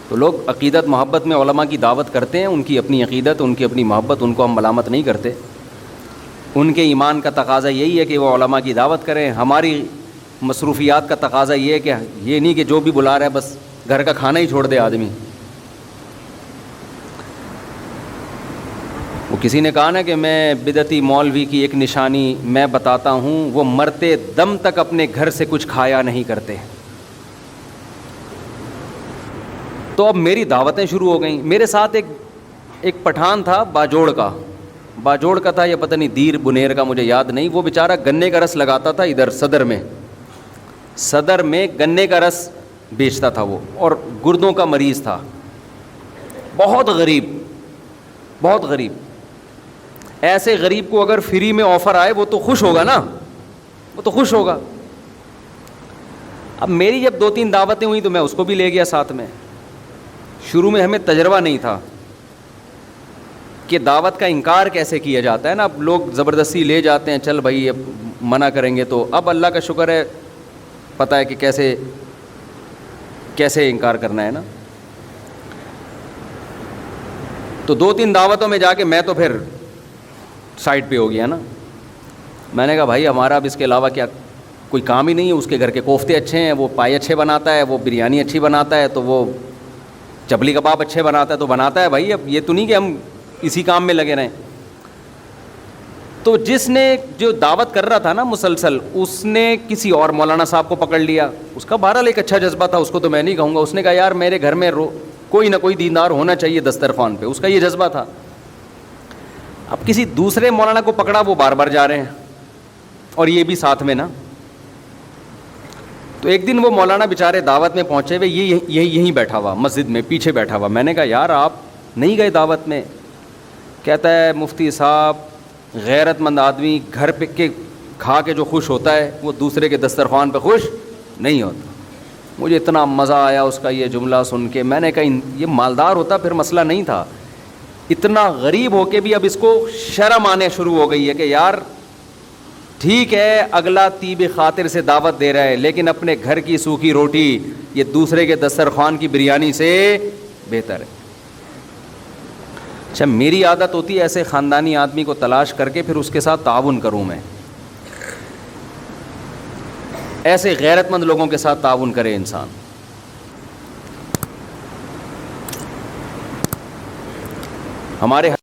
تو لوگ عقیدت محبت میں علماء کی دعوت کرتے ہیں، ان کی اپنی عقیدت، ان کی اپنی محبت، ان کو ہم ملامت نہیں کرتے۔ ان کے ایمان کا تقاضا یہی ہے کہ وہ علماء کی دعوت کریں، ہماری مصروفیات کا تقاضا یہ ہے کہ یہ نہیں کہ جو بھی بلا رہا ہے بس گھر کا کھانا ہی چھوڑ دے آدمی۔ وہ کسی نے کہا نا کہ میں بدعتی مولوی کی ایک نشانی میں بتاتا ہوں، وہ مرتے دم تک اپنے گھر سے کچھ کھایا نہیں کرتے۔ تو اب میری دعوتیں شروع ہو گئیں۔ میرے ساتھ ایک پٹھان تھا باجوڑ کا تھا، یا پتہ نہیں دیر بنیر کا، مجھے یاد نہیں۔ وہ بیچارہ گنے کا رس لگاتا تھا ادھر صدر میں گنے کا رس بیچتا تھا وہ، اور گردوں کا مریض تھا۔ بہت غریب، بہت غریب. ایسے غریب کو اگر فری میں آفر آئے وہ تو خوش ہوگا نا، وہ تو خوش ہوگا. اب میری جب 2-3 دعوتیں ہوئیں تو میں اس کو بھی لے گیا ساتھ میں. شروع میں ہمیں تجربہ نہیں تھا کہ دعوت کا انکار کیسے کیا جاتا ہے نا. اب لوگ زبردستی لے جاتے ہیں، چل بھائی اب منع کریں گے تو. اب اللہ کا شکر ہے پتہ ہے کہ کیسے انکار کرنا ہے نا. تو 2-3 دعوتوں میں جا کے میں تو پھر سائڈ پہ ہو گیا نا. میں نے کہا بھائی ہمارا اب اس کے علاوہ کیا کوئی کام ہی نہیں ہے. اس کے گھر کے کوفتے اچھے ہیں، وہ پائے اچھے بناتا ہے، وہ بریانی اچھی بناتا ہے، تو وہ چپلی کباب اچھے بناتا ہے تو بناتا ہے بھائی. اب یہ تو نہیں کہ ہم اسی کام میں لگے رہیں. تو جس نے جو دعوت کر رہا تھا نا مسلسل، اس نے کسی اور مولانا صاحب کو پکڑ لیا. اس کا بہرحال ایک اچھا جذبہ تھا، اس کو تو میں نہیں کہوں گا. اس نے کہا یار میرے گھر میں کوئی نہ کوئی دیندار ہونا چاہیے دسترخوان پہ. اس کا یہ جذبہ تھا. اب کسی دوسرے مولانا کو پکڑا، وہ بار بار جا رہے ہیں اور یہ بھی ساتھ میں نا. تو ایک دن وہ مولانا بیچارے دعوت میں پہنچے ہوئے، یہیں بیٹھا ہوا مسجد میں پیچھے بیٹھا ہوا. میں نے کہا یار آپ نہیں گئے دعوت میں؟ کہتا ہے مفتی صاحب غیرت مند آدمی گھر پہ کے کھا کے جو خوش ہوتا ہے وہ دوسرے کے دسترخوان پہ خوش نہیں ہوتا. مجھے اتنا مزہ آیا اس کا یہ جملہ سن کے. میں نے کہا یہ مالدار ہوتا پھر مسئلہ نہیں تھا. اتنا غریب ہو کے بھی اب اس کو شرم آنے شروع ہو گئی ہے کہ یار ٹھیک ہے اگلا طیب خاطر سے دعوت دے رہا ہے، لیکن اپنے گھر کی سوکھی روٹی یہ دوسرے کے دسترخوان کی بریانی سے بہتر ہے. اچھا میری عادت ہوتی ہے ایسے خاندانی آدمی کو تلاش کر کے پھر اس کے ساتھ تعاون کروں. میں ایسے غیرت مند لوگوں کے ساتھ تعاون کرے انسان. ہمارے